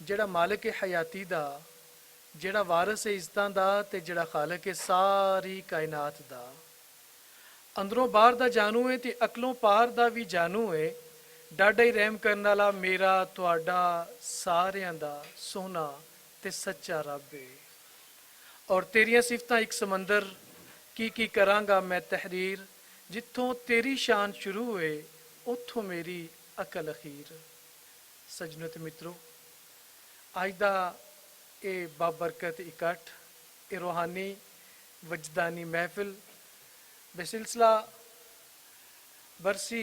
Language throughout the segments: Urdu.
ਜਿਹੜਾ ਮਾਲਿਕ ਹੈ ਹਯਾਤੀ ਦਾ, ਜਿਹੜਾ ਵਾਰਿਸ ਹੈ ਇੱਜ਼ਤਾਂ ਦਾ ਤੇ ਜਿਹੜਾ ਖਾਲਕ ਹੈ ਸਾਰੀ ਕਾਇਨਾਤ ਦਾ। ਅੰਦਰੋਂ ਬਾਹਰ ਦਾ ਜਾਣੂ ਹੈ ਤੇ ਅਕਲੋਂ ਪਾਰ ਦਾ ਵੀ ਜਾਣੂ ਹੈ। ਡਾਢਾ ਹੀ ਰਹਿਮ ਕਰਨ ਵਾਲਾ ਮੇਰਾ ਤੁਹਾਡਾ ਸਾਰਿਆਂ ਦਾ ਸੋਹਣਾ ਤੇ ਸੱਚਾ ਰੱਬ ਹੈ। ਔਰ ਤੇਰੀਆਂ ਸਿਫਤਾਂ ਇੱਕ ਸਮੁੰਦਰ, ਕੀ ਕਰਾਂਗਾ ਮੈਂ ਤਹਿਰੀਰ। ਜਿੱਥੋਂ ਤੇਰੀ ਸ਼ਾਨ ਸ਼ੁਰੂ ਹੋਏ ਉੱਥੋਂ ਮੇਰੀ ਅਕਲ ਅਖੀਰ। ਸੱਜਣੋ ਤੇ ਮਿੱਤਰੋ, ਅੱਜ ਦਾ ਇਹ ਬਾਬਰਕਤ ਇਕੱਠ, ਇਹ ਰੂਹਾਨੀ ਵਜਦਾਨੀ ਮਹਿਫਿਲ ਬਸਿਲਸਿਲਾ ਬਰਸੀ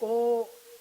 ਉਹ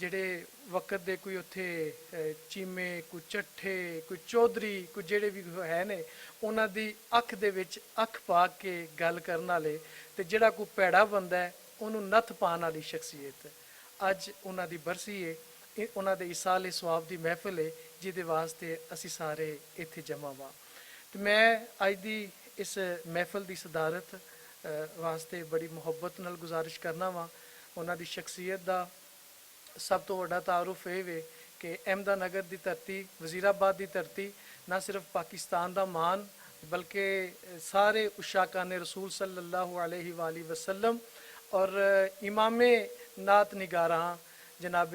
ਜਿਹੜੇ ਵਕਤ ਦੇ ਕੋਈ ਉੱਥੇ ਚੀਮੇ, ਕੋਈ ਚੱਠੇ, ਕੋਈ ਚੌਧਰੀ, ਕੋਈ ਜਿਹੜੇ ਵੀ ਹੈ ਨੇ, ਉਹਨਾਂ ਦੀ ਅੱਖ ਦੇ ਵਿੱਚ ਅੱਖ ਪਾ ਕੇ ਗੱਲ ਕਰਨ ਵਾਲੇ, ਤੇ ਜਿਹੜਾ ਕੋਈ ਭੈੜਾ ਬੰਦਾ ਹੈ ਉਹਨੂੰ ਨੱਥ ਪਾਉਣ ਵਾਲੀ ਸ਼ਖਸੀਅਤ। ਅੱਜ ਉਹਨਾਂ ਦੀ ਬਰਸੀ ਹੈ, ਉਹਨਾਂ ਦੇ ਇਸਾਲੇ ਸਵਾਬ ਦੀ ਮਹਿਫਿਲ ਹੈ, ਜਿਹਦੇ ਵਾਸਤੇ ਅਸੀਂ ਸਾਰੇ ਇੱਥੇ ਜਮ੍ਹਾਂ ਵਾਂ। ਤੇ ਮੈਂ ਅੱਜ ਦੀ ਇਸ ਮਹਿਫਿਲ ਦੀ ਸਦਾਰਤ ਵਾਸਤੇ ਬੜੀ ਮੁਹੱਬਤ ਨਾਲ ਗੁਜ਼ਾਰਿਸ਼ ਕਰਨਾ ਵਾਂ। ਉਹਨਾਂ ਦੀ ਸ਼ਖਸੀਅਤ ਦਾ ਸਭ ਤੋਂ ਵੱਡਾ ਤਾਰੁਫ ਇਹ ਵੇ ਕਿ ਅਹਿਮਦਾਨਗਰ ਦੀ ਧਰਤੀ, ਵਜ਼ੀਰਾਬਾਦ ਦੀ ਧਰਤੀ ਨਾ ਸਿਰਫ ਪਾਕਿਸਤਾਨ ਦਾ ਮਾਣ, ਬਲਕਿ ਸਾਰੇ ਉਸ਼ਾਕਾਨ ਰਸੂਲ ਸੱਲੱਲਾਹੁ ਅਲੈਹਿ ਵਸੱਲਮ ਔਰ ਇਮਾਮੇ ਨਾਤ ਨਿਗਾਰਾਂ ਜਨਾਬ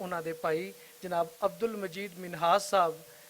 ਉਹਨਾਂ ਦੇ ਭਾਈ ਜਨਾਬ ਅਬਦੁਲ ਮਜੀਦ ਮਿਨਹਾਜ ਸਾਹਿਬ।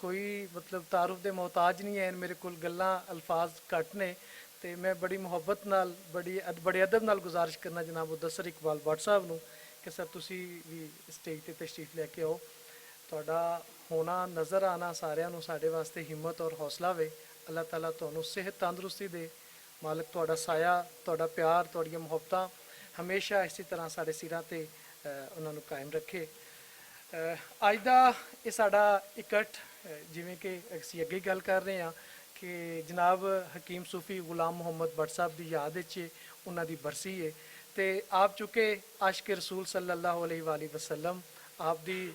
ਕੋਈ ਮਤਲਬ ਤਾਰਫ ਦੇ ਮੁਹਤਾਜ ਨਹੀਂ ਹੈ ਮੇਰੇ ਕੋਲ ਗੱਲਾਂ ਅਲਫਾਜ਼ ਘੱਟ ਨੇ ਤੇ ਮੈਂ ਬੜੀ ਮੁਹੱਬਤ ਨਾਲ ਬੜੇ ਅਦਬ ਨਾਲ ਗੁਜ਼ਾਰਿਸ਼ ਕਰਨਾ ਜਨਾਬ ਮੁਦੱਸਰ ਇਕਬਾਲ ਭੱਟ ਸਾਹਿਬ ਨੂੰ ਕਿ ਸਰ ਤੁਸੀਂ ਵੀ ਸਟੇਜ ਤੇ ਤਸ਼ਰੀਫ ਲੈ ਕੇ ਆਓ। ਤੁਹਾਡਾ ਹੋਣਾ ਨਜ਼ਰ ਆਣਾ ਸਾਰਿਆਂ ਨੂੰ ਸਾਡੇ ਵਾਸਤੇ ਹਿੰਮਤ ਔਰ ਹੌਸਲਾ ਵੇ। ਅੱਲਾਹ ਤਾਲਾ ਤੁਹਾਨੂੰ ਸਿਹਤ ਤੰਦਰੁਸਤੀ ਦੇ, ਮਾਲਕ ਤੁਹਾਡਾ ਸਾਇਆ, ਤੁਹਾਡਾ ਪਿਆਰ, ਤੁਹਾਡੀਆਂ ਮੁਹੱਬਤਾਂ ਹਮੇਸ਼ਾ ਇਸੇ ਤਰ੍ਹਾਂ ਸਾਡੇ ਸਿਰਾਂ ਤੇ ਉਹਨਾਂ ਨੂੰ ਕਾਇਮ ਰੱਖੇ। ਅੱਜ ਦਾ ਇਹ ਸਾਡਾ ਇਕੱਠ ਜਿਵੇਂ ਕਿ ਅਸੀਂ ਅੱਗੇ ਗੱਲ ਕਰ ਰਹੇ ਹਾਂ ਕਿ ਜਨਾਬ ਹਕੀਮ ਸੂਫੀ ਗੁਲਾਮ ਮੁਹੰਮਦ ਭੱਟ ਸਾਹਿਬ ਦੀ ਯਾਦ ਵਿੱਚ ਉਹਨਾਂ ਦੀ ਬਰਸੀ ਹੈ ਤੇ ਆਪ ਚੁੱਕੇ ਆਸ਼ਕ ਰਸੂਲ ਸੱਲੱਲਾਹੁ ਅਲੈਹਿ ਵਸੱਲਮ ਆਪ ਦੀ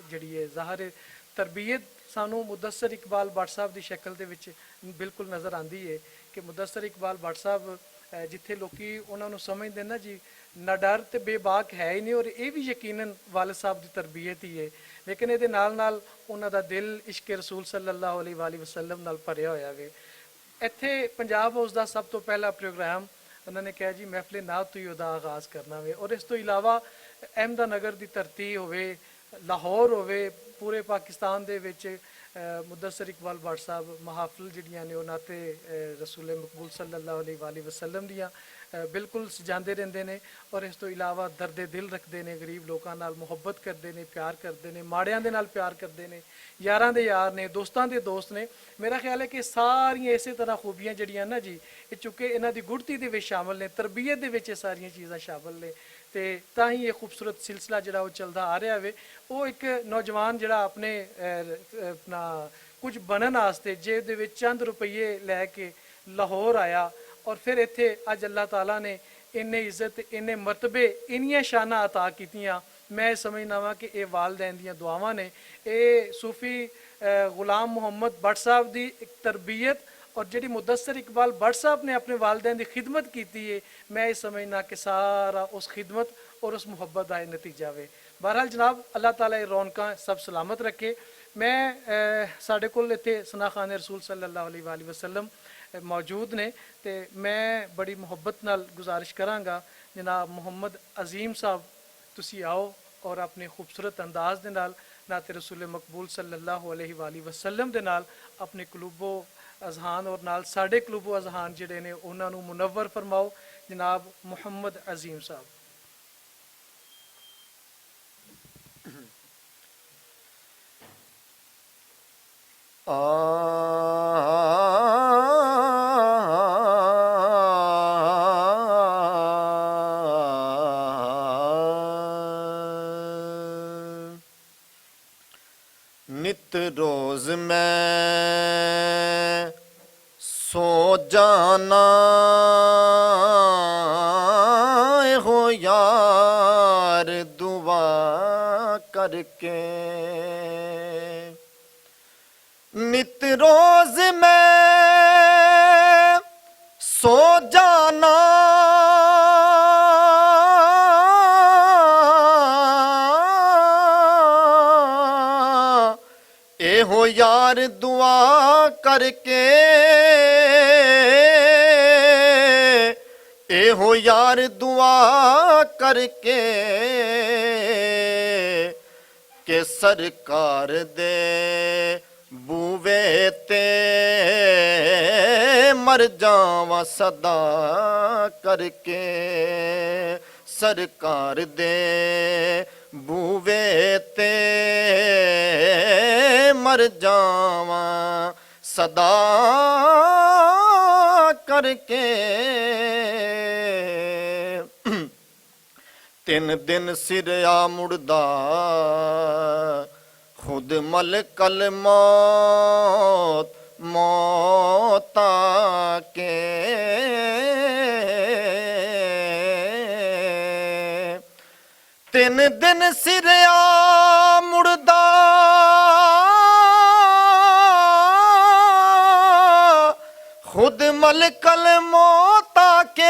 ਜਿਹੜੀ ਹੈ ਜ਼ਾਹਰ ਤਰਬੀਅਤ ਸਾਨੂੰ ਮੁਦੱਸਰ ਇਕਬਾਲ ਭੱਟ ਸਾਹਿਬ ਦੀ ਸ਼ਕਲ ਦੇ ਵਿੱਚ ਬਿਲਕੁਲ ਨਜ਼ਰ ਆਉਂਦੀ ਹੈ ਕਿ ਮੁਦੱਸਰ ਇਕਬਾਲ ਭੱਟ ਸਾਹਿਬ ਜਿੱਥੇ ਲੋਕੀ ਉਹਨਾਂ ਨੂੰ ਸਮਝਦੇ ਨਾ ਜੀ ਨਾ ਡਰ ਤੇ ਬੇਬਾਕ ਹੈ ਹੀ ਨਹੀਂ ਔਰ ਇਹ ਵੀ ਯਕੀਨਨ ਵਾਲਿਦ ਸਾਹਿਬ ਦੀ ਤਰਬੀਅਤ ਹੀ ਹੈ ਲੇਕਿਨ ਇਹਦੇ ਨਾਲ ਨਾਲ ਉਹਨਾਂ ਦਾ ਦਿਲ ਇਸ਼ਕ ਰਸੂਲ ਸੱਲੱਲਾਹੁ ਅਲੈਹਿ ਵਸੱਲਮ ਨਾਲ ਭਰਿਆ ਹੋਇਆ ਵੇ। ਇੱਥੇ ਪੰਜਾਬ ਹਾਊਸ ਦਾ ਸਭ ਤੋਂ ਪਹਿਲਾ ਪ੍ਰੋਗਰਾਮ ਉਹਨਾਂ ਨੇ ਕਿਹਾ ਜੀ ਮਹਿਫਲੇ ਨਾਤ ਤੋਂ ਹੀ ਉਹਦਾ ਆਗਾਜ਼ ਕਰਨਾ ਵੇ ਔਰ ਇਸ ਤੋਂ ਇਲਾਵਾ ਅਹਿਮਦਾਨਗਰ ਦੀ ਧਰਤੀ ਹੋਵੇ, ਲਾਹੌਰ ਹੋਵੇ, ਪੂਰੇ ਪਾਕਿਸਤਾਨ ਦੇ ਵਿੱਚ ਮੁਦੱਸਰ ਇਕਬਾਲ ਭੱਟ ਸਾਹਿਬ ਮਹਾਫਲ ਜਿਹੜੀਆਂ ਨੇ ਉਹਨਾਂ ਤੇ ਰਸੂਲ ਮਕਬੂਲ ਸੱਲੱਲਾਹੁ ਅਲੈਹਿ ਵਸੱਲਮ ਦੀਆਂ ਬਿਲਕੁਲ ਸਜਾਉਂਦੇ ਰਹਿੰਦੇ ਨੇ ਔਰ ਇਸ ਤੋਂ ਇਲਾਵਾ ਦਰਦ ਦਿਲ ਰੱਖਦੇ ਨੇ, ਗਰੀਬ ਲੋਕਾਂ ਨਾਲ ਮੁਹੱਬਤ ਕਰਦੇ ਨੇ, ਪਿਆਰ ਕਰਦੇ ਨੇ, ਮਾੜਿਆਂ ਦੇ ਨਾਲ ਪਿਆਰ ਕਰਦੇ ਨੇ, ਯਾਰਾਂ ਦੇ ਯਾਰ ਨੇ, ਦੋਸਤਾਂ ਦੇ ਦੋਸਤ ਨੇ। ਮੇਰਾ ਖਿਆਲ ਹੈ ਕਿ ਸਾਰੀਆਂ ਇਸੇ ਤਰ੍ਹਾਂ ਖੂਬੀਆਂ ਜਿਹੜੀਆਂ ਨਾ ਜੀ ਇਹ ਚੁੱਕੇ ਇਹਨਾਂ ਦੀ ਗੁੜਤੀ ਦੇ ਵਿੱਚ ਸ਼ਾਮਲ ਨੇ, ਤਰਬੀਅਤ ਦੇ ਵਿੱਚ ਇਹ ਸਾਰੀਆਂ ਚੀਜ਼ਾਂ ਸ਼ਾਮਲ ਨੇ ਤੇ ਤਾਂ ਹੀ ਇਹ ਖੂਬਸੂਰਤ ਸਿਲਸਿਲਾ ਜਿਹੜਾ ਉਹ ਚੱਲਦਾ ਆ ਰਿਹਾ ਵੇ। ਉਹ ਇੱਕ ਨੌਜਵਾਨ ਜਿਹੜਾ ਆਪਣੇ ਆਪਣਾ ਕੁਝ ਬਣਨ ਵਾਸਤੇ ਜੇਬ ਦੇ ਵਿੱਚ ਚੰਦ ਰੁਪਈਏ ਲੈ ਕੇ ਲਾਹੌਰ ਆਇਆ ਔਰ ਫਿਰ ਇੱਥੇ ਅੱਜ ਅੱਲਾਹ ਤਾਲਾ ਨੇ ਇੰਨੇ ਇੱਜ਼ਤ, ਇੰਨੇ ਮਰਤਬੇ, ਇੰਨੀਆਂ ਸ਼ਾਨਾਂ ਅਤਾ ਕੀਤੀਆਂ। ਮੈਂ ਸਮਝਦਾ ਵਾਂ ਕਿ ਇਹ ਵਾਲਦੈਨ ਦੀਆਂ ਦੁਆਵਾਂ ਨੇ। ਇਹ ਸੂਫੀ ਗੁਲਾਮ ਮੁਹੰਮਦ ਭੱਟ ਸਾਹਿਬ ਦੀ ਇੱਕ ਤਰਬੀਅਤ ਔਰ ਜਿਹੜੀ ਮੁਦੱਸਰ ਇਕਬਾਲ ਭੱਟ ਸਾਹਿਬ ਨੇ ਆਪਣੇ ਵਾਲਦੈਨ ਦੀ ਖਿਦਮਤ ਕੀਤੀ ਹੈ ਮੈਂ ਇਹ ਸਮਝਣਾ ਕਿ ਸਾਰਾ ਉਸ ਖਿਦਮਤ ਔਰ ਉਸ ਮੁਹੱਬਤ ਦਾ ਨਤੀਜਾ ਵੇ। ਬਹਰਹਾਲ ਜਨਾਬ ਅੱਲਾਹ ਤਾਲਾ ਇਹ ਰੌਣਕਾਂ ਸਭ ਸਲਾਮਤ ਰੱਖੇ। ਮੈਂ ਸਾਡੇ ਕੋਲ ਇੱਥੇ ਸਨਾਖਾਨ ਰਸੂਲ ਸੱਲੱਲਾਹੁ ਅਲੈਹਿ ਵਸੱਲਮ ਮੌਜੂਦ ਨੇ ਤੇ ਮੈਂ ਬੜੀ ਮੁਹੱਬਤ ਨਾਲ ਗੁਜ਼ਾਰਿਸ਼ ਕਰਾਂਗਾ ਜਨਾਬ ਮੁਹੰਮਦ ਅਜ਼ੀਮ ਸਾਹਿਬ ਤੁਸੀਂ ਆਓ ਔਰ ਆਪਣੇ ਖੂਬਸੂਰਤ ਅੰਦਾਜ਼ ਦੇ ਨਾਲ ਨਾਤੇ ਰਸੂਲ ਮਕਬੂਲ ਸੱਲੱਲਾਹੁ ਅਲੈਹਿ ਵਸੱਲਮ ਦੇ ਨਾਲ ਆਪਣੇ ਕਲੂਬੋ ਅਜ਼ਹਾਨ ਔਰ ਨਾਲ ਸਾਡੇ ਕਲੂਬੋ ਅਜ਼ਹਾਨ ਜਿਹੜੇ ਨੇ ਉਹਨਾਂ ਨੂੰ ਮੁਨੱਵਰ ਫਰਮਾਓ। ਜਨਾਬ ਮੁਹੰਮਦ ਅਜ਼ੀਮ ਸਾਹਿਬ। ਨਿਤ ਰੋਜ਼ ਮੈਂ ਸੋ ਜਾਨਾ ਹੋ ਯਾਰ ਦੁਆ ਕਰਕੇ। ਨਿਤ ਰੋਜ਼ ਮੈਂ ਸੋ ਜਾਨਾ ਇਹੋ ਯਾਰ ਦੁਆ ਕਰਕੇ, ਇਹੋ ਯਾਰ ਦੁਆ ਕਰਕੇ ਕਿ ਸਰਕਾਰ ਦੇ ਬੂਵੇ ਤੇ ਮਰ ਜਾਵਾਂ ਸਦਾ ਕਰਕੇ। ਸਰਕਾਰ ਦੇ ਬੂਵੇ ਤੇ ਮਰ ਜਾਵਾਂ ਸਦਾ ਕਰਕੇ। 3 ਦਿਨ ਸਿਰਿਆ ਮੁੜਦਾ ਖੁਦ ਮਲਕਲ ਮੌਤ ਮੌਤਾ ਕੇ। 3 ਦਿਨ ਸਿਰਿਆ ਮੁੜਦਾ ਖੁਦ ਮਲਕਲ ਮੌਤਾ ਕੇ।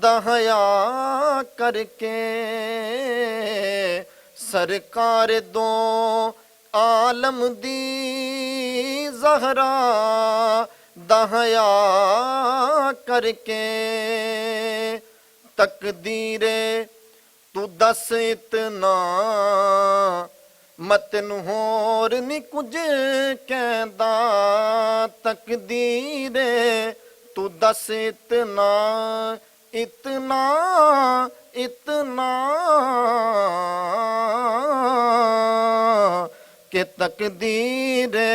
ਦਇਆ ਕਰਕੇ ਸਰਕਾਰ ਦੋ ਆਲਮ ਦੀ ਜ਼ਹਰਾ ਦਇਆ ਕਰਕੇ ਤਕਦੀਰੇ ਤੂੰ ਦੱਸ ਇਤਨਾ ਮੈਂ ਤੈਨੂੰ ਹੋਰ ਨੀ ਕੁਝ ਕਹਿੰਦਾ ਤਕਦੀਰੇ ਤੂੰ ਦੱਸ ਇਤਨਾ ਇਤਨਾ ਇਤਨਾ ਕਿ ਤਕਦੀਰੇ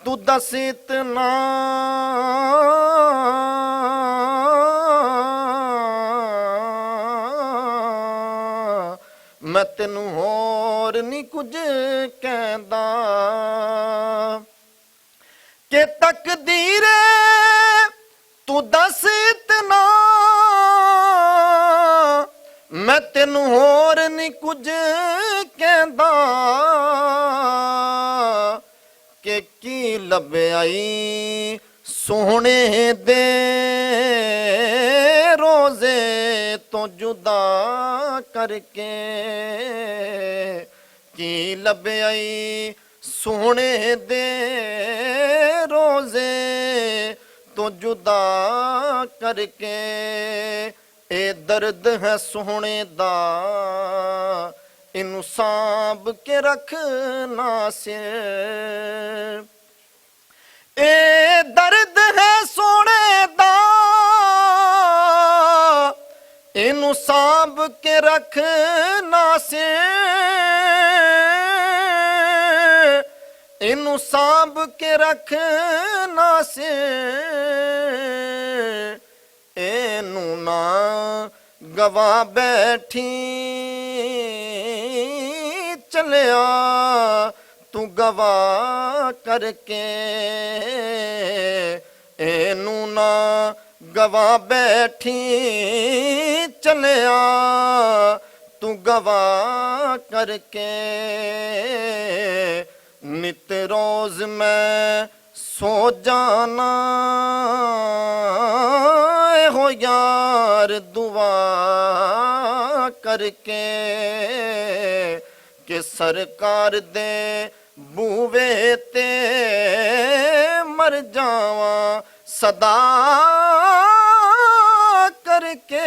ਤੂੰ ਦੱਸ ਇਤਨਾ ਮੈਂ ਤੈਨੂੰ ਹੋਰ ਨੀ ਕੁਝ ਕਹਿੰਦਾ ਕਿ ਤਕਦੀਰੇ ਤੂੰ ਦੱਸ ਇਤਨਾ ਮੈਂ ਤੈਨੂੰ ਹੋਰ ਨੀ ਕੁਝ ਕਹਿੰਦਾ ਕਿ ਕੀ ਲੱਭਿਆਈ ਸੋਹਣੇ ਦੇ ਰੋਜ਼ੇ ਤੋਂ ਜੁਦਾ ਕਰਕੇ ਕੀ ਲੱਭਿਆਈ ਸੋਹਣੇ ਦੇ ਰੋਜ਼ੇ ਤੋਂ ਜੁਦਾ ਕਰਕੇ ਇਹ ਦਰਦ ਹੈ ਸੋਹਣੇ ਦਾ ਇਹਨੂੰ ਸਾਂਭ ਕੇ ਰੱਖਣਾ ਸਿਰ ਇਹ ਦਰਦ ਹੈ ਸੋਹਣੇ ਦਾ ਇਹਨੂੰ ਸਾਂਭ ਕੇ ਰੱਖਣਾ ਸਿਰ ਇਹਨੂੰ ਸਾਂਭ ਕੇ ਰੱਖਣਾ ਸਿਰ ਇਹਨੂੰ ਨਾ ਗਵਾ ਬੈਠੀ ਚਲਿਆ ਤੂੰ ਗਵਾ ਕਰਕੇ ਇਹਨੂੰ ਨਾ ਗਵਾ ਬੈਠੀ ਚਲਿਆ ਤੂੰ ਗਵਾ ਕਰਕੇ ਨਿਤ ਰੋਜ਼ ਮੈਂ ਸੋ ਜਾਣਾ ਹੋ ਯਾਰ ਦੁਆ ਕਰਕੇ ਕਿ ਸਰਕਾਰ ਦੇ ਬੂਵੇ ਤੇ ਮਰ ਜਾਵਾਂ ਸਦਾ ਕਰਕੇ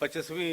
25ਵੀਂ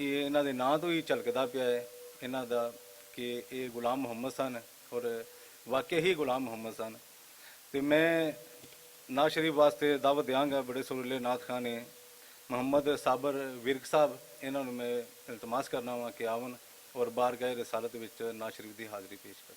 ਇਹ ਇਹਨਾਂ ਦੇ ਨਾਂ ਤੋਂ ਹੀ ਝਲਕਦਾ ਪਿਆ ਹੈ ਇਹਨਾਂ ਦਾ ਕਿ ਇਹ ਗੁਲਾਮ ਮੁਹੰਮਦ ਸਨ ਔਰ ਵਾਕਿਆ ਹੀ ਗੁਲਾਮ ਮੁਹੰਮਦ ਸਨ। ਤੇ ਮੈਂ ਨਾਤ ਸ਼ਰੀਫ ਵਾਸਤੇ ਦਾਵਤ ਦਿਆਂਗਾ ਬੜੇ ਸੁਰੀਲੇ ਨਾਤ ਖਾਨ ਨੇ ਮੁਹੰਮਦ ਸਾਬਰ ਵਿਰਕ ਸਾਹਿਬ, ਇਹਨਾਂ ਨੂੰ ਮੈਂ ਇਲਤਮਾਸ ਕਰਨਾ ਵਾ ਕਿ ਆਵਣ ਔਰ ਬਾਰਗਾਹ ਰਿਸਾਲਤ ਵਿੱਚ ਨਾਤ ਸ਼ਰੀਫ ਦੀ ਹਾਜ਼ਰੀ ਪੇਸ਼ ਕਰਨ।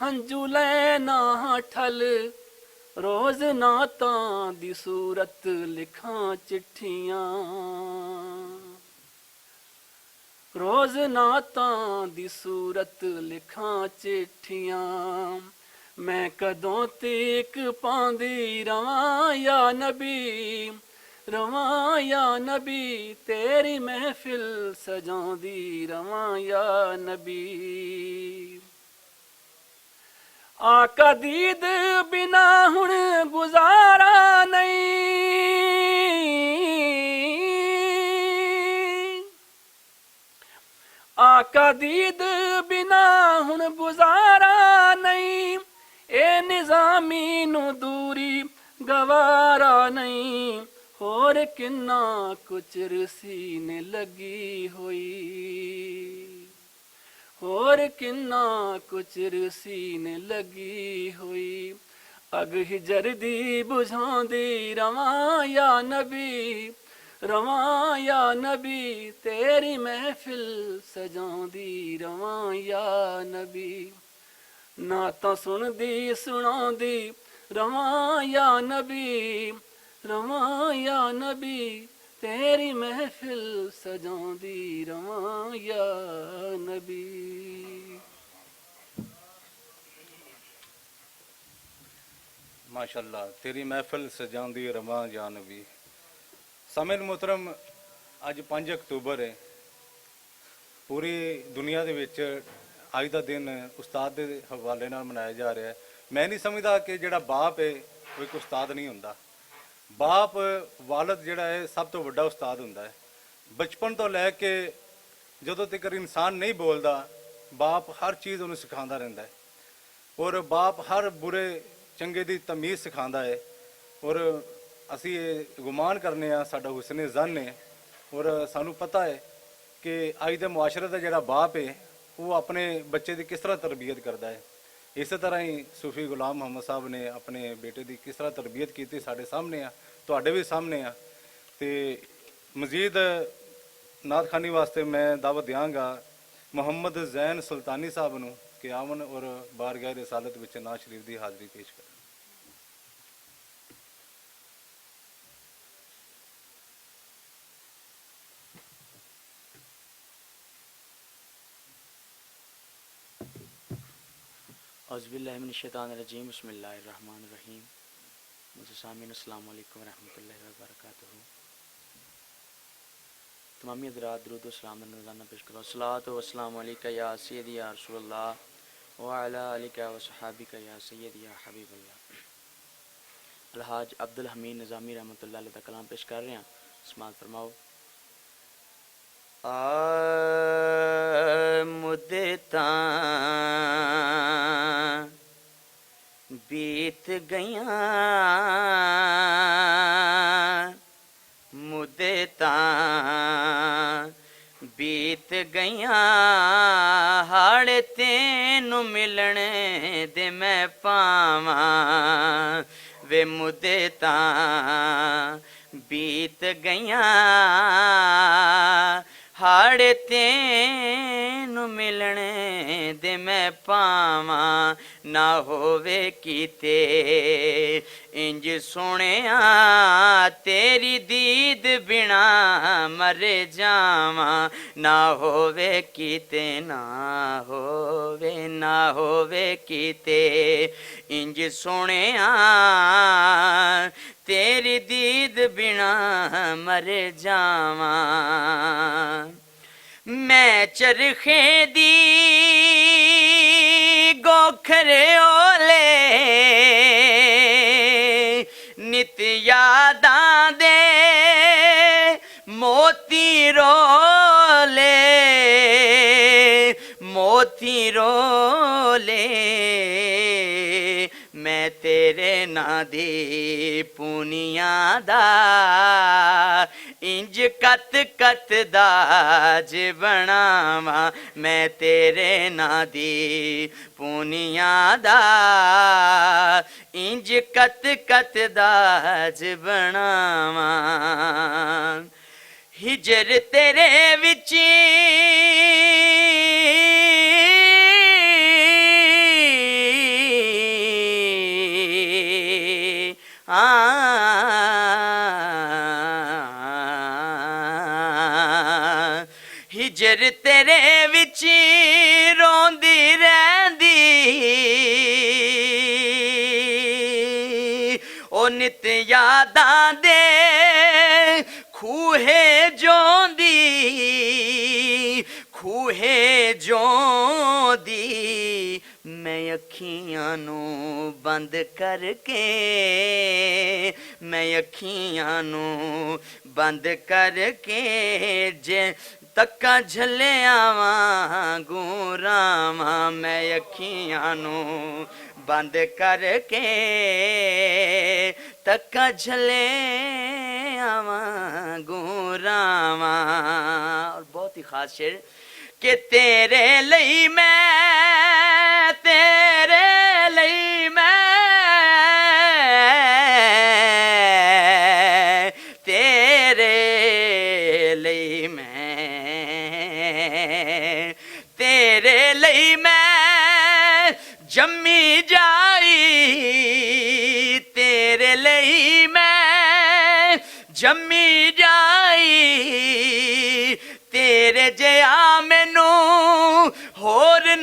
ਹੰਝੂ ਲੈ ਨਾ ਠਲ ਰੋਜ਼ ਨਾਤਾਂ ਦੀ ਸੂਰਤ ਲਿਖਾਂ ਚਿੱਠੀਆਂ ਰੋਜ਼ ਨਾਤਾਂ ਦੀ ਸੂਰਤ ਲਿਖਾਂ ਚਿੱਠੀਆਂ ਮੈਂ ਕਦੋਂ ਤੀਕ ਪਾਉਂਦੀ ਰਵਾਂ ਯਾ ਨਬੀ ਰਵਾਂ ਯਾ ਨਬੀ ਤੇਰੀ ਮਹਿਫਿਲ ਸਜਾਉਂਦੀ ਰਵਾਂ ਯਾ ਨਬੀ ਆਕਾ ਦੀਦ ਬਿਨਾ ਹੁਣ ਗੁਜ਼ਾਰਾ ਨਹੀਂ ਆਕਾ ਦੀਦ ਬਿਨਾ ਹੁਣ ਗੁਜ਼ਾਰਾ ਨਹੀਂ ਇਹ ਨਿਜ਼ਾਮੀ ਨੂੰ ਦੂਰੀ ਗਵਾਰਾ ਨਹੀਂ ਹੋਰ ਕਿੰਨਾ ਕੁਛ ਸੀਨੇ ਲੱਗੀ ਹੋਈ ਹੋਰ ਕਿੰਨਾ ਕੁਛ ਸੀਨੇ ਲੱਗੀ ਹੋਈ ਅਗ ਹਿਜਰ ਦੀ ਬੁਝਾਉਂਦੀ ਰਵਾਂ ਯਾ ਨਬੀ ਰਵਾਂ ਯਾ ਨਬੀ ਤੇਰੀ ਮਹਿਫਿਲ ਸਜਾਉਂਦੀ ਰਵਾਂ ਯਾ ਨਬੀ ਨਾਤਾਂ ਸੁਣਦੀ ਸੁਣਾਉਂਦੀ ਰਵਾਂ ਯਾ ਨਬੀ ਰਵਾਂ ਯਾ ਨਬੀ ਤੇਰੀ ਮਹਿਫਿਲ ਸਜਾਉਂਦੀ ਰਵਾਂ ਯਾ ਨਬੀ ਮਾਸ਼ਾਅੱਲਾ ਤੇਰੀ ਮਹਿਫਿਲ ਸਜਾਉਂਦੀ ਰਵਾਂ ਯਾ ਨਬੀ। ਸਾਮਿਲ ਮੁਹਤਰਮ ਅੱਜ 5 ਅਕਤੂਬਰ ਹੈ। ਪੂਰੀ ਦੁਨੀਆ ਦੇ ਵਿੱਚ ਅੱਜ ਦਾ ਦਿਨ ਉਸਤਾਦ ਦੇ ਹਵਾਲੇ ਨਾਲ ਮਨਾਇਆ ਜਾ ਰਿਹਾ ਹੈ। ਮੈਂ ਨਹੀਂ ਸਮਝਦਾ ਕਿ ਜਿਹੜਾ ਬਾਪ ਹੈ ਉਹ ਇੱਕ ਉਸਤਾਦ ਨਹੀਂ ਹੁੰਦਾ। ਬਾਪ ਵਾਲਦ ਜਿਹੜਾ ਹੈ ਸਭ ਤੋਂ ਵੱਡਾ ਉਸਤਾਦ ਹੁੰਦਾ ਹੈ। ਬਚਪਨ ਤੋਂ ਲੈ ਕੇ ਜਦੋਂ ਤੱਕ ਇਨਸਾਨ ਨਹੀਂ ਬੋਲਦਾ ਬਾਪ ਹਰ ਚੀਜ਼ ਉਹਨੂੰ ਸਿਖਾਉਂਦਾ ਰਹਿੰਦਾ ਹੈ ਔਰ ਬਾਪ ਹਰ ਬੁਰੇ ਚੰਗੇ ਦੀ ਤਮੀਜ਼ ਸਿਖਾਉਂਦਾ ਹੈ ਔਰ ਅਸੀਂ ਇਹ ਗੁਮਾਨ ਕਰਨੇ ਆ ਸਾਡਾ ਹੁਸਨ ਜ਼ਨ ਹੈ ਔਰ ਸਾਨੂੰ ਪਤਾ ਹੈ ਕਿ ਅੱਜ ਦੇ ਮੁਆਸ਼ਰੇ ਦਾ ਜਿਹੜਾ ਬਾਪ ਹੈ ਉਹ ਆਪਣੇ ਬੱਚੇ ਦੀ ਕਿਸ ਤਰ੍ਹਾਂ ਤਰਬੀਅਤ ਕਰਦਾ ਹੈ। ਇਸੇ ਤਰ੍ਹਾਂ ਹੀ ਸੂਫੀ ਗੁਲਾਮ ਮੁਹੰਮਦ ਸਾਹਿਬ ਨੇ ਆਪਣੇ ਬੇਟੇ ਦੀ ਕਿਸ ਤਰ੍ਹਾਂ ਤਰਬੀਅਤ ਕੀਤੀ ਸਾਡੇ ਸਾਹਮਣੇ ਆ, ਤੁਹਾਡੇ ਵੀ ਸਾਹਮਣੇ ਆ। ਤੇ ਮਜ਼ੀਦ ਨਾਤਖਾਨੀ ਵਾਸਤੇ ਮੈਂ ਦਾਵਤ ਦਿਆਂਗਾ ਮੁਹੰਮਦ ਜ਼ੈਨ ਸੁਲਤਾਨੀ ਸਾਹਿਬ ਨੂੰ ਕਿ ਆਵਣ ਔਰ ਬਾਰਗਾਹ ਰਿਸਾਲਤ ਵਿੱਚ ਨਾਜ਼ ਸ਼ਰੀਫ ਦੀ ਹਾਜ਼ਰੀ ਪੇਸ਼ ਕਰਨ। اعوذ باللہ من الشیطان الرجیم بسم اللہ الرحمن الرحیم سامعین السلام علیکم ورحمۃ اللہ وبرکاتہ۔ تمامی حضرات درود و سلام نذرانہ پیش کرو۔ صلاۃ و سلام علیکہ یا سیدی یا رسول اللہ وعلی آلک و صحابک یا سیدی یا حبیب اللہ۔ الحاج عبدالحمید نظامی رحمۃ اللہ علیہ کا کلام پیش کر رہے ہیں، سماعت فرماؤ۔ مدتاں بیت گیاں مدتاں بیت گیاں ہاڑ تینوں ملنے دے میں پاواں وے مدتاں بیت گیاں ہاڑ تینوں ملنے دے میں پاواں نہ ہووے کیتے انج سونیاں تیری دید بنا مر جاواں نہ ہووے کیتے نہ ہووے کیتے انج سونیاں تیری دید بنا مر جاواں میں چرخے دی گوکھرے اولے نت یاداں دے موتی رولے میں تیرے نا دی پونیاں دا انج کت کت داج بناواں میں تیرے نا دی پونیاں دا انج کت کت داج بناواں ہجر تیرے وچ ਹਿਜਰ ਤੇਰੇ ਵਿੱਚ ਰੋਂਦੀ ਰਹਿੰਦੀ ਉਹ ਨਿਤ ਯਾਦਾਂ ਦੇ ਖੂਹੇ ਜੋਂਦੀ ਮੈਂ ਅੱਖੀਆਂ ਨੂੰ ਬੰਦ ਕਰਕੇ ਮੈਂ ਅੱਖੀਆਂ ਨੂੰ ਬੰਦ ਕਰਕੇ ਜੇ ਤੱਕਾਂ ਝੱਲਿਆਂ ਵਾਂਗੂ ਰਾਵਾਂ ਮੈਂ ਅੱਖੀਆਂ ਨੂੰ ਬੰਦ ਕਰਕੇ ਤੱਕਾਂ ਝੱਲਿਆਂ ਵਾਂਗੂ ਰਾਵਾਂ। ਔਰ ਬਹੁਤ ਹੀ ਖਾਸ ਸ਼ੇਰ ਕਿ ਤੇਰੇ ਲਈ ਮੈਂ ਜੰਮੀ ਜਾਈ ਤੇਰੇ ਲਈ ਮੈਂ ਜੰਮੀ ਜਾਈ ਤੇਰੇ ਜਿਹਾ ਮੈਨੂੰ ਹੋਰ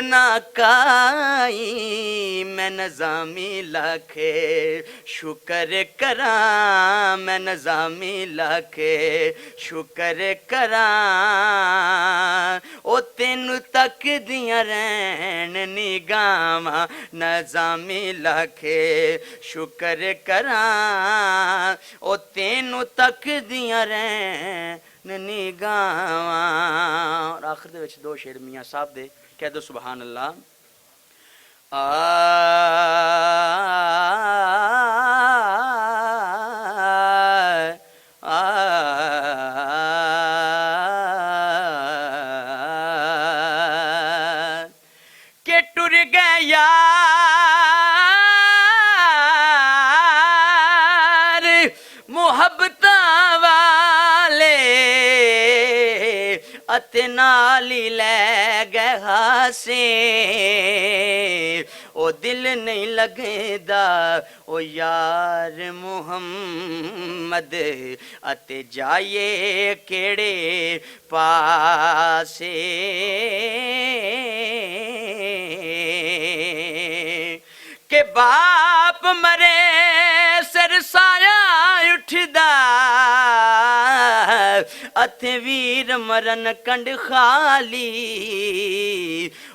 ਨਾ ਕਾਈ ਮੈਂ ਨਜ਼ਾਮੀ ਲਾਖੇ ਸ਼ੁਕਰ ਕਰਾਂ ਮੈਂ ਨਜ਼ਾਮੀ ਲਾਖੇ ਸ਼ੁਕਰ ਕਰਾਂ ਉਹ ਤੈਨੂੰ ਤੱਕਦੀਆਂ ਰਹਿਣ ਨਿਗਾਹਾਂ ਨਜ਼ਾਮੀ ਲਾਖੇ ਸ਼ੁਕਰ ਕਰਾਂ ਉਹ ਤੈਨੂੰ ਤੱਕਦੀਆਂ ਰਹਿਣ ਨਿਗਾਹਾਂ। ਔਰ ਆਖਰ ਦੇ ਵਿੱਚ ਦੋ ਸ਼ੇਰ ਮੀਆਂ ਸਾਹਿਬ ਦੇ ਕਹਿ ਦੋ ਸੁਭਾਨ ਅੱਲਾਹ। ਕਿ ਟੁਰ ਗਏ ਯਾਰ ਮੁਹੱਬਤਾਂ ਵਾਲੇ ਅਤੇ ਨਾਲ ਹੀ ਲੈ ਗਏ ਹਾਸੇ ਉਹ ਦਿਲ ਨਹੀਂ ਲੱਗਦਾ ਉਹ ਯਾਰ ਮੁਹੰਮਦ ਅਤੇ ਜਾਏ ਕਿਹੜੇ ਪਾਸੇ ਕਿ ਬਾਪ ਮਰੇ ਸਿਰ ਸਾਇਆ ਉੱਠਦਾ ਅਤੇ ਵੀਰ ਮਰਨ ਕੰਡ ਖਾਲੀ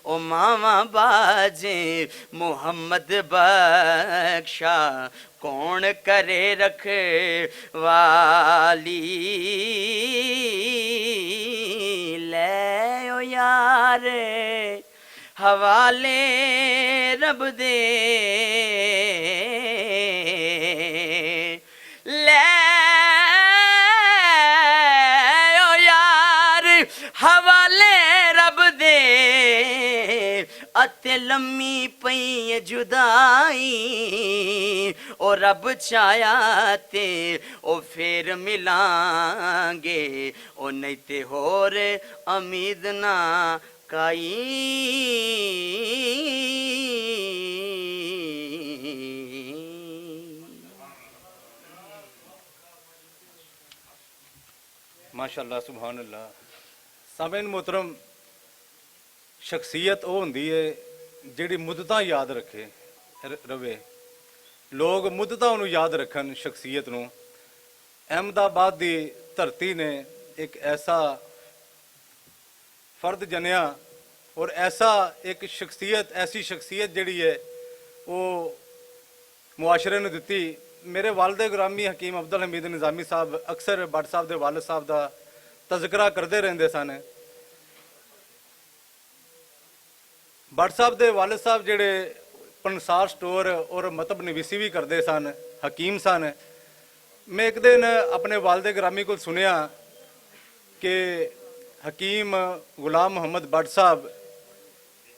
ਉਹ ਮਾਵਾਂ ਬਾਜੇ ਮੁਹੰਮਦ ਬਖਸ਼ਾ ਕੌਣ ਕਰੇ ਰਖਵਾਲੀ ਲੈ ਓ ਯਾਰ ਹਵਾਲੇ ਰੱਬ ਦੇ ਲੈ ਓ ਯਾਰ ਹਵਾਲੇ ਰੱਬ ਦੇ ਅਤੇ ਲੰਮੀ ਪਈ ਜੁਦਾਈ ਉਹ ਰੱਬ ਚਾਹਿਆ ਤੇ ਉਹ ਫੇਰ ਮਿਲਾਂਗੇ ਉਹ ਨਹੀਂ ਤੇ ਹੋਰ ਉਮੀਦ ਨਾ ਕਾਈ। ਮਾਸ਼ਾਅੱਲਾ ਸੁਭਾਨ ਅੱਲਾਹ। ਸਾਮਈਨ ਮੁਹਤਰਮ, ਸ਼ਖਸੀਅਤ ਉਹ ਹੁੰਦੀ ਹੈ ਜਿਹੜੀ ਮੁੱਦਤਾਂ ਯਾਦ ਰੱਖੇ ਰਵੇ। ਲੋਕ ਮੁੱਦਤਾਂ ਨੂੰ ਯਾਦ ਰੱਖਣ ਸ਼ਖਸੀਅਤ ਨੂੰ। ਅਹਿਮਦਾਬਾਦ ਦੀ ਧਰਤੀ ਨੇ ਇੱਕ ਐਸਾ ਫਰਦ ਜਨਿਆ ਔਰ ਐਸਾ ਇੱਕ ਸ਼ਖਸੀਅਤ ਐਸੀ ਸ਼ਖਸੀਅਤ ਜਿਹੜੀ ਹੈ ਉਹ ਮੁਆਸ਼ਰੇ ਨੂੰ ਦਿੱਤੀ। ਮੇਰੇ ਵਾਲਿਦ ਗ੍ਰਾਮੀ ਹਕੀਮ ਅਬਦੁਲ ਹਮੀਦ ਨਿਜ਼ਾਮੀ ਸਾਹਿਬ ਅਕਸਰ ਭੱਟ ਸਾਹਿਬ ਦੇ ਵਾਲਿਦ ਸਾਹਿਬ ਦਾ ਤਜ਼ਕਰਾ ਕਰਦੇ ਰਹਿੰਦੇ ਸਨ। ਭੱਟ ਸਾਹਿਬ ਦੇ ਵਾਲਿਦ ਸਾਹਿਬ ਜਿਹੜੇ ਪੰਸਾਰ ਸਟੋਰ ਔਰ ਮਤਬ ਨਵੀਸੀ ਵੀ ਕਰਦੇ ਸਨ, ਹਕੀਮ ਸਨ। ਮੈਂ ਇੱਕ ਦਿਨ ਆਪਣੇ ਵਾਲਿਦ ਗ੍ਰਾਮੀ ਕੋਲ ਸੁਣਿਆ ਕਿ ਹਕੀਮ ਗੁਲਾਮ ਮੁਹੰਮਦ ਭੱਟ ਸਾਹਿਬ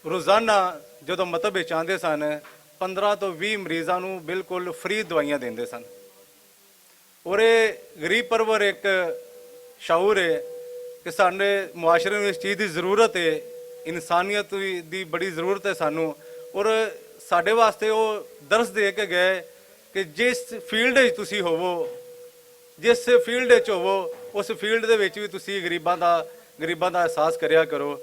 ਰੋਜ਼ਾਨਾ ਜਦੋਂ ਮਤਬ ਵਿੱਚ ਆਉਂਦੇ ਸਨ 15 ਤੋਂ 20 ਮਰੀਜ਼ਾਂ ਨੂੰ ਬਿਲਕੁਲ ਫ੍ਰੀ ਦਵਾਈਆਂ ਦਿੰਦੇ ਸਨ। ਔਰ ਇਹ ਗਰੀਬ ਪਰਵਰ ਇੱਕ ਸ਼ਾਊਰ ਹੈ ਕਿ ਸਾਡੇ ਮੁਆਸ਼ਰੇ ਨੂੰ ਇਸ ਚੀਜ਼ ਦੀ ਜ਼ਰੂਰਤ ਹੈ, ਇਨਸਾਨੀਅਤ ਦੀ ਬੜੀ ਜ਼ਰੂਰਤ ਹੈ ਸਾਨੂੰ। ਔਰ ਸਾਡੇ ਵਾਸਤੇ ਉਹ ਦਰਸ ਦੇ ਕੇ ਗਏ ਕਿ ਜਿਸ ਫੀਲਡ ਵਿੱਚ ਤੁਸੀਂ ਹੋਵੋ ਜਿਸ ਫੀਲਡ ਵਿੱਚ ਹੋਵੋ ਉਸ ਫੀਲਡ ਦੇ ਵਿੱਚ ਵੀ ਤੁਸੀਂ ਗਰੀਬਾਂ ਦਾ ਅਹਿਸਾਸ ਕਰਿਆ ਕਰੋ।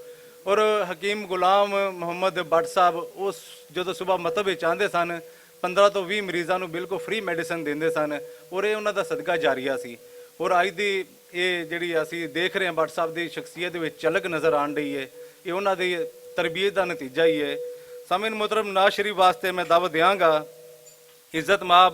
ਔਰ ਹਕੀਮ ਗੁਲਾਮ ਮੁਹੰਮਦ ਬੱਟ ਸਾਹਿਬ ਉਸ ਜਦੋਂ ਸਵੇਰ ਮਤਲਬ ਵਿੱਚ ਆਉਂਦੇ ਸਨ 15 ਤੋਂ 20 ਮਰੀਜ਼ਾਂ ਨੂੰ ਬਿਲਕੁਲ ਫ੍ਰੀ ਮੈਡੀਸਨ ਦਿੰਦੇ ਸਨ, ਔਰ ਇਹ ਉਹਨਾਂ ਦਾ ਸਦਕਾ ਜਾਰੀਆ ਸੀ। ਔਰ ਅੱਜ ਦੀ ਇਹ ਜਿਹੜੀ ਅਸੀਂ ਦੇਖ ਰਹੇ ਹਾਂ ਬੱਟ ਸਾਹਿਬ ਦੀ ਸ਼ਖਸੀਅਤ ਦੇ ਵਿੱਚ ਝਲਕ ਨਜ਼ਰ ਆਉਣ ਰਹੀ ਹੈ, ਇਹ ਉਹਨਾਂ ਦੀ ਤਰਬੀਅਤ ਦਾ ਨਤੀਜਾ ਹੀ ਹੈ। ਸਾਮੀਨ ਮੁਹਤਰਮ ਨਾਜ਼ ਸ਼ਰੀਫ ਵਾਸਤੇ ਮੈਂ ਦਾਵਤ ਦਿਆਂਗਾ ਇੱਜ਼ਤ ਮਾਬ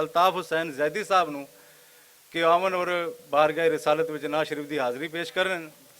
ਅਲਤਾਫ ਹੁਸੈਨ ਜ਼ੈਦੀ ਸਾਹਿਬ ਨੂੰ ਕਿ ਆਵਨ ਔਰ ਬਾਰਗਾਹ ਰਿਸਾਲਤ ਵਿੱਚ ਨਾਜ਼ ਸ਼ਰੀਫ ਦੀ ਹਾਜ਼ਰੀ ਪੇਸ਼ ਕਰਨ।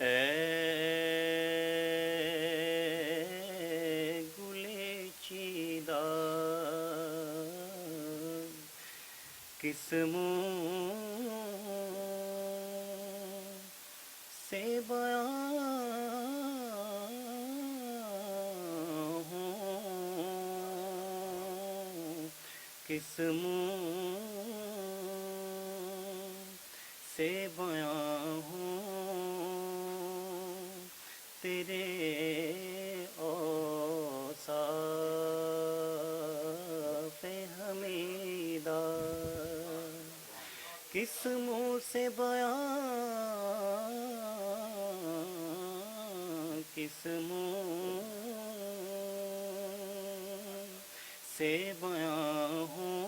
اے گلے چیدہ کس منہ سے بیان ہوں کس منہ سے بیان ہوں تیرے اوصاف حمیدہ کس منہ سے بیان کس منہ سے بیان ہوں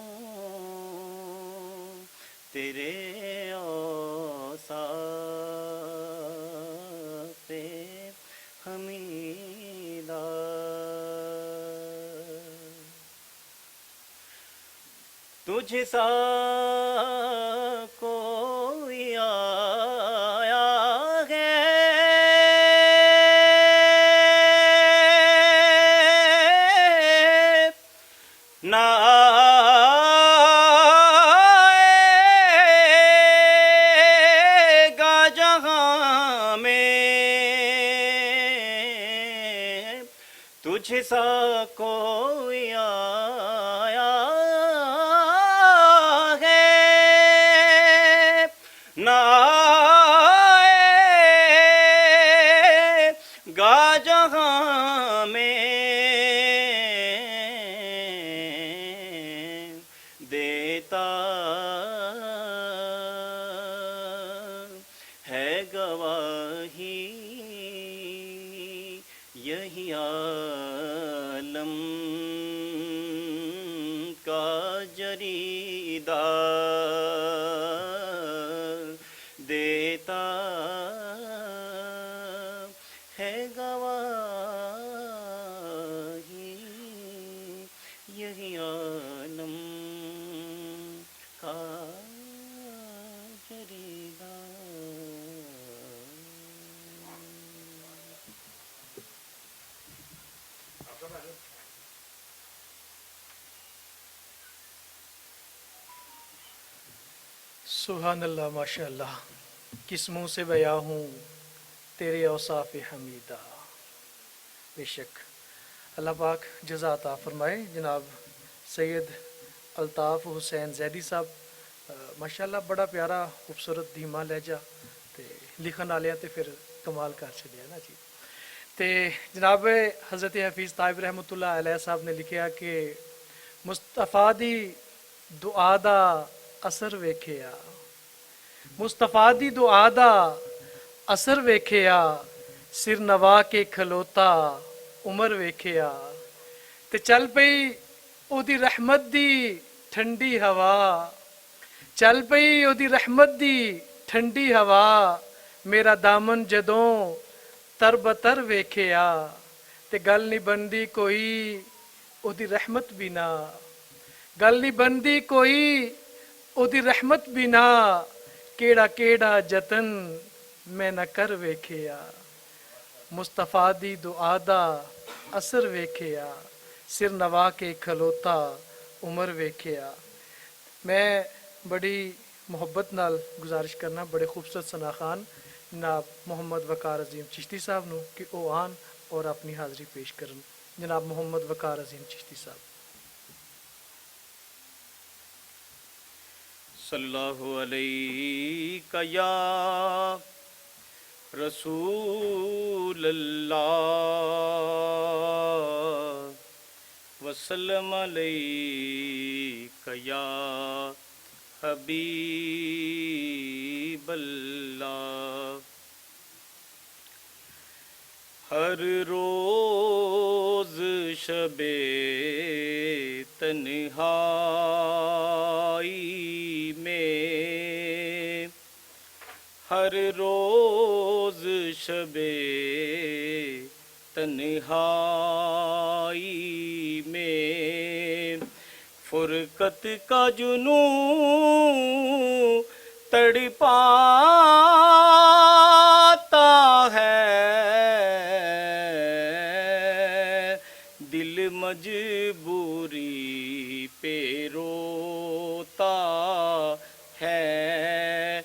تیرے اوصاف حمیدہ تجھ سا کوئی آیا ہے نہ آئے گا جہاں میں تجھ سا کوئی آیا نہ آئے گا جہاں میں دیتا ہے گواہی یہی عالم کا جریدہ دیتا ہے گواہی یہی عالم کا جریدہ سبحان اللہ ماشاء اللہ کس منہ سے بیاں ہوں تیرے اوصاف حمیدہ بے شک اللہ پاک جزا عطا فرمائے جناب سید الطاف حسین زیدی صاحب ماشاءاللہ بڑا پیارا خوبصورت دھیما لہجہ تے لکھن والے تے پھر کمال کر چھڈیا نا جی تے جناب حضرت حفیظ طائب رحمۃ اللہ علیہ صاحب نے لکھیا کہ مصطفیٰ دی دعا دا اثر ویکھیا مصطفیٰ دی دعا دا اثر ویکھیا سر نوا کے کھلوتا عمر ویکھیا تے چل پئی او دی رحمت دی ٹھنڈی ہوا چل پئی او دی رحمت دی ٹھنڈی ہوا میرا دامن جدوں تر بتر ویکھیا تے گل نہیں بندی کوئی او دی رحمت بنا گل نہیں بندی کوئی او دی رحمت بنا کیڑا کیڑا جتن میں نہ کر ویکھیا مصطفیٰ دی دعا دا اثر ویکھیا سر نوا کے کھلوتا عمر ویکھیا میں بڑی محبت نال گزارش کرنا بڑے خوبصورت ثناخان جناب محمد وقار عظیم چشتی صاحب نو کہ او آن اور اپنی حاضری پیش کرن جناب محمد وقار عظیم چشتی صاحب صلی اللہ علیہ یا رسول اللہ وسلم علیہ یا حبیب اللہ ہر روز شب تنہائی میں ہر روز شب تنہائی میں فرقت کا جنوں تڑپاتا ہے، دل مجبوری پہ روتا ہے،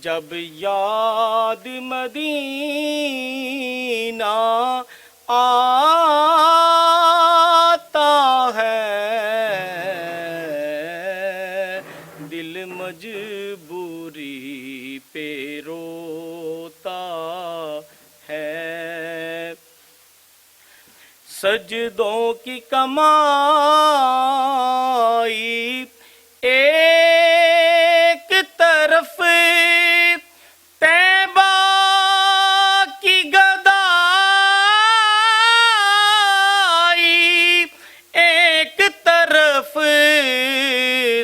جب یاد مدینہ آتا ہے، دل مجبوری پہ روتا ہے۔ سجدوں کی کمائی ایک طرف، طیبہ کی گدائی ایک طرف،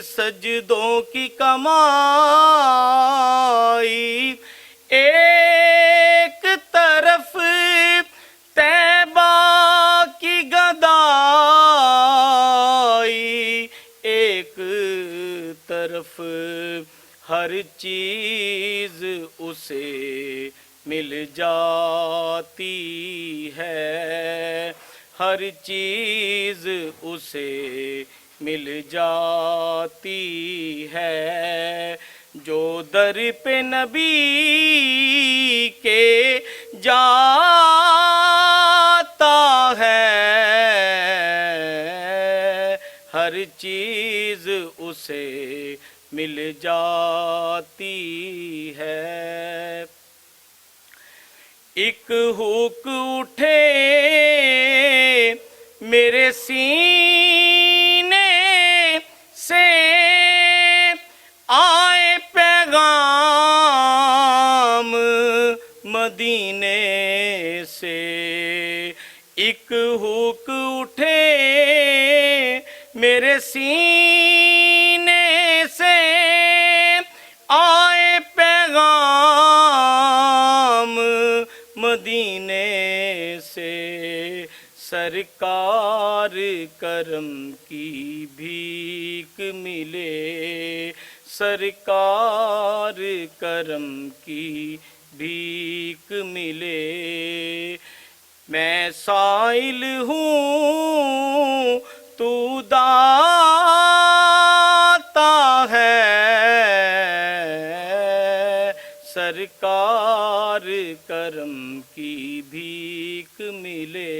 سجدوں کی کمائی ایک طرف، طیبہ کی گدائی ایک طرف، ہر چیز اسے مل جاتی ہے، ہر چیز اسے مل جاتی ہے، جو در پہ نبی کے جاتا ہے، ہر چیز اسے مل جاتی ہے۔ ایک ہوک اٹھے میرے سینے سے، آئے پیغام مدینے سے، ایک ہوک اٹھے میرے سینے سے، آئے پیغام مدینے سے، سرکار کرم کی بھیک ملے، سرکار کرم کی بھیک ملے، میں سائل ہوں تو داتا ہے، سرکار کرم کی بھیک ملے،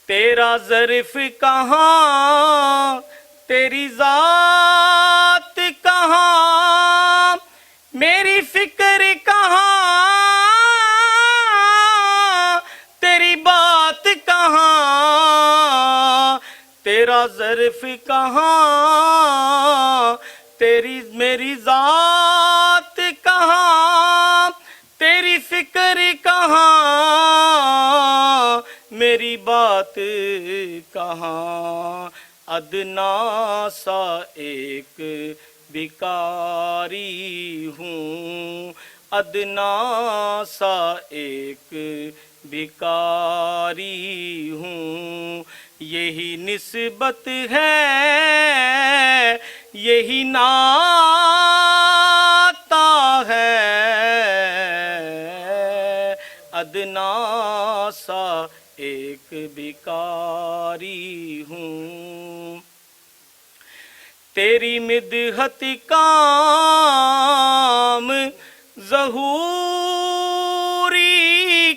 تیرا ظرف کہاں تیری ذات کہاں، میری فکر کہاں تیری بات کہاں، تیرا ظرف کہاں تیری میری ذات کہاں، تیری فکر کہاں میری بات کہاں، ادنا سا ایک بھکاری ہوں، ادنا سا ایک بھکاری ہوں، یہی نسبت ہے یہی ناتا ہے، ادنا سا ایک بھکاری ہوں، تیری مدحت کام ظہوری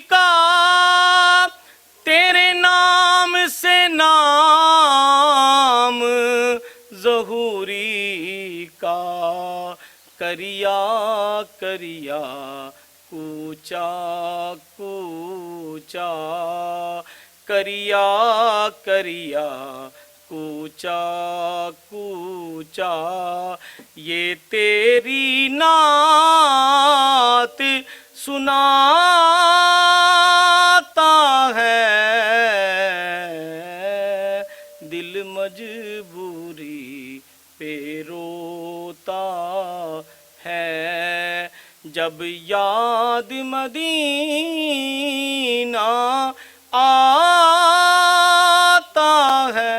کا، تیرے نام سے نام ظہوری کا، کریا کریا کوچا کوچا، کریا کریا کوچا کوچا، یہ تیری نعت سناتا ہے، دل مجبوری پہ روتا ہے، جب یاد مدینہ آتا ہے۔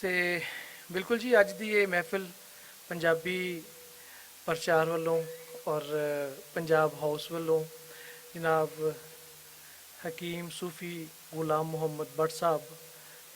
ਤੇ ਬਿਲਕੁਲ ਜੀ ਅੱਜ ਦੀ ਇਹ ਮਹਿਫਿਲ ਪੰਜਾਬੀ ਪ੍ਰਚਾਰ ਵੱਲੋਂ ਔਰ ਪੰਜਾਬ ਹਾਊਸ ਵੱਲੋਂ ਜਨਾਬ ਹਕੀਮ ਸੂਫੀ ਗੁਲਾਮ ਮੁਹੰਮਦ ਭੱਟ ਸਾਹਿਬ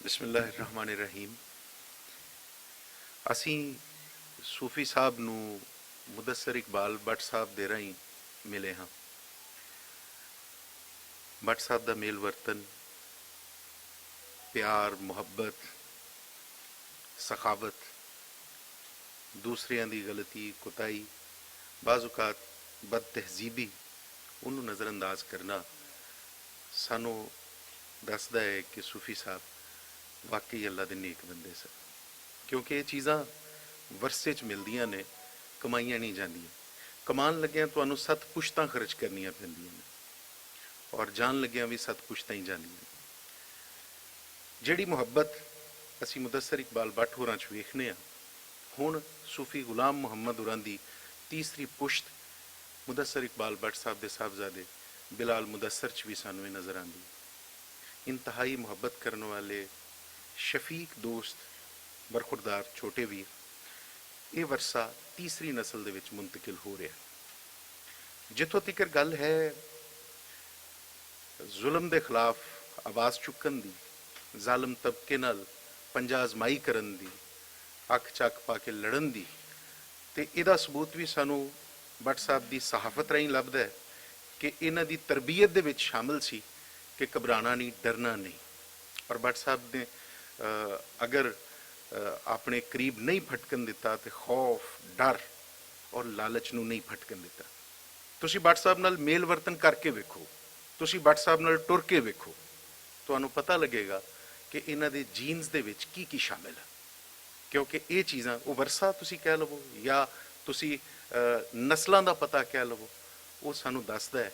ਬਿਸਮਿਲ੍ਲਾਹਿਰਰਹਿਮਾਨਿਰਰਹੀਮ। ਅਸੀਂ ਸੂਫੀ ਸਾਹਿਬ ਨੂੰ ਮੁਦੱਸਰ ਇਕਬਾਲ ਭੱਟ ਸਾਹਿਬ ਦੇ ਰਾਹੀਂ ਮਿਲੇ ਹਾਂ। ਭੱਟ ਸਾਹਿਬ ਦਾ ਮੇਲ ਵਰਤਨ ਪਿਆਰ ਮੁਹੱਬਤ ਸਖਾਵਤ ਦੂਸਰਿਆਂ ਦੀ ਗਲਤੀ ਕੁਤਾਈ ਬਾਜ਼ ਔਕਾਤ ਬਦ ਤਹਿਜ਼ੀਬੀ ਉਹਨੂੰ ਨਜ਼ਰਅੰਦਾਜ਼ ਕਰਨਾ ਸਾਨੂੰ ਦੱਸਦਾ ਹੈ ਕਿ ਸੂਫੀ ਸਾਹਿਬ ਵਾਕਈ ਅੱਲਾ ਦੇ ਨੇਕ ਬੰਦੇ ਸਨ, ਕਿਉਂਕਿ ਇਹ ਚੀਜ਼ਾਂ ਵਰਸੇ 'ਚ ਮਿਲਦੀਆਂ ਨੇ, ਕਮਾਈਆਂ ਨਹੀਂ ਜਾਂਦੀਆਂ। ਕਮਾਉਣ ਲੱਗਿਆਂ ਤੁਹਾਨੂੰ 7 ਪੁਸ਼ਤਾਂ ਖਰਚ ਕਰਨੀਆਂ ਪੈਂਦੀਆਂ ਨੇ ਔਰ ਜਾਣ ਲੱਗਿਆਂ ਵੀ 7 ਪੁਸ਼ਤਾਂ ਹੀ ਜਾਂਦੀਆਂ ਨੇ। ਜਿਹੜੀ ਮੁਹੱਬਤ ਅਸੀਂ ਮੁਦੱਸਰ ਇਕਬਾਲ ਭੱਟ ਹੋਰਾਂ 'ਚ ਵੇਖਦੇ ਹਾਂ, ਹੁਣ ਸੂਫੀ ਗੁਲਾਮ ਮੁਹੰਮਦ ਹੋਰਾਂ ਦੀ ਤੀਸਰੀ ਪੁਸ਼ਤ ਮੁਦੱਸਰ ਇਕਬਾਲ ਭੱਟ ਸਾਹਿਬ ਦੇ ਸਾਹਿਬਜ਼ਾਦੇ ਬਿਲਾਲ ਮੁਦੱਸਰ 'ਚ ਵੀ ਸਾਨੂੰ ਇਹ ਨਜ਼ਰ ਆਉਂਦੀ। ਇੰਤਹਾਈ ਮੁਹੱਬਤ ਕਰਨ ਵਾਲੇ ਸ਼ਫੀਕ ਦੋਸਤ ਬਰਖੁਰਦਾਰ ਛੋਟੇ ਵੀਰ, ਇਹ ਵਰਸਾ ਤੀਸਰੀ ਨਸਲ ਦੇ ਵਿੱਚ ਮੁੰਤਕਿਲ ਹੋ ਰਿਹਾ। ਜਿੱਥੋਂ ਤੱਕ ਗੱਲ ਹੈ ਜ਼ੁਲਮ ਦੇ ਖਿਲਾਫ ਆਵਾਜ਼ ਚੁੱਕਣ ਦੀ, ਜ਼ਾਲਮ ਤਬਕੇ ਨਾਲ ਪੰਜਾ ਅਜ਼ਮਾਈ ਕਰਨ ਦੀ, ਅੱਖ ਚੱਕ ਪਾ ਕੇ ਲੜਨ ਦੀ, ਤੇ ਇਹਦਾ ਸਬੂਤ ਵੀ ਸਾਨੂੰ ਭੱਟ ਸਾਹਿਬ ਦੀ ਸਹਾਫਤ ਰਾਹੀਂ ਲੱਭਦਾ ਹੈ ਕਿ ਇਹਨਾਂ ਦੀ ਤਰਬੀਅਤ ਦੇ ਵਿੱਚ ਸ਼ਾਮਲ ਸੀ ਕਿ ਘਬਰਾਣਾ ਨਹੀਂ, ਡਰਨਾ ਨਹੀਂ। ਔਰ ਭੱਟ ਸਾਹਿਬ ਨੇ ਅਗਰ ਆਪਣੇ ਕਰੀਬ ਨਹੀਂ ਫਟਕਣ ਦਿੱਤਾ ਤੇ ਖੌਫ ਡਰ ਔਰ ਲਾਲਚ ਨੂੰ ਨਹੀਂ ਫਟਕਣ ਦਿੱਤਾ। ਤੁਸੀਂ ਭੱਟ ਸਾਹਿਬ ਨਾਲ ਮੇਲ ਵਰਤਨ ਕਰਕੇ ਵੇਖੋ, ਤੁਸੀਂ ਭੱਟ ਸਾਹਿਬ ਨਾਲ ਟੁਰ ਕੇ ਵੇਖੋ, ਤੁਹਾਨੂੰ ਪਤਾ ਲੱਗੇਗਾ ਕਿ ਇਹਨਾਂ ਦੇ ਜੀਨਸ ਦੇ ਵਿੱਚ ਕੀ ਕੀ ਸ਼ਾਮਿਲ ਹੈ। ਕਿਉਂਕਿ ਇਹ ਚੀਜ਼ਾਂ ਉਹ ਵਰਸਾ ਤੁਸੀਂ ਕਹਿ ਲਵੋ ਜਾਂ ਤੁਸੀਂ ਨਸਲਾਂ ਦਾ ਪਤਾ ਕਹਿ ਲਵੋ, ਉਹ ਸਾਨੂੰ ਦੱਸਦਾ ਹੈ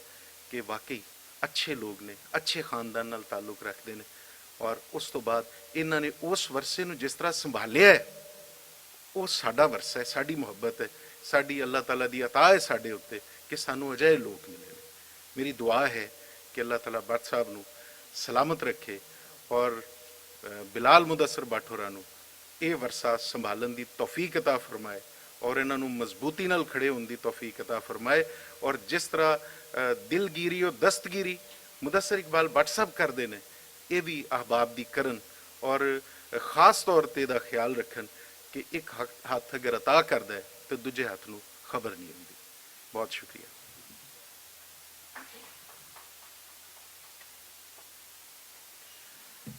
ਕਿ ਵਾਕਈ ਅੱਛੇ ਲੋਕ ਨੇ, ਅੱਛੇ ਖਾਨਦਾਨ ਨਾਲ ਤਾਲੁਕ ਰੱਖਦੇ ਨੇ। ਔਰ ਉਸ ਤੋਂ ਬਾਅਦ ਇਹਨਾਂ ਨੇ ਉਸ ਵਰਸੇ ਨੂੰ ਜਿਸ ਤਰ੍ਹਾਂ ਸੰਭਾਲਿਆ ਹੈ, ਉਹ ਸਾਡਾ ਵਰਸਾ ਹੈ, ਸਾਡੀ ਮੁਹੱਬਤ ਹੈ, ਸਾਡੀ ਅੱਲਾਹ ਤਾਲਾ ਦੀ ਅਤਾ ਹੈ ਸਾਡੇ ਉੱਤੇ ਕਿ ਸਾਨੂੰ ਅਜਿਹੇ ਲੋਕ ਮਿਲੇ ਨੇ। ਮੇਰੀ ਦੁਆ ਹੈ ਕਿ ਅੱਲਾਹ ਤਾਲਾ ਭੱਟ ਸਾਹਿਬ ਨੂੰ ਸਲਾਮਤ ਰੱਖੇ ਔਰ ਬਿਲਾਲ ਮੁਦੱਸਰ ਭੱਟ ਹੋਰਾਂ ਨੂੰ ਇਹ ਵਰਸਾ ਸੰਭਾਲਣ ਦੀ ਤੌਫੀਕ ਅਤਾ ਫਰਮਾਏ ਔਰ ਇਹਨਾਂ ਨੂੰ ਮਜ਼ਬੂਤੀ ਨਾਲ ਖੜੇ ਹੋਣ ਦੀ ਤੌਫੀਕ ਅਤਾ ਫਰਮਾਏ। ਔਰ ਜਿਸ ਤਰ੍ਹਾਂ ਦਿਲਗੀਰੀ ਔਰ ਦਸਤਗੀਰੀ ਮੁਦੱਸਰ ਇਕਬਾਲ ਭੱਟ ਸਾਹਿਬ ਕਰਦੇ ਨੇ, ਇਹ ਵੀ ਅਹਬਾਬ ਦੀ ਕਰਨ ਔਰ ਖਾਸ ਤੌਰ 'ਤੇ ਇਹਦਾ ਖਿਆਲ ਰੱਖਣ ਕਿ ਇੱਕ ਹੱਥ ਅਗਰ ਅਤਾ ਕਰਦਾ ਹੈ ਤਾਂ ਦੂਜੇ ਹੱਥ ਨੂੰ ਖਬਰ ਨਹੀਂ ਹੁੰਦੀ। ਬਹੁਤ ਸ਼ੁਕਰੀਆ।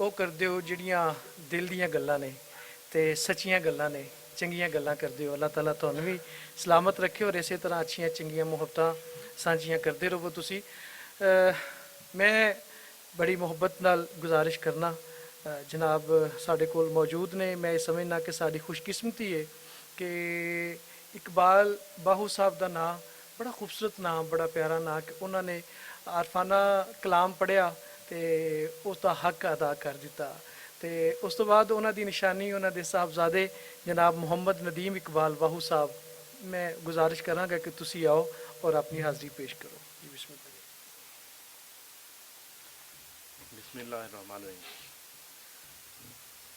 ਉਹ ਕਰਦੇ ਹੋ ਜਿਹੜੀਆਂ ਦਿਲ ਦੀਆਂ ਗੱਲਾਂ ਨੇ ਤੇ ਸੱਚੀਆਂ ਗੱਲਾਂ ਨੇ, ਚੰਗੀਆਂ ਗੱਲਾਂ ਕਰਦੇ ਹੋ। ਅੱਲਾਹ ਤਾਲਾ ਤੁਹਾਨੂੰ ਵੀ ਸਲਾਮਤ ਰੱਖੇ ਔਰ ਇਸੇ ਤਰ੍ਹਾਂ ਅੱਛੀਆਂ ਚੰਗੀਆਂ ਮੁਹੱਬਤਾਂ ਸਾਂਝੀਆਂ ਕਰਦੇ ਰਹੋ ਤੁਸੀਂ। ਮੈਂ ਬੜੀ ਮੁਹੱਬਤ ਨਾਲ ਗੁਜ਼ਾਰਿਸ਼ ਕਰਨਾ ਜਨਾਬ ਸਾਡੇ ਕੋਲ ਮੌਜੂਦ ਨੇ। ਮੈਂ ਇਹ ਸਮਝਣਾ ਕਿ ਸਾਡੀ ਖੁਸ਼ਕਿਸਮਤੀ ਹੈ ਕਿ ਇਕਬਾਲ ਬਾਹੂ ਸਾਹਿਬ ਦਾ ਨਾਂ ਬੜਾ ਖੂਬਸੂਰਤ ਨਾਮ, ਬੜਾ ਪਿਆਰਾ ਨਾਂ ਕਿ ਉਹਨਾਂ ਨੇ ਆਰਫਾਨਾ ਕਲਾਮ ਪੜ੍ਹਿਆ ਤੇ ਉਸ ਦਾ ਹੱਕ ਅਦਾ ਕਰ ਦਿੱਤਾ। ਤੇ ਉਸ ਤੋਂ ਬਾਅਦ ਉਹਨਾਂ ਦੀ ਨਿਸ਼ਾਨੀ ਉਹਨਾਂ ਦੇ ਸਾਹਿਬਜ਼ਾਦੇ ਜਨਾਬ ਮੁਹੰਮਦ ਨਦੀਮ ਇਕਬਾਲ ਬਾਹੂ ਸਾਹਿਬ, ਮੈਂ ਗੁਜ਼ਾਰਿਸ਼ ਕਰਾਂਗਾ ਕਿ ਤੁਸੀਂ ਆਓ ਔਰ ਆਪਣੀ ਹਾਜ਼ਰੀ ਪੇਸ਼ ਕਰੋ ਜੀ। ਬਿਸਮਿਲ੍ਲਾ। ਬਿਸਮਿਲ੍ਲਾਹਿਰਰਹਿਮਾਨਿਰਰਹੀਮ।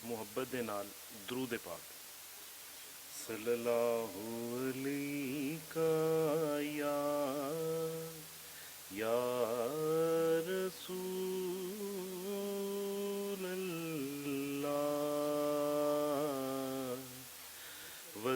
ਮੁਹੱਬਤ ਦੇ ਨਾਲ ਦਰੂਦ ਪਾਕ। ਸੱਲੱਲਾਹੁ ਅਲੈਕਾ ਯਾ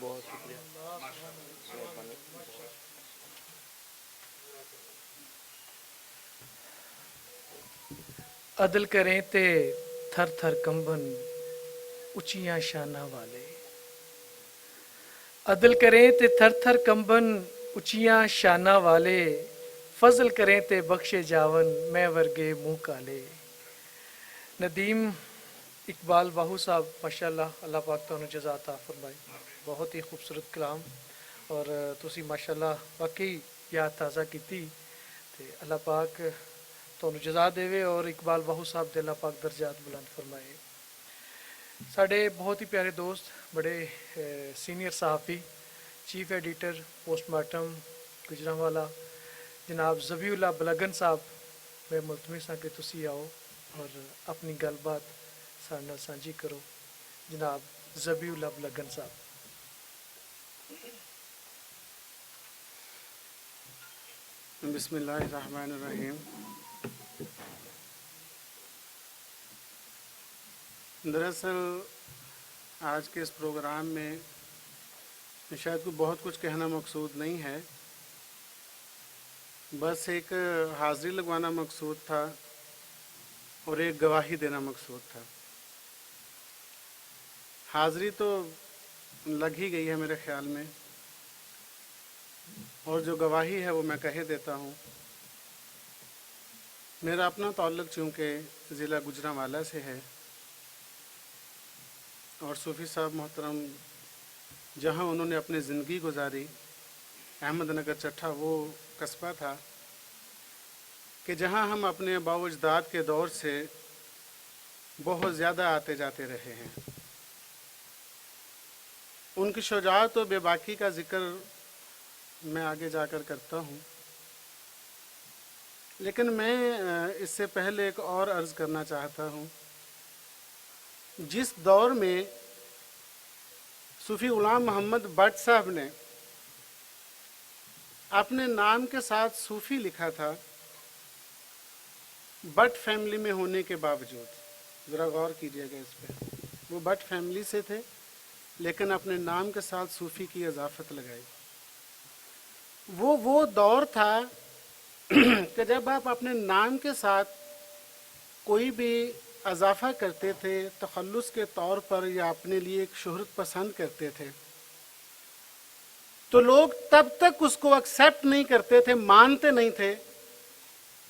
بہت شکریہ. عدل کریں تے تھر تھر کمبن اچیاں شانہ والے. عدل کریں تے تھر تھر کمبن اچیاں شانہ والے. فضل کریں تے بخشے جاون میں ورگے منہ کالے. ندیم اقبال باہو صاحب ماشاءاللہ اللہ پاک تو جزا عطا فرمائے. بہت ہی خوبصورت کلام اور تسی ماشاءاللہ واقعی یاد تازہ کیتی تے اللہ پاک تو جزا دے اور اقبال باہو صاحب دے اللہ پاک درجات بلند فرمائے. ساڑھے بہت ہی پیارے دوست بڑے سینئر صحافی chief editor post mortem Gujranwala جناب ذبیح اللہ بلگن صاحب میں ملتمس ہاں کہ تسی آؤ اور اپنی گل بات سارے نال سانجھی کرو. جناب ذبیح اللہ بلگن صاحب. بسم اللہ الرحمن الرحیم. دراصل آج کے اس پروگرام میں شاید کوئی بہت کچھ کہنا مقصود نہیں ہے، بس ایک حاضری لگوانا مقصود تھا اور ایک گواہی دینا مقصود تھا. حاضری تو لگ ہی گئی ہے میرے خیال میں، اور جو گواہی ہے وہ میں کہہ دیتا ہوں. میرا اپنا تعلق چونکہ ضلع گجرانوالا سے ہے اور صوفی صاحب محترم جہاں انہوں نے اپنی زندگی گزاری احمد نگر چٹھا وہ قصبہ تھا کہ جہاں ہم اپنے آباء و اجداد کے دور سے بہت زیادہ آتے جاتے رہے ہیں. ان کی شجاعت و بے باکی کا ذکر میں آگے جا کر کرتا ہوں، لیکن میں اس سے پہلے ایک اور عرض کرنا چاہتا ہوں. جس دور میں صوفی غلام محمد بٹ صاحب نے اپنے نام کے ساتھ صوفی لکھا تھا، بٹ فیملی میں ہونے کے باوجود، ذرا غور کیجئے گا اس پہ، وہ بٹ فیملی سے تھے لیکن اپنے نام کے ساتھ صوفی کی اضافت لگائی. وہ دور تھا کہ جب آپ اپنے نام کے ساتھ کوئی بھی اضافہ کرتے تھے تخلص کے طور پر یا اپنے لیے ایک شہرت پسند کرتے تھے تو لوگ تب تک اس کو ایکسیپٹ نہیں کرتے تھے، مانتے نہیں تھے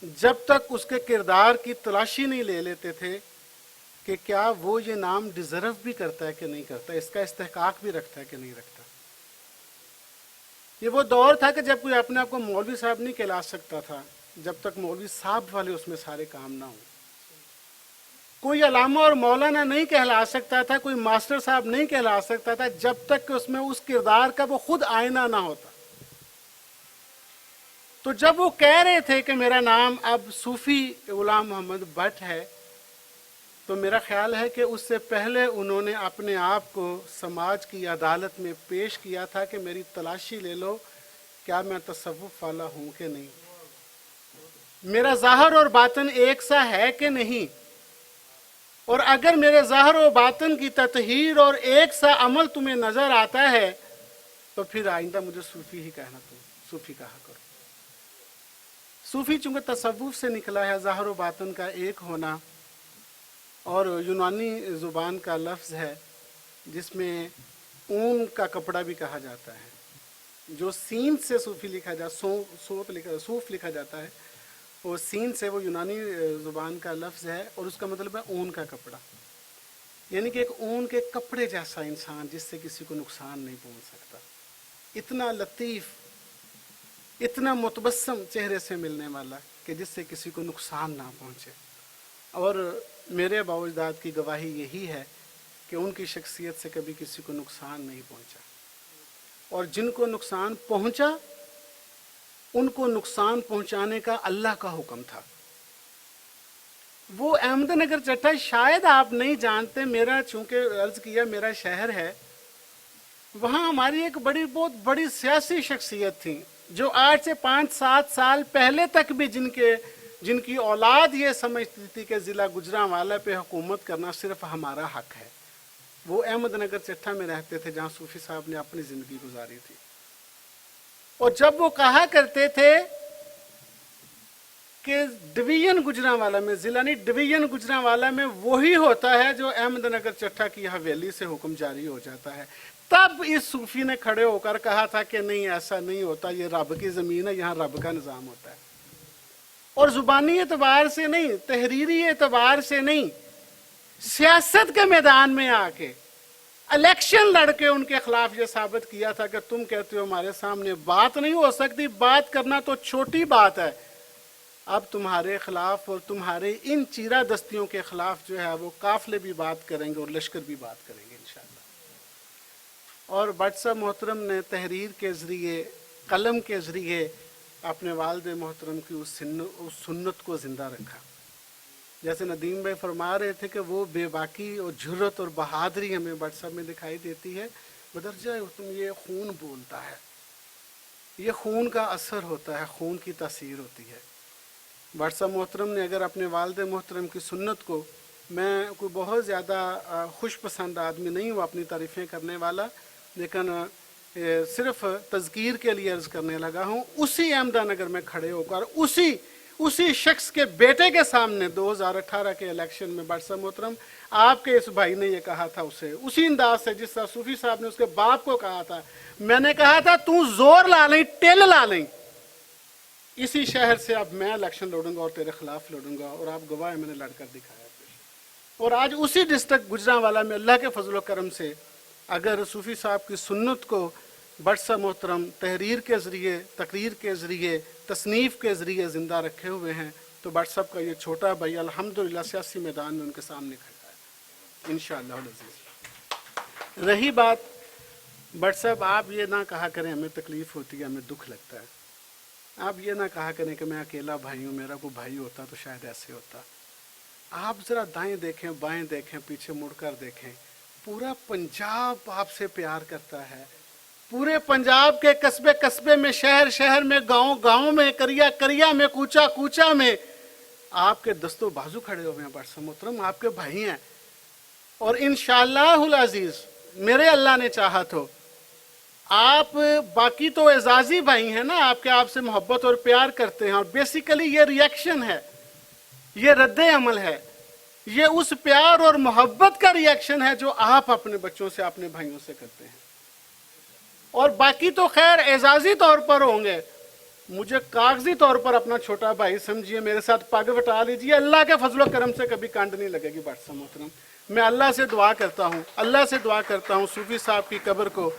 جب تک اس کے کردار کی تلاشی نہیں لے لیتے تھے کہ کیا وہ یہ نام ڈیزرو بھی کرتا ہے کہ نہیں کرتا، اس کا استحقاق بھی رکھتا ہے کہ نہیں رکھتا. یہ وہ دور تھا کہ جب کوئی اپنے آپ کو مولوی صاحب نہیں کہلا سکتا تھا جب تک مولوی صاحب والے اس میں سارے کام نہ ہوں. کوئی علامہ اور مولانا نہیں کہلا سکتا تھا، کوئی ماسٹر صاحب نہیں کہلا سکتا تھا جب تک کہ اس میں اس کردار کا وہ خود آئینہ نہ ہوتا. تو جب وہ کہہ رہے تھے کہ میرا نام اب صوفی غلام محمد بٹ ہے تو میرا خیال ہے کہ اس سے پہلے انہوں نے اپنے آپ کو سماج کی عدالت میں پیش کیا تھا کہ میری تلاشی لے لو کیا میں تصوف والا ہوں کہ نہیں، میرا ظاہر اور باطن ایک سا ہے کہ نہیں، اور اگر میرے ظاہر و باطن کی تطہیر اور ایک سا عمل تمہیں نظر آتا ہے تو پھر آئندہ مجھے صوفی ہی کہنا، تم صوفی کہا کرو۔ صوفی چونکہ تصوف سے نکلا ہے، ظاہر و باطن کا ایک ہونا، اور یونانی زبان کا لفظ ہے جس میں اون کا کپڑا بھی کہا جاتا ہے، جو سین سے صوفی لکھا جاتا صوف لکھا جاتا ہے، وہ سین سے وہ یونانی زبان کا لفظ ہے، اور اس کا مطلب ہے اون کا کپڑا، یعنی کہ ایک اون کے کپڑے جیسا انسان جس سے کسی کو نقصان نہیں پہنچ سکتا، اتنا لطیف، اتنا متبسم چہرے سے ملنے والا کہ جس سے کسی کو نقصان نہ پہنچے۔ اور میرے باو اجداد کی گواہی یہی ہے کہ ان کی شخصیت سے کبھی کسی کو نقصان نہیں پہنچا، اور جن کو نقصان پہنچا ان کو نقصان پہنچانے کا اللہ کا حکم تھا۔ وہ احمد نگر چٹا شاید آپ نہیں جانتے، میرا چونکہ عرض کیا میرا شہر ہے، وہاں ہماری ایک بہت بڑی سیاسی شخصیت تھی جو آج سے 5-7 سال پہلے تک بھی جن کی اولاد یہ سمجھتی تھی کہ ضلع گجرانوالہ پہ حکومت کرنا صرف ہمارا حق ہے۔ وہ احمد نگر چٹھا میں رہتے تھے جہاں صوفی صاحب نے اپنی زندگی گزاری تھی، اور جب وہ کہا کرتے تھے کہ ڈویژن گجرانوالہ میں، ضلع نہیں ڈویژن گجرانوالہ میں وہی ہوتا ہے جو احمد نگر چٹھا کی حویلی سے حکم جاری ہو جاتا ہے، تب اس صوفی نے کھڑے ہو کر کہا تھا کہ نہیں ایسا نہیں ہوتا، یہ رب کی زمین ہے، یہاں رب کا نظام ہوتا ہے۔ اور زبانی اعتبار سے نہیں، تحریری اعتبار سے نہیں، سیاست کے میدان میں آ کے الیکشن لڑ کے ان کے خلاف یہ ثابت کیا تھا کہ تم کہتے ہو ہمارے سامنے بات نہیں ہو سکتی، بات کرنا تو چھوٹی بات ہے، اب تمہارے خلاف اور تمہارے ان چیرہ دستیوں کے خلاف جو ہے وہ قافلے بھی بات کریں گے اور لشکر بھی بات کریں گے انشاءاللہ۔ اور بٹ صاحب محترم نے تحریر کے ذریعے، قلم کے ذریعے اپنے والد محترم کی اس سنت کو زندہ رکھا۔ جیسے ندیم بھائی فرما رہے تھے کہ وہ بے باکی اور جرت اور بہادری ہمیں بٹ صاحب میں دکھائی دیتی ہے، بدرجہ تم یہ خون بولتا ہے، یہ خون کا اثر ہوتا ہے، خون کی تاثیر ہوتی ہے۔ بٹ صاحب محترم نے اگر اپنے والد محترم کی سنت کو، میں کوئی بہت زیادہ خوش پسند آدمی نہیں ہوں اپنی تعریفیں کرنے والا، لیکن صرف تذکیر کے لیے عرض کرنے لگا ہوں، اسی احمدہ نگر میں کھڑے ہو کر اسی شخص کے بیٹے کے سامنے 2018 کے الیکشن میں بٹ صاحب محترم آپ کے اس بھائی نے یہ کہا تھا اسے اسی انداز سے جس طرح صوفی صاحب نے اس کے باپ کو کہا تھا، میں نے کہا تھا تو زور لا لیں، ٹل لا لیں، اسی شہر سے اب میں الیکشن لڑوں گا اور تیرے خلاف لڑوں گا، اور آپ گواہ ہیں میں نے لڑ کر دکھایا۔ اور آج اسی ڈسٹرکٹ گجرانوالہ میں اللہ کے فضل و کرم سے اگر صوفی صاحب کی سنت کو بٹ صاحب محترم تحریر کے ذریعے، تقریر کے ذریعے، تصنیف کے ذریعے زندہ رکھے ہوئے ہیں، تو بٹ صاحب کا یہ چھوٹا بھائی الحمدللہ سیاسی میدان میں ان کے سامنے کھڑا ہے انشاءاللہ العزیز۔ رہی بات بٹ صاحب، آپ یہ نہ کہا کریں ہمیں تکلیف ہوتی ہے، ہمیں دکھ لگتا ہے، آپ یہ نہ کہا کریں کہ میں اکیلا بھائی ہوں، میرا کوئی بھائی ہوتا تو شاید ایسے ہوتا۔ آپ ذرا دائیں دیکھیں، بائیں دیکھیں، پیچھے مڑ کر دیکھیں، پورا پنجاب آپ سے پیار کرتا ہے، پورے پنجاب کے قصبے قصبے میں، شہر شہر میں، گاؤں گاؤں میں، کریا کریا میں، کوچا کوچا میں آپ کے دست و بازو کھڑے ہوئے ہیں بٹ صاحب محترم، آپ کے بھائی ہیں، اور انشاءاللہ العزیز میرے اللہ نے چاہا تو آپ، باقی تو اعزازی بھائی ہیں نا آپ کے، آپ سے محبت اور پیار کرتے ہیں، اور بیسیکلی یہ ریئیکشن ہے، یہ رد عمل ہے، یہ اس پیار اور محبت کا ریئیکشن ہے جو آپ اپنے بچوں سے، اپنے بھائیوں سے کرتے ہیں۔ اور باقی تو خیر اعزازی طور پر ہوں گے، مجھے کاغذی طور پر اپنا چھوٹا بھائی سمجھیے، میرے ساتھ پگ وٹا لیجیے، اللہ کے فضل و کرم سے کبھی کانڈ نہیں لگے گی بٹ صاحب محترم۔ میں اللہ سے دعا کرتا ہوں، اللہ سے دعا کرتا ہوں صوفی صاحب کی قبر کو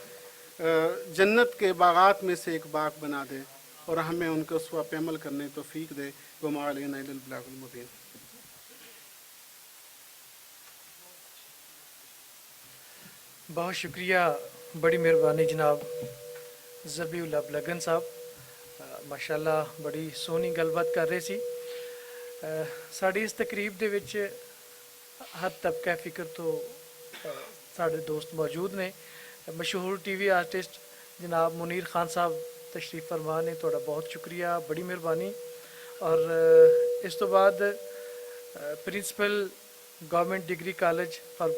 جنت کے باغات میں سے ایک باغ بنا دے، اور ہمیں ان کے اسوہ پہ عمل کرنے توفیق دے۔ وما علینا الا البلاغ المبین۔ بہت شکریہ، بڑی مہربانی جناب ذبیح اللہ بلگن صاحب، ماشاءاللہ بڑی سونی گل بات کر رہے سی۔ ساری اس تقریب دے وچ ਹਰ ਤਬਕਾ ਫਿਕਰ ਤੋਂ ਸਾਡੇ ਦੋਸਤ ਮੌਜੂਦ ਨੇ। ਮਸ਼ਹੂਰ ਟੀਵੀ ਆਰਟਿਸਟ ਜਨਾਬ ਮੁਨੀਰ ਖਾਨ ਸਾਹਿਬ ਤਸ਼ਰੀਫ ਫਰਮਾ ਨੇ, ਤੁਹਾਡਾ ਬਹੁਤ ਸ਼ੁਕਰੀਆ, ਬੜੀ ਮਿਹਰਬਾਨੀ। ਔਰ ਇਸ ਤੋਂ ਬਾਅਦ principal government degree college for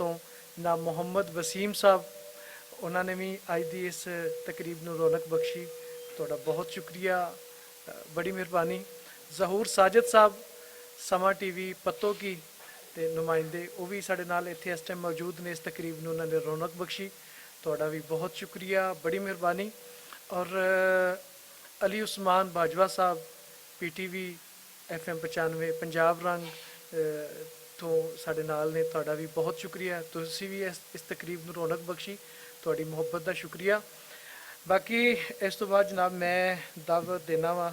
ਤੋਂ ਜਨਾਬ ਮੁਹੰਮਦ ਵਸੀਮ ਸਾਹਿਬ, ਉਹਨਾਂ ਨੇ ਵੀ ਅੱਜ ਦੀ ਇਸ ਤਕਰੀਬ ਨੂੰ ਰੌਣਕ ਬਖਸ਼ੀ, ਤੁਹਾਡਾ ਬਹੁਤ ਸ਼ੁਕਰੀਆ, ਬੜੀ ਮਿਹਰਬਾਨੀ। ਜ਼ਹੂਰ ਸਾਜਦ ਸਾਹਿਬ ਸਮਾਂ ਟੀਵੀ ਪੱਤੋ ਕੀ ਦੇ ਨੁਮਾਇੰਦੇ, ਉਹ ਵੀ ਸਾਡੇ ਨਾਲ ਇੱਥੇ ਇਸ ਟਾਈਮ ਮੌਜੂਦ ਨੇ, ਇਸ ਤਕਰੀਬ ਨੂੰ ਉਹਨਾਂ ਨੇ ਰੌਣਕ ਬਖਸ਼ੀ, ਤੁਹਾਡਾ ਵੀ ਬਹੁਤ ਸ਼ੁਕਰੀਆ, ਬੜੀ ਮਿਹਰਬਾਨੀ। ਔਰ ਅਲੀ ਉਸਮਾਨ ਬਾਜਵਾ ਸਾਹਿਬ PTV FM 95 ਪੰਜਾਬ ਰੰਗ ਤੋਂ ਸਾਡੇ ਨਾਲ ਨੇ, ਤੁਹਾਡਾ ਵੀ ਬਹੁਤ ਸ਼ੁਕਰੀਆ, ਤੁਸੀਂ ਵੀ ਇਸ ਤਕਰੀਬ ਨੂੰ ਰੌਣਕ ਬਖਸ਼ੀ, ਤੁਹਾਡੀ ਮੁਹੱਬਤ ਦਾ ਸ਼ੁਕਰੀਆ। ਬਾਕੀ ਇਸ ਤੋਂ ਬਾਅਦ ਜਨਾਬ ਮੈਂ ਦਾਵਤ ਦੇਣਾ ਵਾ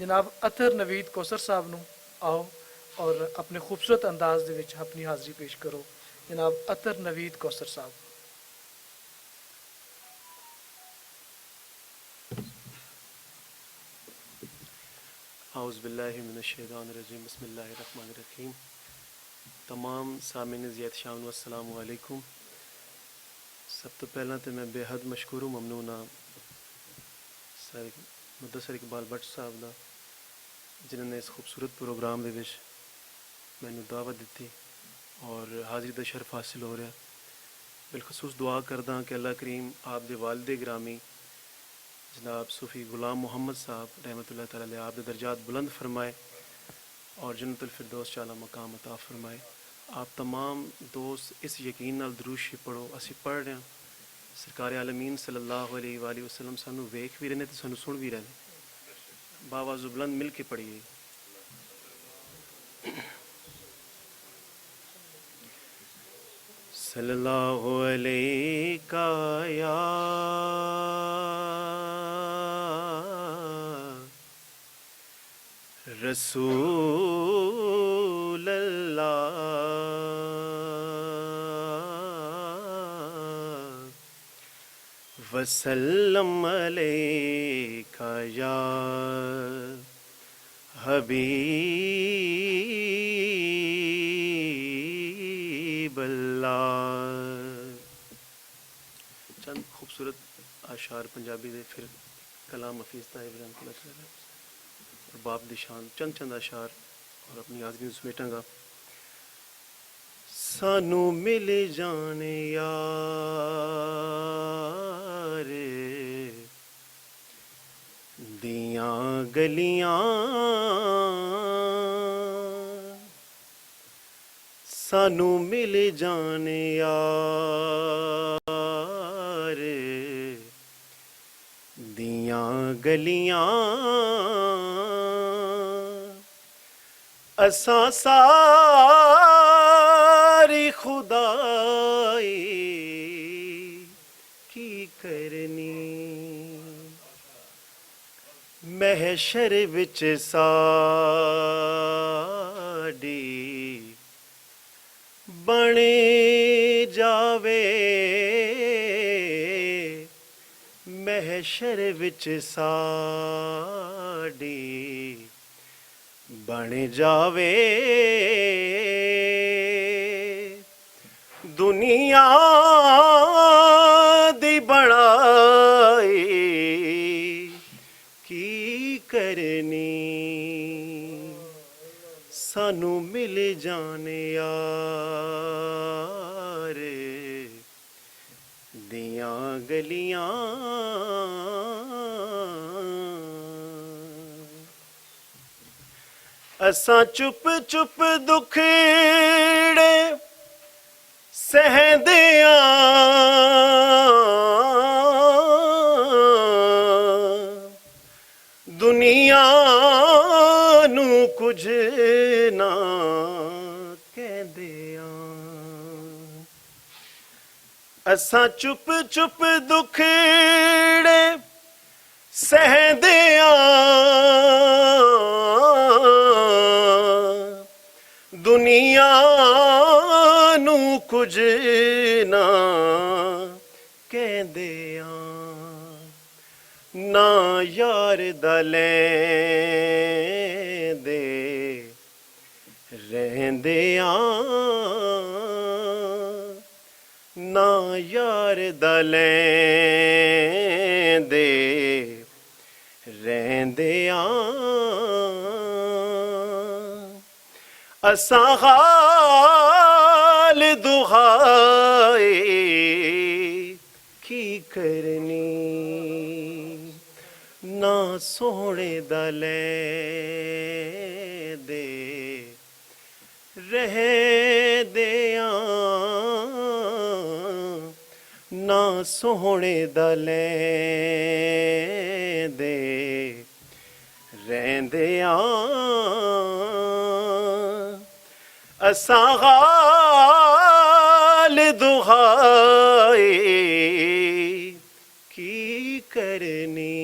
ਜਨਾਬ ਅਤਹਰ ਨਵੀਦ ਕੌਸਰ ਸਾਹਿਬ ਨੂੰ, ਆਓ ਔਰ ਆਪਣੇ ਖੂਬਸੂਰਤ ਅੰਦਾਜ਼ ਦੇ ਵਿੱਚ ਆਪਣੀ ਹਾਜ਼ਰੀ ਪੇਸ਼ ਕਰੋ। جناب اطہر نوید کوثر صاحب۔ اعوذ باللہ من الشیطان الرجیم، بسم اللہ الرحمن الرحیم۔ تمام سامعین زیت شام نو السلام علیکم۔ سب تو پہلا تو میں بے حد مشکور و ممنون ہاں مدثر اقبال بٹ صاحب دا، جنہوں نے اس خوبصورت پروگرام دے وچ مینوں دعوت دیتی اور حاضری دا شرف حاصل ہو رہا۔ بالخصوص دعا کردہ کہ اللہ کریم آپ دے والد گرامی جناب صوفی غلام محمد صاحب رحمۃ اللہ تعالی علیہ آپ دے درجات بلند فرمائے اور جنت الفردوس چالا مقام عطا فرمائے۔ آپ تمام دوست اس یقین نال درود شریف پڑھو، اسی پڑھ رہے ہیں سرکار عالمین صلی اللہ علیہ وآلہ وسلم سانو ویکھ بھی رہے تے سانو سن بھی رہے، باواز و بلند مل کے پڑھیے۔ صلی اللہ علیہ یا رسول اللہ وسلم علیہ یا حبیب اللہ۔ چند خوبصورت اشعار پنجابی دے، پھر کلام حفیظ طاہر رحمۃ اللہ تعالی اور باپ دی شان چند اشعار اور اپنی حاضری سمیٹاں گا۔ سانو مل جانے یار دیاں گلیاں، سانو مل جانے یار دیاں گلیاں، اساں ساری خدائی کی کرنی، محشر وچ ساڈی بنے جاوے، محشر وچ ساڈی بن جاوے، دنیا دی بڑائی کی کرنی، سانو مل جانے یار دیاں گلیاں، اساں چپ چپ دکھڑے سہندیاں، دنیا نو کچھ نہ کہندیاں، اساں چپ چپ دکھڑے سہندیاں، دنیا نو کچھ نہ کہندیاں، نہ یار دا ਰਹਿੰਦਿਆਂ ਨਾ ਯਾਰ ਦਾ ਲੈਂਦੇ ਰਹਿੰਦਿਆਂ ਅਸਾਂ ਹਾਲ ਦੁਹਾਏ ਕੀ ਕਰਨੀ ਨਾ ਸੋਹਣੇ ਦਾ ਲੈਂਦੇ ਰਹਿੰਦਿਆਂ ਨਾ ਸੋਹਣੇ ਦਾ ਲੈਂਦੇ ਰਹਿੰਦਿਆਂ ਅਸਾਂ ਹਾਲ ਦੁਹਾਏ ਕੀ ਕਰਨੀ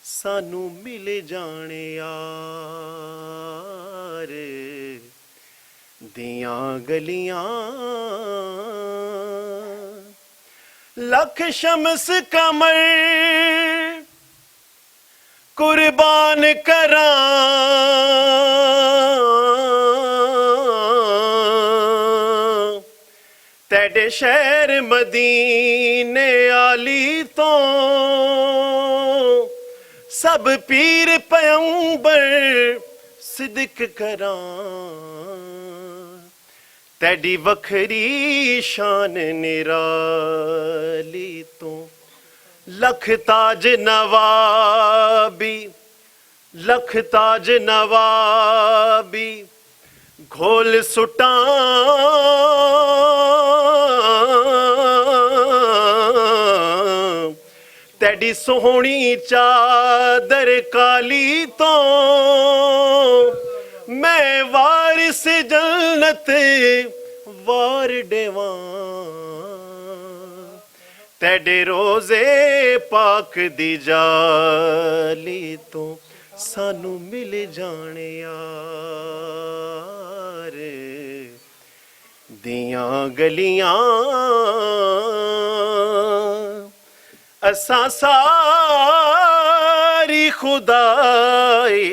ਸਾਨੂੰ ਮਿਲ ਜਾਣ ਯਾਰ ਦੀਆਂ ਗਲੀਆਂ ਲੱਖ ਸ਼ਮਸ ਕਮਰ ਕੁਰਬਾਨ ਕਰਾਂ ਤੇਡੇ ਸ਼ਹਿਰ ਮਦੀਨੇ ਆਲੀ ਤੋਂ ਸਭ ਪੀਰ ਪੈਗੰਬਰ ਸਿਦਕ ਕਰਾਂ ਤੇਡੀ ਵੱਖਰੀ ਸ਼ਾਨ ਨਿਰਾਲੀ ਤੋਂ ਲੱਖ ਤਾਜ ਨਵਾਬੀ ਘੋਲ ਸੁਟਾਂ ਤੇਡੀ ਸੋਹਣੀ ਚਾਦਰ ਕਾਲੀ ਤੋਂ ਮੈਂ ਵਾਰਿਸ ਜੰਨਤ ਵਾਰ ਦੇਵਾਂ ਤੇਡੇ ਰੋਜ਼ੇ ਪਾਕ ਦੀ ਜਾਲੀ ਤੋਂ ਸਾਨੂੰ ਮਿਲ ਜਾਣ ਯਾਰ ਦੀਆਂ ਗਲੀਆਂ ਅਸਾਂ ਸਾਰੀ ਖੁਦਾਈ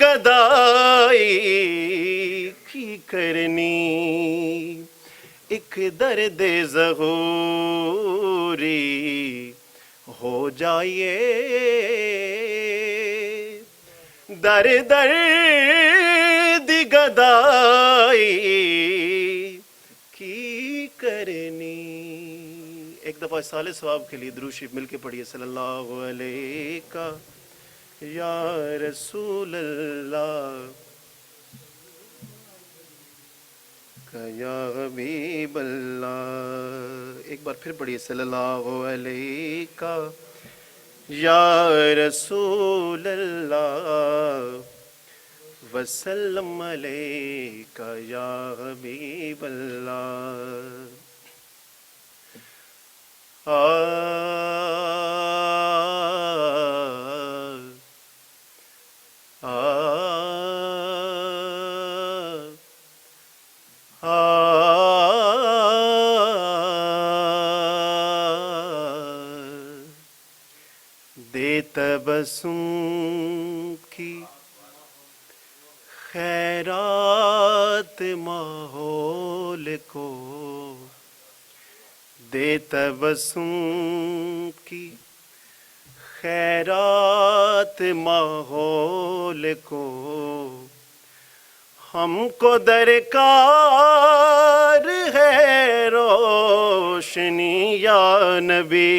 گدائی کی کرنی ایک درد ظہوری ہو جائیے در درد گدائی کی کرنی. ایک دفعہ سال ثواب کے لیے درود شریف مل کے پڑھیے. صلی اللہ علیہ یا رسول اللہ یا حبیب اللہ. ایک بار پھر پڑھیے. صلی اللہ علیہ یا رسول اللہ وسلم علیہ یا حبیب اللہ. دے تبسم کی خیرات ماحول کو دے تبسم کی خیرات ماحول کو ہم کو درکار ہے روشنی یا نبی.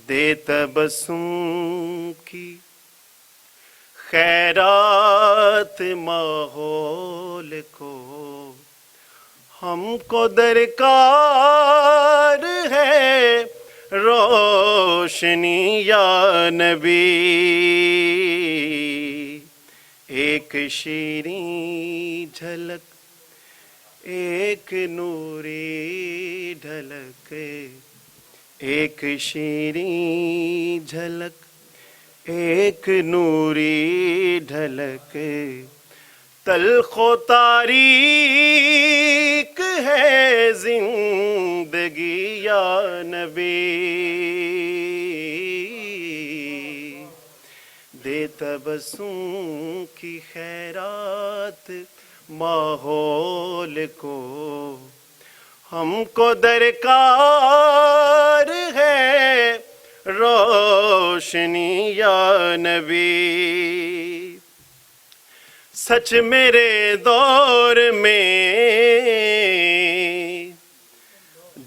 دے تبسم کی خیرات ماحول کو ہم کو درکار ہے روشنی یا نبی. ایک شیریں جھلک ایک نوری ڈھلک ایک شیریں جھلک ایک نوری ڈھلک تلخ و تاریک ہے زندگی یا نبی. دے تبسم کی خیرات ماحول کو ہم کو درکار ہے روشنی یا نبی. سچ میرے دور میں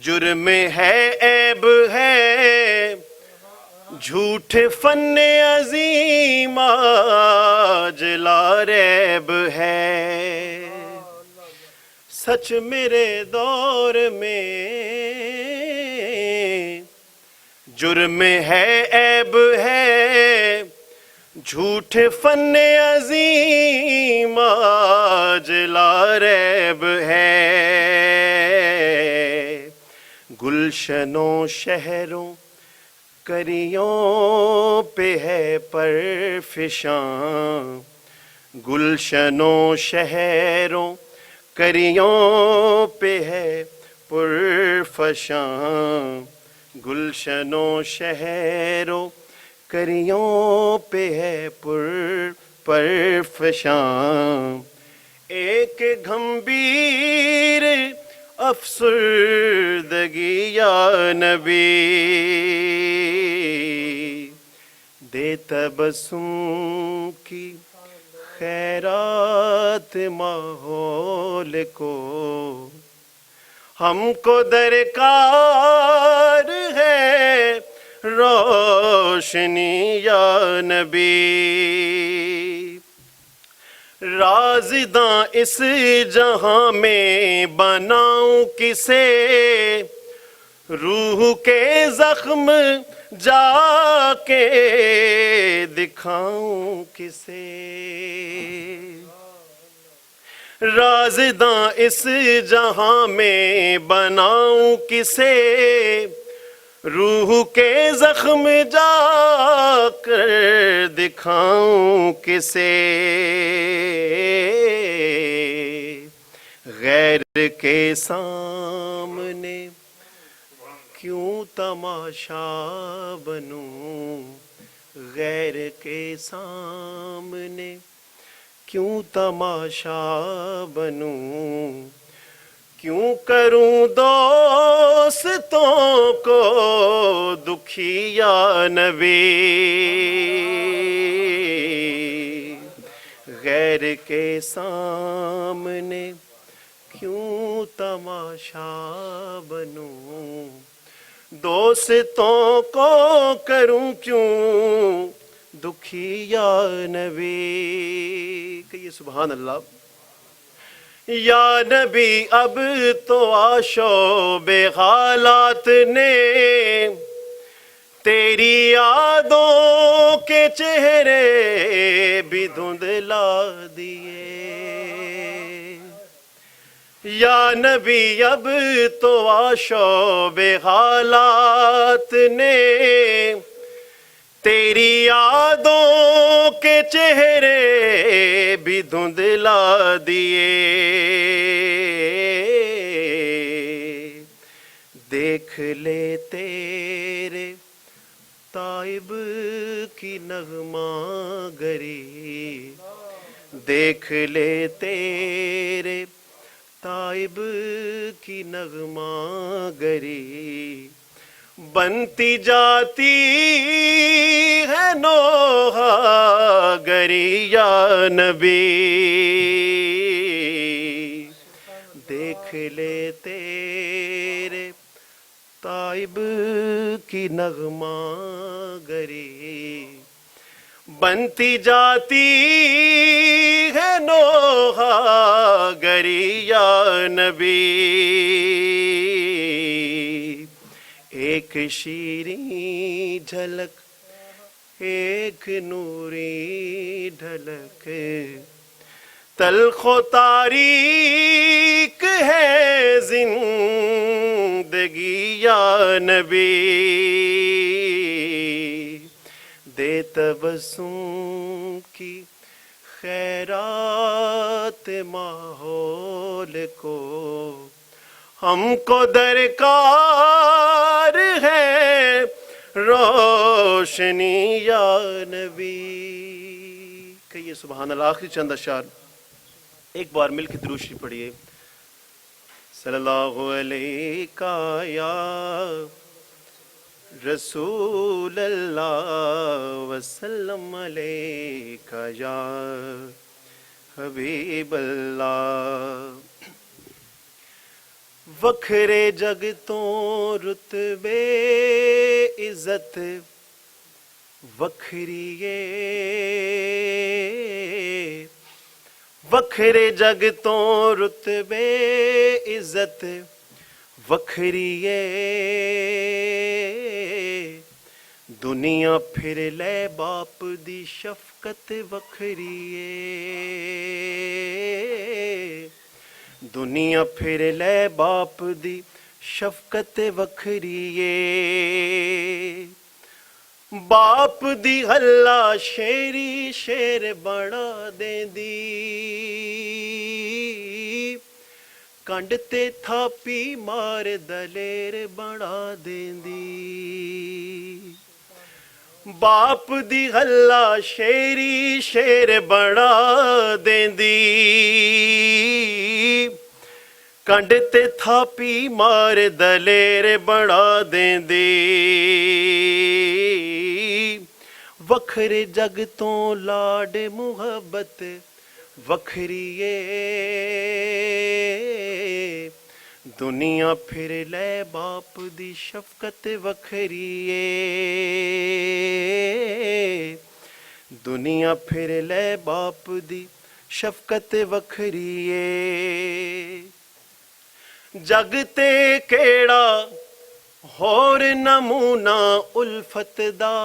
جرم ہے عیب ہے جھوٹ فن عظیم آج لا ریب ہے. سچ میرے دور میں جرم ہے عیب ہے جھوٹ فن عظیم آج لا ریب ہے. گلشنوں شہروں کریوں پہ ہے پرفشاں گلشنوں شہروں کریوں پہ ہے پرفشاں گلشنوں شہروں کریوں پہ ہے پرفشاں. ایک گھمبیر افسردگی یا نبی. دے تبسم کی خیرات ماحول کو ہم کو درکار ہے روشنی یا نبی. رازداں اس جہاں میں بناؤں کسے روح کے زخم جا کے دکھاؤں کسے. رازداں اس جہاں میں بناؤں کسے روح کے زخم جا کر دکھاؤں کسے. غیر کے سامنے کیوں تماشا بنوں غیر کے سامنے، کیوں تماشا بنوں، کیوں کروں دوستوں کو دکھی یا نبی، غیر کے سامنے کیوں تماشا بنوں، دوستوں کو کروں کیوں دکھی یا نبی. کہیے سبحان اللہ. یا نبی اب تو آشوب حالات نے تیری یادوں کے چہرے بھی دھندلا دیے. یا نبی اب تو آشوب حالات نے تیری یادوں کے چہرے بھی دھندلا دیے. دیکھ لے تیرے طائب کی نغمہ گری، دیکھ لے تیرے طائب کی نغمہ گری، بنتی جاتی ہے نوحہ گری یا نبی. دیکھ لے تیرے طائب کی نغمہ گری، بنتی جاتی ہے نوحہ گری یا نبی. ایک شیریں جھلک ایک نوری ڈھلک، تلخ و تاریک ہے زندگی یا نبی. دے تبسم کی خیرات ماحول کو، ہم کو درکار ہے روشنی یا نبی. کہیے سبحان اللہ. آخری چند اشعار ایک بار مل کے درود شریف پڑھیے. صلی اللہ علیہ یا رسول اللہ وسلم علیہ یا حبیب اللہ. وکھرے جگتوں رتبے عزت وکھریے، وکھرے جگتوں رتبے عزت وکھریے، دنیا پھر لے باپ دی شفقت وکھریے، دنیا پھر لے باپ دی شفقت وکھریے. باپ دی ہلا شیری شیر بڑا دیندی، کنڈ تے تھاپی مار دلیر بڑا دیندی. باپ دی ہلا شیری شیر بڑا دیندی، کنڈ تے تھاپی مار دلیر بڑا دیندی. وکھرے جگ تو لاڈ محبت وکھریے، دنیا پھر لے باپ دی شفقت وکھریے، دنیا پھر لے باپ دی شفقت وکھریے. جگ تے کیڑا ہور نمونہ الفت دا،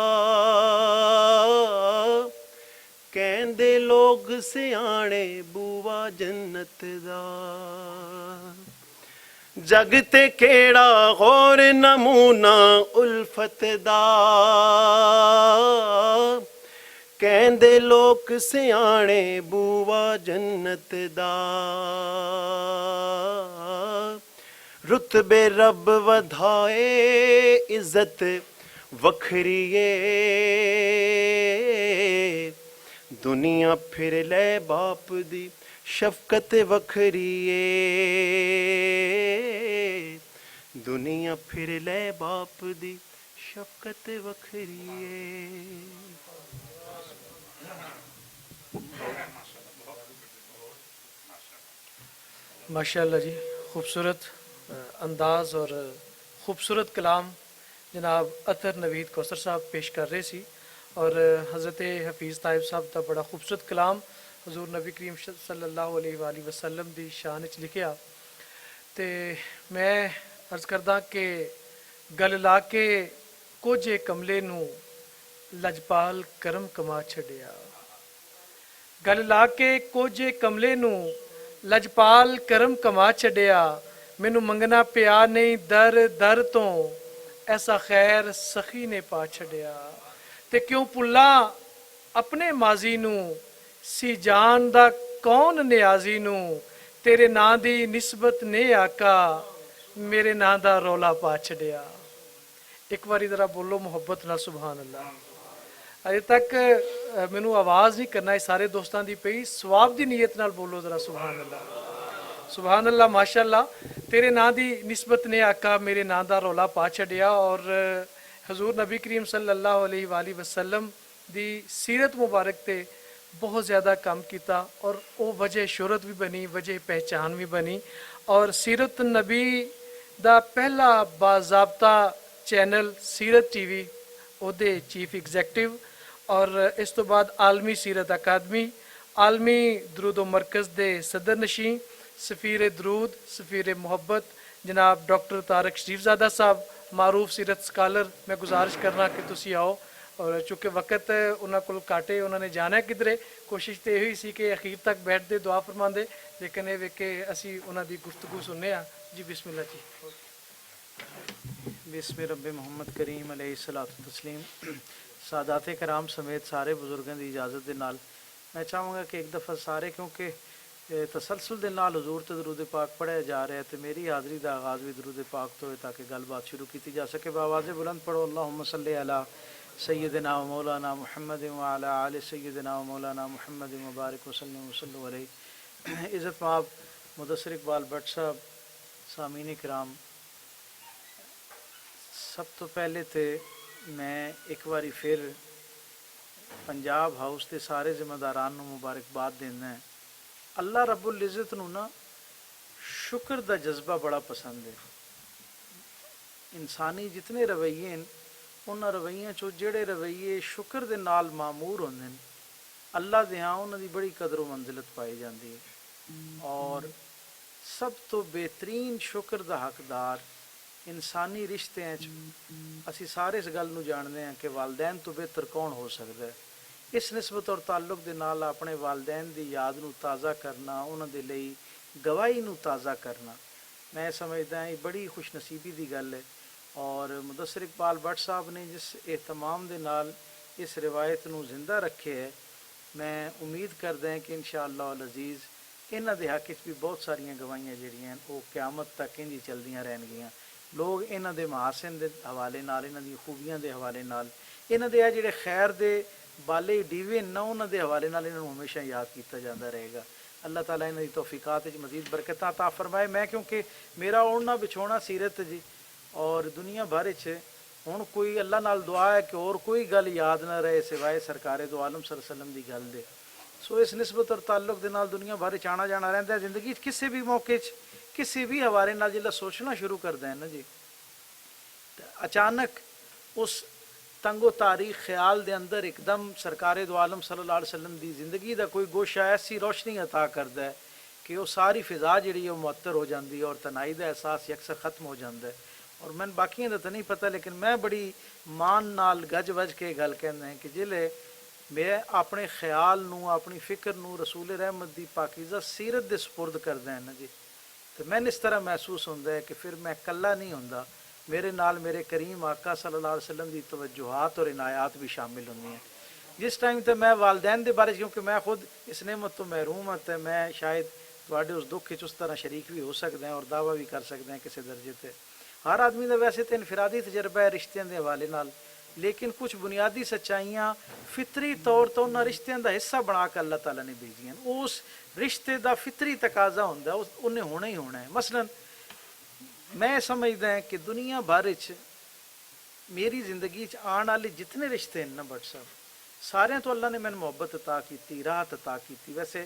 کہندے لوگ سیانے بوا جنت دا. جگ تے کیڑا ہور نمونہ الفت دا، کہندے لوگ سیانے بوا جنت دا. رتبے رب ودھائے عزت وکھری اے دنیا پھر لے باپ دی شفقت وکھری اے دنیا پھر لے باپ دی شفقت وکھری اے. ماشاءاللہ جی، خوبصورت انداز اور خوبصورت کلام جناب اطہر نوید کوثر صاحب پیش کر رہے سی، اور حضرت حفیظ طائب صاحب کا بڑا خوبصورت کلام حضور نبی کریم صلی اللہ علیہ وآلہ وسلم دی شان وچ لکھیا. تے میں عرض کردہ کہ گل لا کے کوجے کملے نو لجپال کرم کما چھڈیا. گل لا کے کوجے کملے نو لجپال کرم کما چھڈیا. مینوں منگنا پیا نہیں در در تو ایسا خیر سخی نے پا چھڈیا. تے کیوں پلا اپنے ماضی نو سی جان دا کون نیازی نو تیرے نا دی نسبت نے آقا میرے نا دا رولا پا چھڈیا. ایک باری ذرا بولو محبت نال سبحان اللہ. اجے تک مینوں آواز نہیں کرنا، یہ سارے دوستاں دی پئی ثواب دی نیت نال بولو ذرا سبحان اللہ. سبحان اللہ ماشاءاللہ. تیرے نا دی نسبت نے آقا میرے نا دا رولا پا چھڈیا. اور حضور نبی کریم صلی اللہ علیہ وآلہ وسلم دی سیرت مبارک تے بہت زیادہ کام کیتا، اور وہ وجہ شہرت بھی بنی، وجہ پہچان بھی بنی. اور سیرت نبی دا پہلا باضابطہ چینل سیرت ٹی وی او دے چیف ایگزیکٹو، اور اس تو بعد عالمی سیرت اکادمی، عالمی درود و مرکز دے صدر نشین، سفیر درود، سفیر محبت جناب ڈاکٹر طارق شریف زادہ صاحب، معروف سیرت سکالر. میں گزارش کرنا کہ تسی آؤ، اور چونکہ وقت انہاں کول کاٹے، انہوں نے جانا ہے کدھرے. کوشش تو یہی سی کہ اخیر تک بیٹھ دے دعا فرما دے، لیکن یہ ویک کے اسی انہاں دی گفتگو سننے ہاں. جی بسم اللہ جی. بسم رب محمد کریم علیہ الصلوۃ والتسلیم. سادات کرام سمیت سارے بزرگوں کی اجازت دے نال میں چاہوں گا کہ ایک دفعہ سارے، کیونکہ تسلسل دے نال حضور تے درود پاک پڑھیا جا رہا ہے، تو میری حاضری دا آغاز بھی درود پاک تو ہے تاکہ گل بات شروع کی جا سکے. بآواز بلند پڑھو اللہم صلی علی سیدنا و مولانا محمد وعلی آل سیدنا و مولانا محمد مبارک وسلم وصلو علیہ. عزت مآب مدثر اقبال بٹ صاحب، سامعین کرام، سب تو پہلے تے میں ایک باری پھر پنجاب ہاؤس کے سارے ذمہ داران نو مبارکباد دینا ہے. اللہ رب العزت نو نا شکر دا جذبہ بڑا پسند ہے. انسانی جتنے رویے ہیں انہاں رویوں چو جڑے رویے شکر دے نال معمور ہوندے ہیں، اللہ دے ہاں انہاں دی بڑی قدر و منزلت پائی جاندی ہے. اور سب تو بہترین شکر دا حقدار انسانی رشتے اسی سارے اس گل نو جانتے ہیں کہ والدین تو بہتر کون ہو سکتا ہے. اس نسبت اور تعلق دے نال اپنے والدین دی یاد نو تازہ کرنا، انہاں دے لئی گواہی نو تازہ کرنا، میں سمجھدا ہوں یہ بڑی خوش نصیبی دی گل ہے. اور مدثر اقبال بٹ صاحب نے جس اہتمام دے نال اس روایت نو زندہ رکھے ہے، میں امید کردا ہوں کہ انشاءاللہ العزیز انہاں دے حق وچ بھی بہت ساریاں گواہیاں جڑیاں ہیں وہ قیامت تک انج ہی چلدیاں رہن گیاں. لوگ انہاں دے محاسن دے حوالے نال، انہاں دی خوبیاں دے حوالے نال، انہاں دے جڑے خیر دے بالے ڈیوے نہ انہاں دے حوالے نال انہاں نوں ہمیشہ یاد کیتا جاندا رہے گا. اللہ تعالیٰ انہاں دی توفیقات وچ مزید برکتاں عطا فرمائے. میں کیونکہ میرا اوڑھنا بچھونا سیرت جی، اور دنیا بھر وچ ہن کوئی اللہ نال دعا ہے کہ اور کوئی گل یاد نہ رہے سوائے سرکار دو عالم صلی اللہ علیہ وسلم دی گل دے. سو اس نسبت اور تعلق دے نال دنیا بھر وچ آنا جانا رہندا ہے. زندگی کسی بھی موقع وچ کسی بھی حوالے نال جلا سوچنا شروع کردا ہے نا جی، اچانک اس تنگ و تاریخ خیال دے اندر ایک دم سرکار دو عالم صلی اللہ علیہ وسلم دی زندگی دا کوئی گوشہ ایسی روشنی عطا کردا ہے کہ وہ ساری فضا جڑی ہے وہ معطر ہو جاندی ہے اور تنہائی دا احساس یکسر ختم ہو جاندا ہے. اور میں باقیاں دا تو نہیں پتہ، لیکن میں بڑی مان نال گج وج کے گل کہنا ہے کہ جلے میں اپنے خیال نو، اپنی فکر نو رسول رحمت دی پاکیزہ سیرت دے سپرد کردا ہے نا جی، تو میں اس طرح محسوس ہوندا ہے کہ پھر میں کلا نہیں ہوندا، میرے نال میرے کریم آقا صلی اللہ علیہ وسلم دی توجہات اور عنایات بھی شامل ہوندی ہیں. جس ٹائم تے میں والدین دے بارے، کیونکہ میں خود اس نعمت تو محروم ہوں، تے میں شاید ਤੁਹਾਡੇ ਉਸ ਦੁੱਖ ਵਿੱਚ ਉਸ ਤਰ੍ਹਾਂ ਸ਼ਰੀਕ ਵੀ ਹੋ ਸਕਦੇ ਹਾਂ ਔਰ ਦਾਵਾ ਵੀ ਕਰ ਸਕਦੇ ਹਾਂ ਕਿਸੇ ਦਰਜੇ ਤੇ। ਹਰ ਆਦਮੀ ਦਾ ਵੈਸੇ ਤਾਂ ਇਨਫਰਾਦੀ ਤਜਰਬਾ ਹੈ ਰਿਸ਼ਤਿਆਂ ਦੇ ਹਵਾਲੇ ਨਾਲ, ਲੇਕਿਨ ਕੁਝ ਬੁਨਿਆਦੀ ਸੱਚਾਈਆਂ ਫਿਤਰੀ ਤੌਰ ਤੋਂ ਉਹਨਾਂ ਰਿਸ਼ਤਿਆਂ ਦਾ ਹਿੱਸਾ ਬਣਾ ਕੇ ਅੱਲਾਹ ਤਾਲਾ ਨੇ ਭੇਜੀਆਂ। ਉਸ ਰਿਸ਼ਤੇ ਦਾ ਫਿਤਰੀ ਤਕਾਜ਼ਾ ਹੁੰਦਾ, ਉਹਨੇ ਹੋਣਾ ਹੀ ਹੋਣਾ ਹੈ। ਮਸਲਨ ਮੈਂ ਸਮਝਦਾ ਹਾਂ ਕਿ ਦੁਨੀਆ ਭਰ ਵਿੱਚ ਮੇਰੀ ਜ਼ਿੰਦਗੀ 'ਚ ਆਉਣ ਵਾਲੇ ਜਿਤਨੇ ਰਿਸ਼ਤੇ ਹਨ ਨਾ ਭੱਟ ਸਾਹਿਬ, ਸਾਰਿਆਂ ਤੋਂ ਅੱਲਾਹ ਨੇ ਮੈਨੂੰ ਮੁਹੱਬਤ ਅਤਾ ਕੀਤੀ, ਰਾਹਤ ਅਤਾ ਕੀਤੀ। ਵੈਸੇ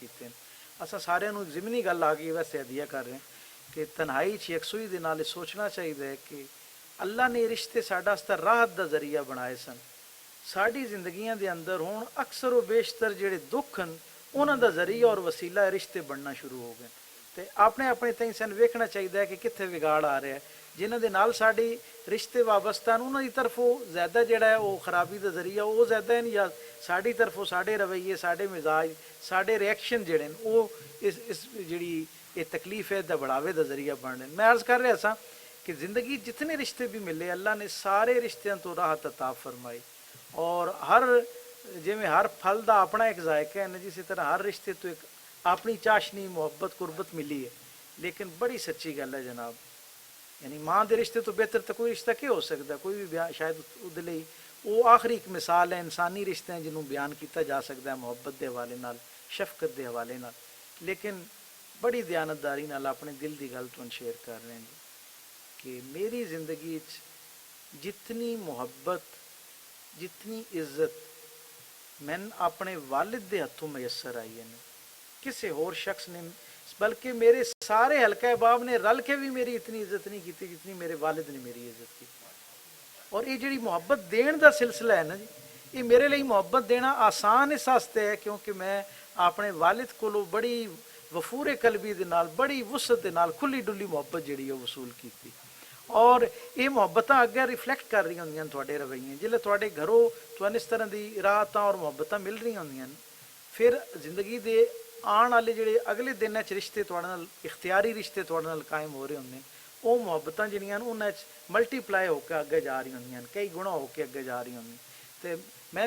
ਕੀਤੇ ਨੇ। ਅਸਾਂ ਸਾਰਿਆਂ ਨੂੰ ਜ਼ਿਮਨੀ ਗੱਲ ਆ ਗਈ, ਵੈਸੇ ਹਦੀਆ ਕਰ ਰਹੇ ਕਿ ਤਨਹਾਈ 'ਚ ਯਕਸੂਈ ਦੇ ਨਾਲ ਸੋਚਣਾ ਚਾਹੀਦਾ ਹੈ ਕਿ ਅੱਲਾਹ ਨੇ ਰਿਸ਼ਤੇ ਸਾਡਾ ਵਾਸਤੇ ਰਾਹਤ ਦਾ ਜ਼ਰੀਆ ਬਣਾਏ ਸਨ। ਸਾਡੀ ਜ਼ਿੰਦਗੀਆਂ ਦੇ ਅੰਦਰ ਹੁਣ ਅਕਸਰ ਉਹ ਬੇਸ਼ਤਰ ਜਿਹੜੇ ਦੁੱਖ ਹਨ ਉਹਨਾਂ ਦਾ ਜ਼ਰੀਆ ਔਰ ਵਸੀਲਾ ਰਿਸ਼ਤੇ ਬਣਨਾ ਸ਼ੁਰੂ ਹੋ ਗਏ। ਤੇ ਆਪਣੇ ਆਪਣੇ ਤਾਈਂ ਸਾਨੂੰ ਵੇਖਣਾ ਚਾਹੀਦਾ ਹੈ ਕਿ ਕਿੱਥੇ ਵਿਗਾੜ ਆ ਰਿਹਾ ਹੈ। ਜਿਨ੍ਹਾਂ ਦੇ ਨਾਲ ਸਾਡੀ ਰਿਸ਼ਤੇ ਵਾਬਸਤਾ ਹਨ ਉਹਨਾਂ ਦੀ ਤਰਫੋਂ ਜ਼ਿਆਦਾ ਜਿਹੜਾ ਹੈ ਉਹ ਖਰਾਬੀ ਦਾ ਜ਼ਰੀਆ ਉਹ ਜ਼ਿਆਦਾ ਹੈ, ਜਾਂ ਸਾਡੀ ਤਰਫੋਂ ਸਾਡੇ ਰਵੱਈਏ, ਸਾਡੇ ਮਿਜ਼ਾਜ, ਸਾਡੇ ਰਿਐਕਸ਼ਨ ਜਿਹੜੇ ਨੇ ਉਹ ਇਸ ਜਿਹੜੀ ਇਹ ਤਕਲੀਫ ਹੈ ਦਾ ਬੜਾਵੇ ਦਾ ਜ਼ਰੀਆ ਬਣ ਰਹੇ। ਮੈਂ ਅਰਜ਼ ਕਰ ਰਿਹਾ ਸਾਂ ਕਿ ਜ਼ਿੰਦਗੀ ਜਿਤਨੇ ਰਿਸ਼ਤੇ ਵੀ ਮਿਲੇ ਅੱਲਾਹ ਨੇ ਸਾਰੇ ਰਿਸ਼ਤਿਆਂ ਤੋਂ ਰਾਹਤ ਅਤਾ ਫਰਮਾਈ। ਔਰ ਜਿਵੇਂ ਹਰ ਫਲ ਦਾ ਆਪਣਾ ਇੱਕ ਜ਼ਾਇਕਾ ਹੈ ਨਾ, ਜਿਸੇ ਤਰ੍ਹਾਂ ਹਰ ਰਿਸ਼ਤੇ ਤੋਂ ਇੱਕ ਆਪਣੀ ਚਾਸ਼ਨੀ ਮੁਹੱਬਤ ਕੁਰਬਤ ਮਿਲੀ ਹੈ। ਲੇਕਿਨ ਬੜੀ ਸੱਚੀ ਗੱਲ ਹੈ ਜਨਾਬ, ਯਾਨੀ ਮਾਂ ਦੇ ਰਿਸ਼ਤੇ ਤੋਂ ਬਿਹਤਰ ਤਾਂ ਕੋਈ ਰਿਸ਼ਤਾ ਕੀ ਹੋ ਸਕਦਾ? ਕੋਈ ਵੀ ਸ਼ਾਇਦ ਉਹਦੇ ਲਈ ਉਹ ਆਖਰੀ ਇੱਕ ਮਿਸਾਲ ਹੈ ਇਨਸਾਨੀ ਰਿਸ਼ਤਿਆਂ ਜਿਹਨੂੰ ਬਿਆਨ ਕੀਤਾ ਜਾ ਸਕਦਾ ਹੈ ਮੁਹੱਬਤ ਦੇ ਹਵਾਲੇ ਨਾਲ, ਸ਼ਫਕਤ ਦੇ ਹਵਾਲੇ ਨਾਲ। ਲੇਕਿਨ ਬੜੀ ਦਿਆਨਤਦਾਰੀ ਨਾਲ ਆਪਣੇ ਦਿਲ ਦੀ ਗੱਲ ਤੁਹਾਨੂੰ ਸ਼ੇਅਰ ਕਰ ਰਹੇ ਹਾਂ ਕਿ ਮੇਰੀ ਜ਼ਿੰਦਗੀ 'ਚ ਜਿਤਨੀ ਮੁਹੱਬਤ, ਜਿਤਨੀ ਇੱਜ਼ਤ ਮੈਨੂੰ ਆਪਣੇ ਵਾਲਿਦ ਦੇ ਹੱਥੋਂ ਮਯਸਰ ਆਈ ਹੈ, ਕਿਸੇ ਹੋਰ ਸ਼ਖਸ ਨੇ, ਬਲਕਿ ਮੇਰੇ ਸਾਰੇ ਹਲਕਾ ਅਹਿਬਾਬ ਨੇ ਰਲ ਕੇ ਵੀ ਮੇਰੀ ਇਤਨੀ ਇੱਜ਼ਤ ਨਹੀਂ ਕੀਤੀ ਜਿਤਨੀ ਮੇਰੇ ਵਾਲਿਦ ਨੇ ਮੇਰੀ ਇੱਜ਼ਤ ਕੀਤੀ। ਔਰ ਇਹ ਜਿਹੜੀ ਮੁਹੱਬਤ ਦੇਣ ਦਾ ਸਿਲਸਿਲਾ ਹੈ ਨਾ ਜੀ, ਇਹ ਮੇਰੇ ਲਈ ਮੁਹੱਬਤ ਦੇਣਾ ਆਸਾਨ ਇਸ ਵਾਸਤੇ ਹੈ ਕਿਉਂਕਿ ਮੈਂ ਆਪਣੇ ਵਾਲਿਦ ਕੋਲੋਂ ਬੜੀ ਵਫੂਰੇ ਕਲਬੀ ਦੇ ਨਾਲ, ਬੜੀ ਵਸਤ ਦੇ ਨਾਲ ਖੁੱਲੀ ਡੁੱਲੀ ਮੁਹੱਬਤ ਜਿਹੜੀ ਉਹ ਵਸੂਲ ਕੀਤੀ। ਔਰ ਇਹ ਮੁਹੱਬਤਾਂ ਅੱਗੇ ਰਿਫਲੈਕਟ ਕਰ ਰਹੀਆਂ ਹੁੰਦੀਆਂ ਤੁਹਾਡੇ ਰਵੱਈਏ। ਜਿੱਲੇ ਤੁਹਾਡੇ ਘਰੋਂ ਤੁਹਾਨੂੰ ਇਸ ਤਰ੍ਹਾਂ ਦੀ ਰਾਹਤਾਂ ਔਰ ਮੁਹੱਬਤਾਂ ਮਿਲ ਰਹੀਆਂ ਹੁੰਦੀਆਂ, ਫਿਰ ਜ਼ਿੰਦਗੀ ਦੇ ਆਉਣ ਵਾਲੇ ਜਿਹੜੇ ਅਗਲੇ ਦਿਨਾਂ 'ਚ ਰਿਸ਼ਤੇ ਤੁਹਾਡੇ ਨਾਲ, ਇਖਤਿਆਰੀ ਰਿਸ਼ਤੇ ਤੁਹਾਡੇ ਨਾਲ ਕਾਇਮ ਹੋ ਰਹੇ ਹੁੰਦੇ, ਉਹ ਮੁਹੱਬਤਾਂ ਜਿਹੜੀਆਂ ਉਹਨਾਂ 'ਚ ਮਲਟੀਪਲਾਈ ਹੋ ਕੇ ਅੱਗੇ ਜਾ ਰਹੀਆਂ ਹੁੰਦੀਆਂ, ਕਈ ਗੁਣਾ ਹੋ ਕੇ ਅੱਗੇ ਜਾ ਰਹੀਆਂ ਹੁੰਦੀਆਂ। ਤੇ ਮੈਂ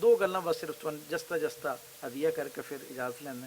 ਦੋ ਗੱਲਾਂ ਬਸ ਸਿਰਫ ਤੁਹਾਨੂੰ ਜਸਤਾ ਹਦੀਆ ਕਰਕੇ ਫਿਰ ਇਜਾਜ਼ਤ ਲੈਂਦੇ।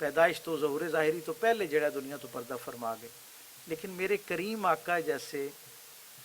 ਪੈਦਾਇਸ਼ ਤੋਂ ਜ਼ਹੂਰ ਜ਼ਾਹਿਰੀ ਤੋਂ ਪਹਿਲੇ ਜਿਹੜਾ ਦੁਨੀਆ ਤੋਂ ਪਰਦਾ ਫਰਮਾ ਗਏ। ਲੇਕਿਨ ਮੇਰੇ ਕਰੀਮ ਆਕਾ ਜੈਸੇ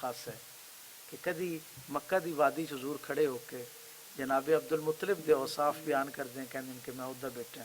ਖਾਸ ਹੈ ਕਿ ਕਦੀ ਮੱਕਾ ਦੀ ਵਾਦੀ 'ਚ ਹਜ਼ੂਰ ਖੜੇ ਹੋ ਕੇ ਜਨਾਬ ਅਬਦੁਲ ਮੁਤਲਿਬ ਦੇ ਔਸਾਫ ਬਿਆਨ ਕਰਦੇ ਕਹਿੰਦੇ ਕਿ ਮੈਂ ਉਹਦਾ ਬੇਟਾ।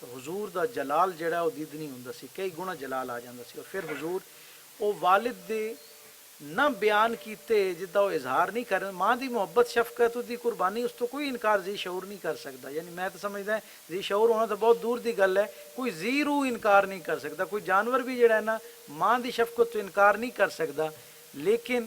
ਤਾਂ ਹਜ਼ੂਰ ਦਾ ਜਲਾਲ ਜਿਹੜਾ ਉਹ ਦੀਦ ਨਹੀਂ ਹੁੰਦਾ ਸੀ, ਕਈ ਗੁਣਾ ਜਲਾਲ ਆ ਜਾਂਦਾ ਸੀ। ਔਰ ਫਿਰ ਹਜ਼ੂਰ ਉਹ ਵਾਲਿਦ ਦੇ ਨਾ ਬਿਆਨ ਕੀਤੇ ਜਿੱਦਾਂ ਉਹ ਇਜ਼ਹਾਰ ਨਹੀਂ ਕਰਨ, ਮਾਂ ਦੀ ਮੁਹੱਬਤ ਸ਼ਫਕਤ ਉਹਦੀ ਕੁਰਬਾਨੀ, ਉਸ ਤੋਂ ਕੋਈ ਇਨਕਾਰ ਜੀ ਸ਼ਊਰ ਨਹੀਂ ਕਰ ਸਕਦਾ। ਯਾਨੀ ਮੈਂ ਤਾਂ ਸਮਝਦਾ ਜੀ ਸ਼ਊਰ ਹੋਣਾ ਤਾਂ ਬਹੁਤ ਦੂਰ ਦੀ ਗੱਲ ਹੈ, ਕੋਈ ਜ਼ੀਰੂ ਇਨਕਾਰ ਨਹੀਂ ਕਰ ਸਕਦਾ। ਕੋਈ ਜਾਨਵਰ ਵੀ ਜਿਹੜਾ ਹੈ ਨਾ ਮਾਂ ਦੀ ਸ਼ਫਕਤ ਤੋਂ ਇਨਕਾਰ ਨਹੀਂ ਕਰ ਸਕਦਾ। ਲੇਕਿਨ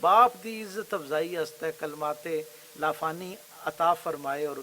ਬਾਪ ਦੀ ਇੱਜ਼ਤ ਅਫਜ਼ਾਈ ਵਾਸਤੇ ਕਲਮਾਤੇ ਲਾਫਾਨੀ ਅਤਾ ਫਰਮਾਏ ਔਰ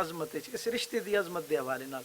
ਅਜ਼ਮਤ ਵਿੱਚ, ਇਸ ਰਿਸ਼ਤੇ ਦੀ ਅਜ਼ਮਤ ਦੇ ਹਵਾਲੇ ਨਾਲ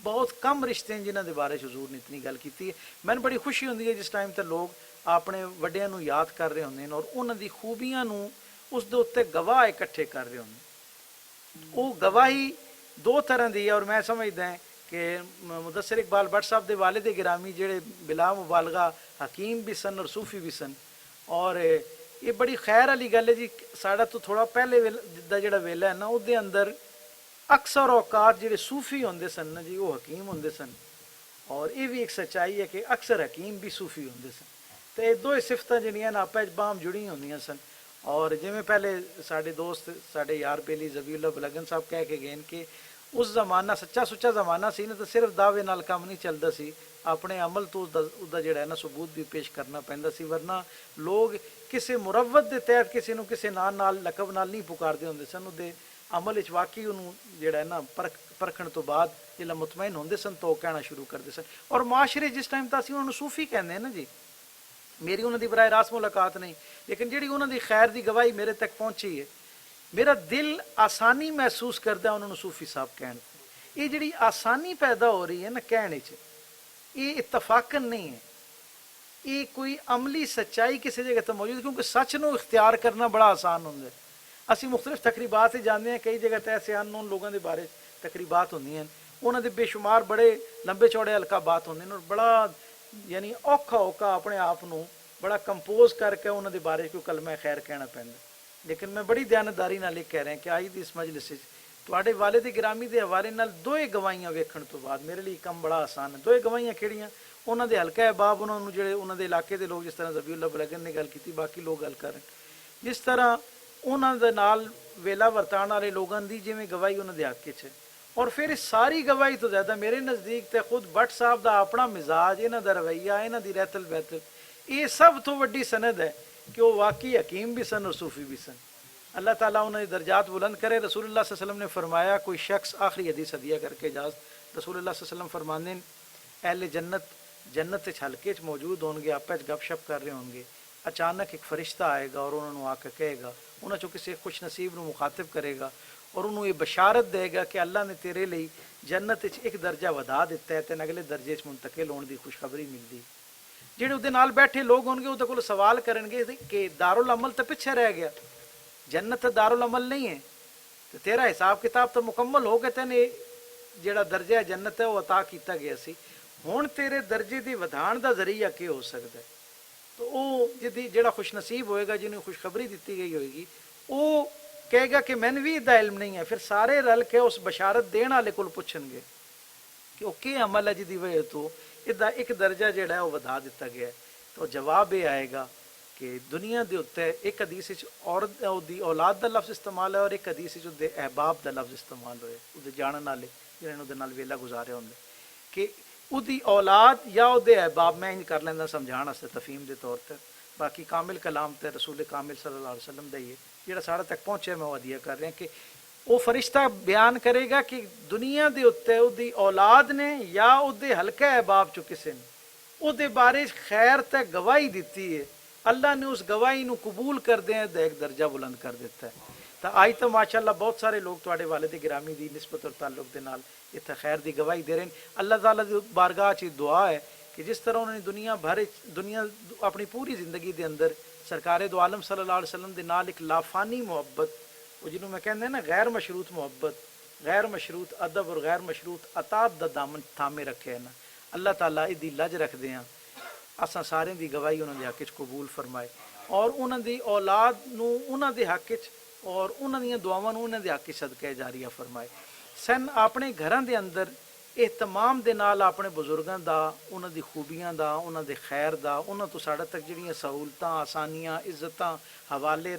ਬਹੁਤ ਕਮ ਰਿਸ਼ਤੇ ਨੇ ਜਿਨ੍ਹਾਂ ਦੇ ਬਾਰੇ ਹਜ਼ੂਰ ਨੇ ਇਤਨੀ ਗੱਲ ਕੀਤੀ ਹੈ। ਮੈਨੂੰ ਬੜੀ ਖੁਸ਼ੀ ਹੁੰਦੀ ਹੈ ਜਿਸ ਟਾਈਮ ਤੇ ਲੋਕ ਆਪਣੇ ਵੱਡਿਆਂ ਨੂੰ ਯਾਦ ਕਰ ਰਹੇ ਹੁੰਦੇ ਨੇ ਔਰ ਉਹਨਾਂ ਦੀ ਖੂਬੀਆਂ ਨੂੰ ਉਸ ਦੇ ਉੱਤੇ ਗਵਾਹ ਇਕੱਠੇ ਕਰ ਰਹੇ ਹੁੰਦੇ। ਉਹ ਗਵਾਹੀ ਦੋ ਤਰ੍ਹਾਂ ਦੀ ਹੈ ਔਰ ਮੈਂ ਸਮਝਦਾ کہ مدثر اقبال بٹ صاحب دے والد گرامی جڑے بلا مبالغہ حکیم بھی سن اور صوفی بھی سن، اور یہ بڑی خیر والی گل ہے جی۔ ساڑا تو تھوڑا پہلے دا جڑا ویلا ہے نا او دے اندر اکثر اوقات جڑے صوفی ہوندے سن نا جی وہ حکیم ہوندے سن، اور یہ بھی ایک سچائی ہے کہ اکثر حکیم بھی صوفی ہوندے سن۔ تو یہ دو صفتاں جڑیاں نا آپس باہم جڑی ہوندیاں سن۔ اور جویں پہلے ساڈے دوست ساڈے یار بیلی ذبیح اللہ بلگن صاحب کہہ کے گئے کہ اس زمانہ سچا سچا زمانہ سی نا، تو صرف دعوے نال کام نہیں چلتا سی، اپنے عمل تو دا جڑا ہے نا ثبوت بھی پیش کرنا پیندا سی، ورنہ لوگ کسی مروت دے تحت کسی نو کسی نال لقب نال نہیں پکاردے ہوندے سن، دے عمل وچ واقعی انہوں جڑا ہے نا پرکھن تو بعد جلا مطمئن ہوندے سن تو کہنا شروع کردے سن۔ اور معاشرے جس ٹائم تا اسی انہوں نے صوفی کہندے ہیں نا جی، میری انہوں دی براہ راست ملاقات نہیں، لیکن جڑی انہوں دی خیر دی گواہی میرے تک پہنچی ہے، میرا دل آسانی محسوس کرتا ہے انہوں نے صوفی صاحب کہنے۔ یہ جڑی آسانی پیدا ہو رہی ہے نا کہنے چ، یہ اتفاقاً نہیں ہے، یہ کوئی عملی سچائی کسی جگہ تو موجود ہے، کیونکہ سچ نو اختیار کرنا بڑا آسان ہوتا ہے۔ اسی مختلف تقریبات سے جانتے ہیں، کئی جگہ تے ایسے ان لوگوں کے بارے تقریبات ہوندی ہیں، انہوں دے بے شمار بڑے لمبے چوڑے القابات ہوندے ہیں، اور بڑا یعنی اوکھا اوکھا اپنے آپ نو بڑا کمپوز کر کے انہوں دے بارے کوئی کلمہ خیر کہنا پیندا۔ لیکن میں بڑی دیانتداری نال یہ کہہ رہا کہ آئی دی اس مجلس تواڈے والد گرامی دے حوالے نال دوئے گواہیاں ویکھن تو بعد میرے لیے کم بڑا آسان ہے۔ دوئے گواہیاں کیڑیاں؟ انہاں دے حلقہ احباب، انہاں نوں جڑے انہاں دے علاقے دے لوگ، جس طرح ذبیح اللہ بلگن نے گل کیتی، باقی لوگ گل کرن، جس طرح انہاں دے نال ویلا ورتان والے لوگاں دی جویں گواہی انہاں دے حق وچ ہے۔ اور پھر اس ساری گواہی تو زیادہ میرے نزدیک تے خود بٹ صاحب دا اپنا مزاج، انہاں دا رویہ، انہاں دی رہتل بہتل، یہ سب تو وڈی سند ہے کہ وہ واقعی حکیم بھی سن اور صوفی بھی سن۔ اللہ تعالیٰ انہیں درجات بلند کرے۔ رسول اللہ صلی اللہ علیہ وسلم نے فرمایا، کوئی شخص آخری حدیث ہدیہ کر کے اجازت، رسول اللہ صلی اللہ علیہ وسلم فرمانے اہل جنت حلقے چ موجود ہون گے، آپس گپ شپ کر رہے ہوں گے، اچانک ایک فرشتہ آئے گا اور انہوں نے آ کے کہے گا، انہوں چوں کسی خوش نصیب نو مخاطب کرے گا اور انہوں یہ بشارت دے گا کہ اللہ نے تیرے لئی جنت ایک درجہ ودا دیتا ہے، تین اگلے درجے چ منتقل ہونے دی خوشخبری ملتی۔ جہے وہ نال بیٹھے لوگ ہون گے وہ کو سوال کرن گے کہ دارالعمل تو پیچھے رہ گیا، جنت دارالعمل نہیں ہے، تو تیرا حساب کتاب تو مکمل ہو گیا، تینے جڑا درجہ جنت ہے وہ عطا کیتا گیا سی، ہن تیرے درجے دی ودھان دا ذریعہ کی ہو سکتا ہے؟ تو وہ جڑا خوش نصیب ہوئے گا، جنہیں خوشخبری دیتی گئی ہوئے گی، وہ کہے گا کہ میں نے بھی ادھا علم نہیں ہے۔ پھر سارے رل کے اس بشارت دین والے کول پوچھن گے کہ وہ کی عمل ہے جدی وجہ تو ادھا ایک درجہ جڑا ہے وہ ودا دیتا گیا ہے۔ تو جواب یہ آئے گا کہ دنیا دے اتنے ایک حدیث عورت دی اولاد دا لفظ استعمال ہے اور ایک حدیث دے احباب دا لفظ استعمال ہوئے، وہ جانن والے جنہوں دے نال ویلا گزارے ہوندے، کہ او دی اولاد یا او دے احباب، میں انج کر لینا سمجھان واسطے تفہیم دے طور تے، باقی کامل کلام تے رسول کامل صلی اللہ علیہ وسلم دا ہی ہے جڑا ساڑھے تک پہنچے، میں وہ ہدیہ کر رہے ہیں کہ وہ فرشتہ بیان کرے گا کہ دنیا دے اتنے او دی اولاد نے یا او دے حلقہ احباب چو کسے نے او دے بارے خیر تے گواہی دیتی ہے، اللہ نے اس گواہی نو قبول کر دیں دے ایک درجہ بلند کر دیتا ہے۔ تو آج تو ماشاءاللہ بہت سارے لوگ تواڈے والد گرامی دی نسبت اور تعلق دے نال اتنے خیر دی گواہی دے رہے ہیں۔ اللہ تعالیٰ دی بارگاہ چ دعا ہے کہ جس طرح انہوں نے دنیا اپنی پوری زندگی دے اندر سرکار دو عالم صلی اللہ علیہ وسلم دے نال ایک لافانی محبت، وہ جنہوں میں کہندے ہیں نا غیر مشروط محبت، غیر مشروط ادب اور غیر مشروط اطاعت دا دامن تھامے رکھے ہے نا، اللہ تعالیٰ ادی لج رکھ دے ہیں، اساں سارے دی گواہی انہوں دے حق وچ قبول فرمائے، اور انہوں دی اولاد نو انہوں دے حق وچ اور انہوں دی دعاواں نو انہوں دے حق وچ صدقہ جاریہ فرمائے۔ سن اپنے گھراں دے اندر اہتمام دے نال اپنے بزرگاں دا انہاں دی خوبیاں دا انہاں دے خیر دا انہاں تو ساڈے تک جڑیاں سہولتاں آسانیاں عزتاں حوالے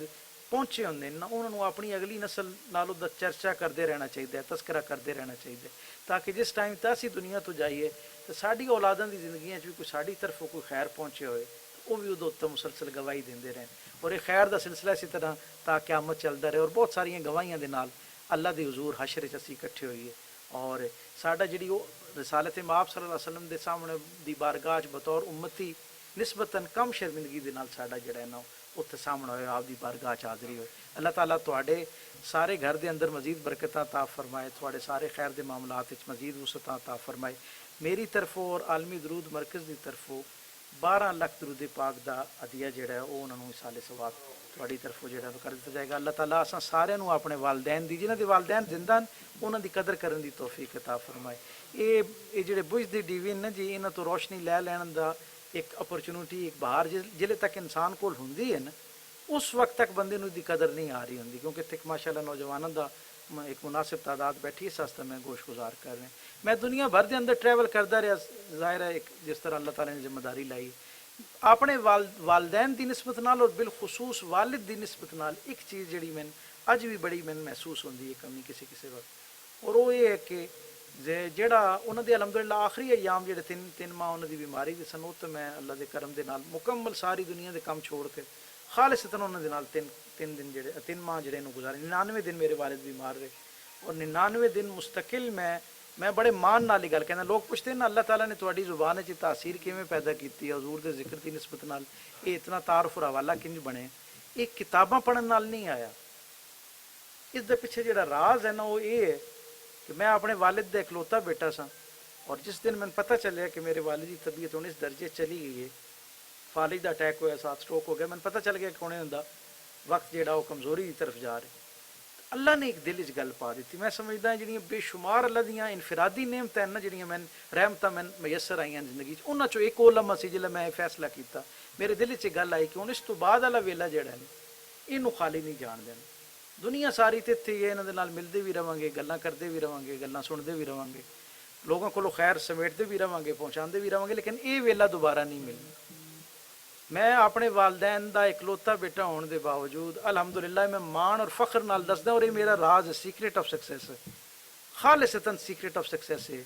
پہنچے ہوندے نا انہاں نوں اپنی اگلی نسل نالوں دا چرچا کرتے رہنا چاہیے تذکرہ کرتے رہنا چاہیے تاکہ جس ٹائم تے اسی دنیا تو جائیے تو ساڈی اولاداں دی زندگیاں بھی کوئی ساڈی طرفوں کوئی خیر پہنچے ہوئے وہ بھی ادو اتنے مسلسل گواہی دیندے رہن اور یہ خیر دا سلسلہ اسی طرح تا قیامت چلتا رہے اور بہت ساریاں گواہیاں دے نال اللہ دی حضور حشر وچ اسی اکٹھے ہوئیے اور ساڈا جڑی وہ رسالت مآب صلی اللہ علیہ وسلم دے سامنے دی بارگاہ بطور امتی نسبتاً کم شرمندگی دے نال ساڈا جڑا ہے نا اتنے سامنے ہوئے آپ دی بارگاہ حاضری ہوئے اللہ تعالیٰ تواڈے سارے گھر دے اندر مزید برکتاں عطا فرمائے تواڈے سارے خیر دے معاملات وچ مزید وسعتاں عطا فرمائے میری طرفوں اور عالمی درود مرکز دی طرفوں 12 لاکھ درود پاک دا عطیہ جڑا ہے وہ انہوں اصال ثواب تواڈی طرفوں جڑا کر دتا جائے گا اللہ تعالیٰ اساں سارے نوں اپنے والدین دی جنہاں دے والدین زندہ انہاں دی قدر کرن دی توفیق عطا فرمائے یہ جڑے بج دی ٹی وی نا جی انہاں تو روشنی لے لین دا ایک اپرچونٹی ایک بہار جلے تک انسان کول ہوندی ہے نا اس وقت تک بندے نوں دی قدر نہیں آ رہی ہوندی کیونکہ تک ماشاءاللہ نوجوانوں دا ایک مناسب تعداد بیٹھی اس واسطے میں گوش گزار کر رہے ہیں میں دنیا بھر دے اندر ٹریول کرتا رہا ظاہر ہے ایک جس طرح اللہ تعالیٰ نے ذمہ داری لائی اپنے والدین دی نسبت نال اور بالخصوص والد دی نسبت نال ایک چیز جڑی میں اج بھی بڑی میں محسوس ہوندی ہے کمی کسی وقت اور وہ یہ ہے کہ جڑا انہوں دے الحمدللہ آخری ایام جڑے تین ماہ انہوں دی بیماری دی سن تو میں اللہ دے کرم دے نال مکمل ساری دنیا دے کام چھوڑ کے خالصتاً انہوں دے نال تین دن جڑے 3 ماہ جڑے نو گزارے 99 دن میرے والد بیمار رہے اور 99 دن مستقل میں بڑے مان نال ہی گل کہنا لوگ پوچھتے ہیں نا اللہ تعالیٰ نے تواڈی زبان وچ تاثیر کیویں پیدا کیتی ہے حضور دے ذکر دی نسبت نال یہ اتنا تعارف اور حوالہ کنج بنے یہ کتاباں پڑھن نال نہیں آیا اس دے پیچھے جڑا راز ہے نا وہ یہ ہے کہ میں اپنے والد دا اکلوتا بیٹا سا اور جس دن میں پتہ چلیا کہ میرے والد کی طبیعت ہوں اس درجے چلی گئی ہے فالج دا اٹیک ہوا ساتھ سٹروک ہو گیا میں پتہ چل گیا کہ کونے ہوندا وقت جڑا وہ کمزوری کی طرف جا رہے اللہ نے ایک دل وچ گل پا دیتی میں سمجھدا ہاں جڑیاں بے شمار اللہ دیاں انفرادی نعمتاں نا جڑیاں میں رحمتاں میں میسر آئیاں زندگی چ انہاں چوں ایک وہ لمحہ سی جلے میں فیصلہ کیتا میرے دل وچ گل آئی کہ ہن اس تو بعد والا ویلا جڑا ہے اینوں خالی نہیں جان دینا دنیا ساری تے اتھے ہی ہے انہاں دے نال ملدے بھی رہاں گے گلاں کردے بھی رہاں گے گلاں سنتے بھی رہاں گے لوگوں کو خیر سمیٹتے بھی رہاں گے پہنچاندے بھی رہاں گے لیکن یہ ویلا دوبارہ نہیں ملنا میں اپنے والدین دا اکلوتا بیٹا ہونے دے باوجود الحمدللہ میں مان اور فخر نال دسدا اور یہ میرا راز ہے سیکرٹ آف سکسیس ہے خالصتاً سیکرٹ آف سکسیس ہے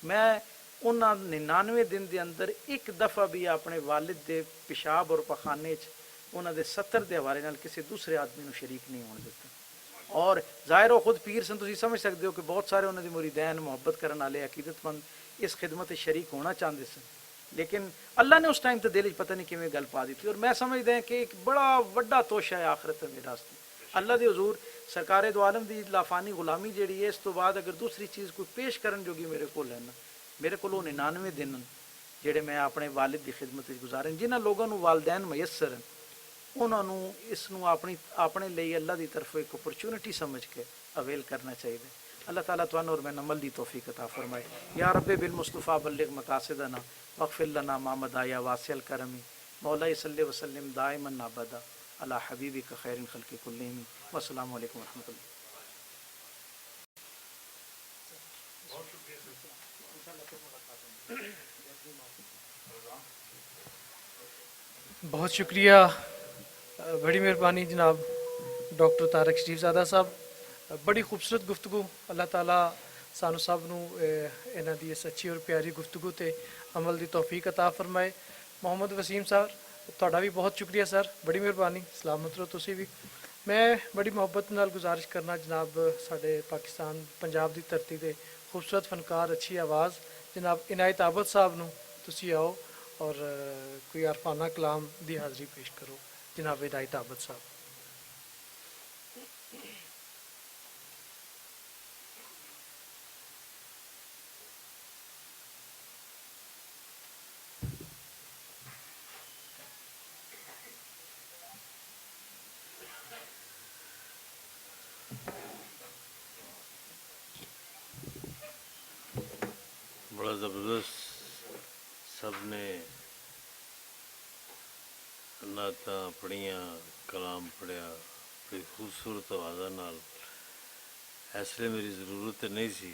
میں انہاں 99 دن دے اندر ایک دفعہ بھی اپنے والد دے پیشاب اور پخانے چ انہاں دے 70 دے حوالے نال کسی دوسرے آدمی نو شریک نہیں ہونے دیتا اور ظاہر ہو خود پیر سن تسی سمجھ سکتے ہو کہ بہت سارے انہاں دے مریدین محبت کرن والے عقیدت مند اس خدمت شریک ہونا چاہتے سن لیکن اللہ نے اس ٹائم تے دل وچ پتہ نہیں کیویں گل پا دیتی اور میں سمجھدا ہوں کہ ایک بڑا وڈا توشہ ہے آخرت میرے واسطے اللہ دے حضور سرکار دو عالم دی لافانی غلامی جڑی ہے اس تو بعد اگر دوسری چیز کوئی پیش کرن جوگی میرے کول ہے نا میرے کولوں 99 دن جڑے میں اپنے والد دی خدمت وچ گزارے جنہاں لوگاں نوں والدین میسر ہیں انہاں نوں اس نوں اپنے لیے اللہ دی طرف ایک اپرچونٹی سمجھ کے اویل کرنا چاہیے اللہ تعالیٰ تواں اور میں عمل دی توفیق عطا فرمائے یا رب بالمصطفیٰ بلغ مقاصدنا واغفر لنا ما مضى یا واسع الکرم مولا صلی وسلم دائما ابدا علی حبیبک خیر الخلق کلہم والسلام علیکم ورحمۃ اللہ. بہت شکریہ بڑی مہربانی جناب ڈاکٹر طارق شریف زادہ صاحب بڑی خوبصورت گفتگو اللہ تعالیٰ سانو سب نو انہاں دی اس اچھی اور پیاری گفتگو تے عمل دی توفیق عطا فرمائے. محمد وسیم صاحب تہاڈا بھی بہت شکریہ سر بڑی مہربانی سلامت رہو تسی بھی. میں بڑی محبت نال گزارش کرنا جناب ساڈے پاکستان پنجاب دی دھرتی دے خوبصورت فنکار اچھی آواز جناب عنایت عابد صاحب نو تسی آؤ اور کوئی عرفانہ کلام دی حاضری پیش کرو. جناب عنایت عابد صاحب. بڑا زبردست سب نے نعتاں پڑھیاں کلام پڑھیا بڑی خوبصورت آوازاں نال. اس لیے میری ضرورت نہیں سی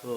ਹੋ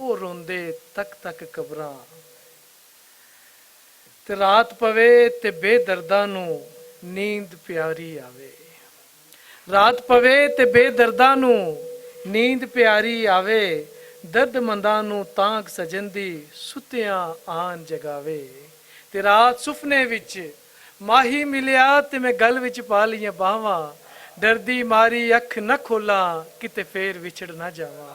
ਉਹ ਰੋਂਦੇ ਤੱਕ ਤੱਕ ਕਬਰਾਂ। ਤੇ ਰਾਤ ਪਵੇ ਤੇ ਬੇਦਰਦਾਂ ਨੂੰ ਨੀਂਦ ਪਿਆਰੀ ਆਵੇ। ਰਾਤ ਪਵੇ ਤੇ ਬੇਦਰਦਾਂ ਨੂੰ ਨੀਂਦ ਪਿਆਰੀ ਆਵੇ। ਦਰਦਮੰਦਾਂ ਨੂੰ ਤਾਂਘ ਸਜਨ ਦੀ ਸੁੱਤਿਆਂ ਆਨ ਜਗਾਵੇ। ਤੇ ਰਾਤ ਸੁਪਨੇ ਵਿੱਚ ਮਾਹੀ ਮਿਲਿਆ ਤੇ ਮੈਂ ਗਲ ਵਿੱਚ ਪਾ ਲਈਆਂ ਬਾਹਾਂ। ਡਰਦੀ ਮਾਰੀ ਅੱਖ ਨਾ ਖੋਲਾਂ ਕਿਤੇ ਫੇਰ ਵਿਛੜ ਨਾ ਜਾਵਾਂ।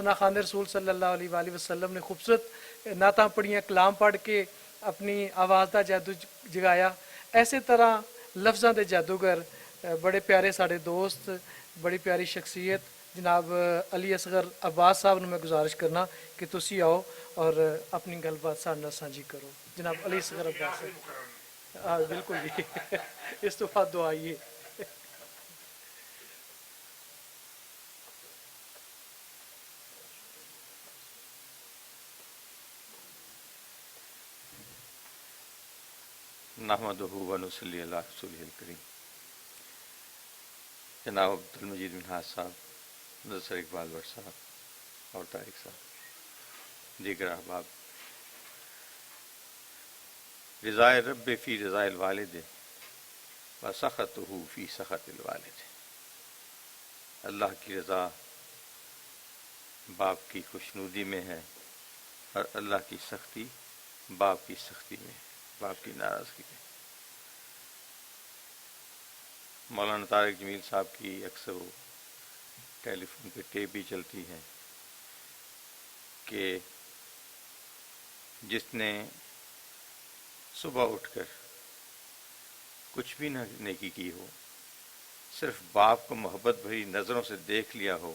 سنا خان رسول صلی اللہ علیہ وآلہ وسلم نے خوبصورت نعتاں پڑھیاں، کلام پڑھ کے اپنی آواز دا جادو جگایا. ایسے طرح لفظاں دے جادوگر بڑے پیارے ساڑے دوست، بڑی پیاری شخصیت جناب علی اصغر عباس صاحب نے میں گزارش کرنا کہ تسی آؤ اور اپنی گل بات ساڑے نال سانجھی کرو. جناب علی اصغر عباس صاحب. ہاں بالکل جی. اس تو بعد دعائیے. نحمدہ و نصلی علی رسولہ الکریم. جناب عبدالمجید منہاج صاحب، مدثر اقبال بٹ صاحب اور طارق صاحب، دیگر احباب، رضائے رب فی رضائے الوالد و سخطہ فی سخط الوالد. اللہ کی رضا باپ کی خوشنودی میں ہے اور اللہ کی سختی باپ کی سختی میں، باپ کی ناراضگی میں. مولانا طارق جمیل صاحب کی اکثر وہ ٹیلی فون پہ ٹیپ بھی چلتی ہے کہ جس نے صبح اٹھ کر کچھ بھی نہ نیکی کی ہو، صرف باپ کو محبت بھری نظروں سے دیکھ لیا ہو،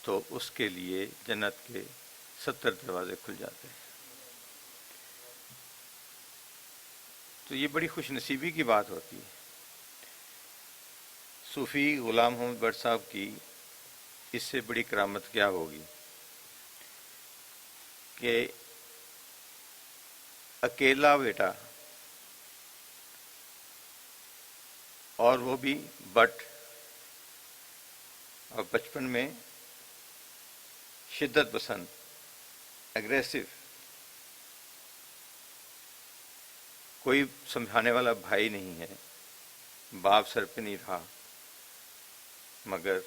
تو اس کے لیے جنت کے 70 دروازے کھل جاتے ہیں. تو یہ بڑی خوش نصیبی کی بات ہوتی ہے. صوفی غلام محمد بٹ صاحب کی اس سے بڑی کرامت کیا ہوگی کہ اکیلا بیٹا، اور وہ بھی بٹ، اور بچپن میں شدت پسند، اگریسو، کوئی سمجھانے والا بھائی نہیں ہے، باپ سر پہ نہیں رہا، مگر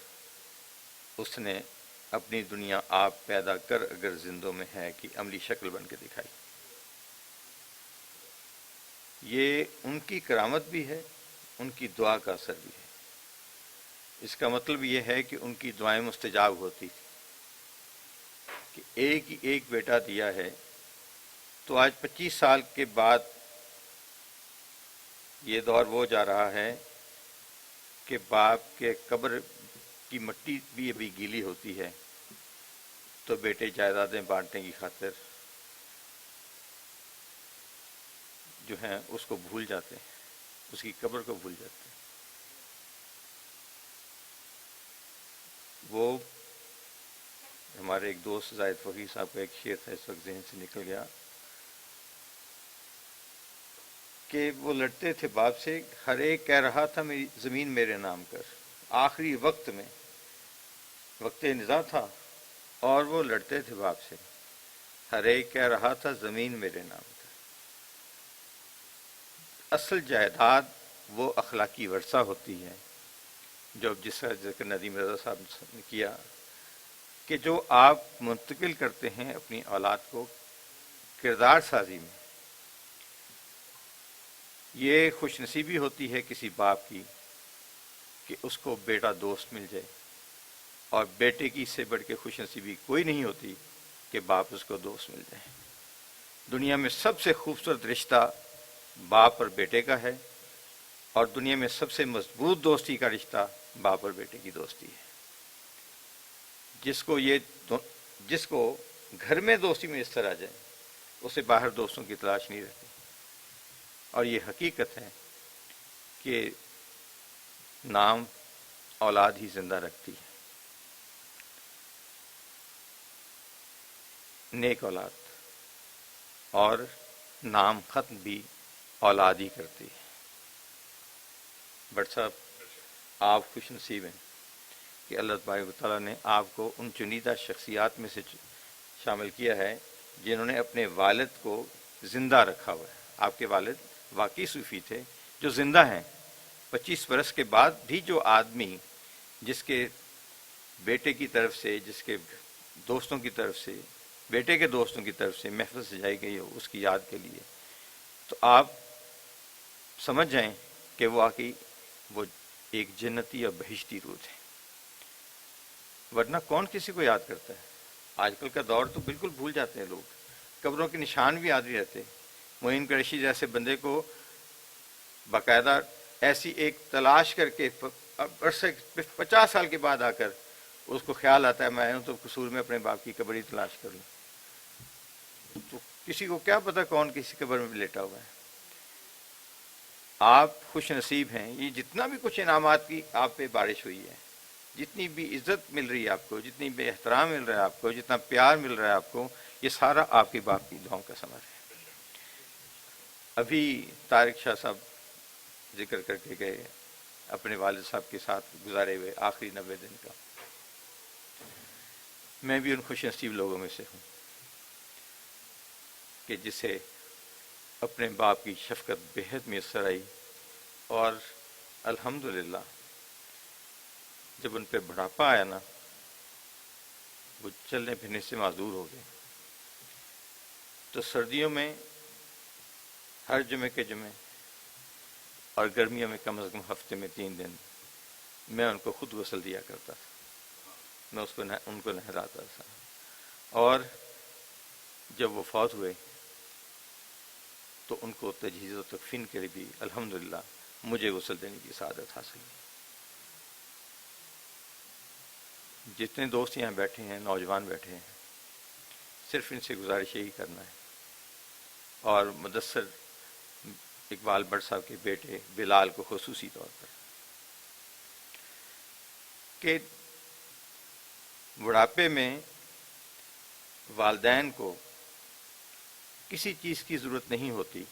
اس نے اپنی دنیا آپ پیدا کر اگر زندوں میں ہے کہ عملی شکل بن کے دکھائی. یہ ان کی کرامت بھی ہے، ان کی دعا کا اثر بھی ہے. اس کا مطلب یہ ہے کہ ان کی دعائیں مستجاب ہوتی تھی کہ ایک ہی ایک بیٹا دیا ہے. تو آج 25 سال کے بعد یہ دور وہ جا رہا ہے کہ باپ کے قبر کی مٹی بھی ابھی گیلی ہوتی ہے تو بیٹے جائیدادیں بانٹنے کی خاطر جو ہیں اس کو بھول جاتے ہیں، اس کی قبر کو بھول جاتے ہیں. وہ ہمارے ایک دوست زاہد فقیر صاحب کا ایک شعر تھا، اس وقت ذہن سے نکل گیا، کہ وہ لڑتے تھے باپ سے، ہر ایک کہہ رہا تھا میری زمین میرے نام کر. آخری وقت میں وقت نزاع تھا اور وہ لڑتے تھے باپ سے، ہر ایک کہہ رہا تھا زمین میرے نام کر. اصل جائیداد وہ اخلاقی ورثہ ہوتی ہے، جو جس کا ذکر ندیم رضا صاحب نے کیا، کہ جو آپ منتقل کرتے ہیں اپنی اولاد کو کردار سازی میں. یہ خوش نصیبی ہوتی ہے کسی باپ کی کہ اس کو بیٹا دوست مل جائے، اور بیٹے کی اس سے بڑھ کے خوش نصیبی کوئی نہیں ہوتی کہ باپ اس کو دوست مل جائے. دنیا میں سب سے خوبصورت رشتہ باپ اور بیٹے کا ہے، اور دنیا میں سب سے مضبوط دوستی کا رشتہ باپ اور بیٹے کی دوستی ہے. جس کو گھر میں دوستی میں اس طرح جائے، اسے باہر دوستوں کی تلاش نہیں رہتی. اور یہ حقیقت ہے کہ نام اولاد ہی زندہ رکھتی ہے. نیک اولاد، اور نام ختم بھی اولاد ہی کرتی ہے. بٹ صاحب آپ خوش نصیب ہیں کہ اللہ تبارک و تعالیٰ نے آپ کو ان چنیدہ شخصیات میں سے شامل کیا ہے جنہوں نے اپنے والد کو زندہ رکھا ہوا ہے. آپ کے والد واقعی صوفی تھے جو زندہ ہیں. 25 برس کے بعد بھی جو آدمی جس کے بیٹے کی طرف سے، جس کے دوستوں کی طرف سے، بیٹے کے دوستوں کی طرف سے محفل سجائی گئی ہو اس کی یاد کے لیے، تو آپ سمجھ جائیں کہ واقعی وہ ایک جنتی اور بہشتی روح ہے. ورنہ کون کسی کو یاد کرتا ہے؟ آج کل کا دور تو بالکل بھول جاتے ہیں لوگ، قبروں کے نشان بھی یاد نہیں رہتے۔ معین قریشی جیسے بندے کو باقاعدہ ایسی ایک تلاش کر کے عرصے 50 سال کے بعد آ کر اس کو خیال آتا ہے میں آیا ہوں تو قصور میں اپنے باپ کی قبر ہی تلاش کر لوں، تو کسی کو کیا پتہ کون کسی قبر میں لیٹا ہوا ہے۔ آپ خوش نصیب ہیں، یہ جتنا بھی کچھ انعامات کی آپ پہ بارش ہوئی ہے، جتنی بھی عزت مل رہی ہے آپ کو، جتنی بھی احترام مل رہا ہے آپ کو، جتنا پیار مل رہا ہے آپ کو، یہ سارا آپ کے باپ کی دعاؤں کا ثمر ہے۔ ابھی طارق شاہ صاحب ذکر کر کے گئے اپنے والد صاحب کے ساتھ گزارے ہوئے آخری 90 دن کا، میں بھی ان خوش نصیب لوگوں میں سے ہوں کہ جسے اپنے باپ کی شفقت بہت میسر آئی، اور الحمدللہ جب ان پہ بڑھاپا آیا نا، وہ چلنے پھرنے سے معذور ہو گئے، تو سردیوں میں ہر جمعے کے جمعے اور گرمیوں میں کم از کم ہفتے میں 3 دن میں ان کو خود غسل دیا کرتا تھا، میں ان کو نہلاتا تھا، اور جب وہ فوت ہوئے تو ان کو تجہیز و تکفین کے لیے بھی الحمدللہ مجھے غسل دینے کی سعادت حاصل ہوئی۔ جتنے دوست یہاں بیٹھے ہیں، نوجوان بیٹھے ہیں، صرف ان سے گزارش یہی کرنا ہے، اور مدثر اقبال بٹ صاحب کے بیٹے بلال کو خصوصی طور پر، کہ بڑھاپے میں والدین کو کسی چیز کی ضرورت نہیں ہوتی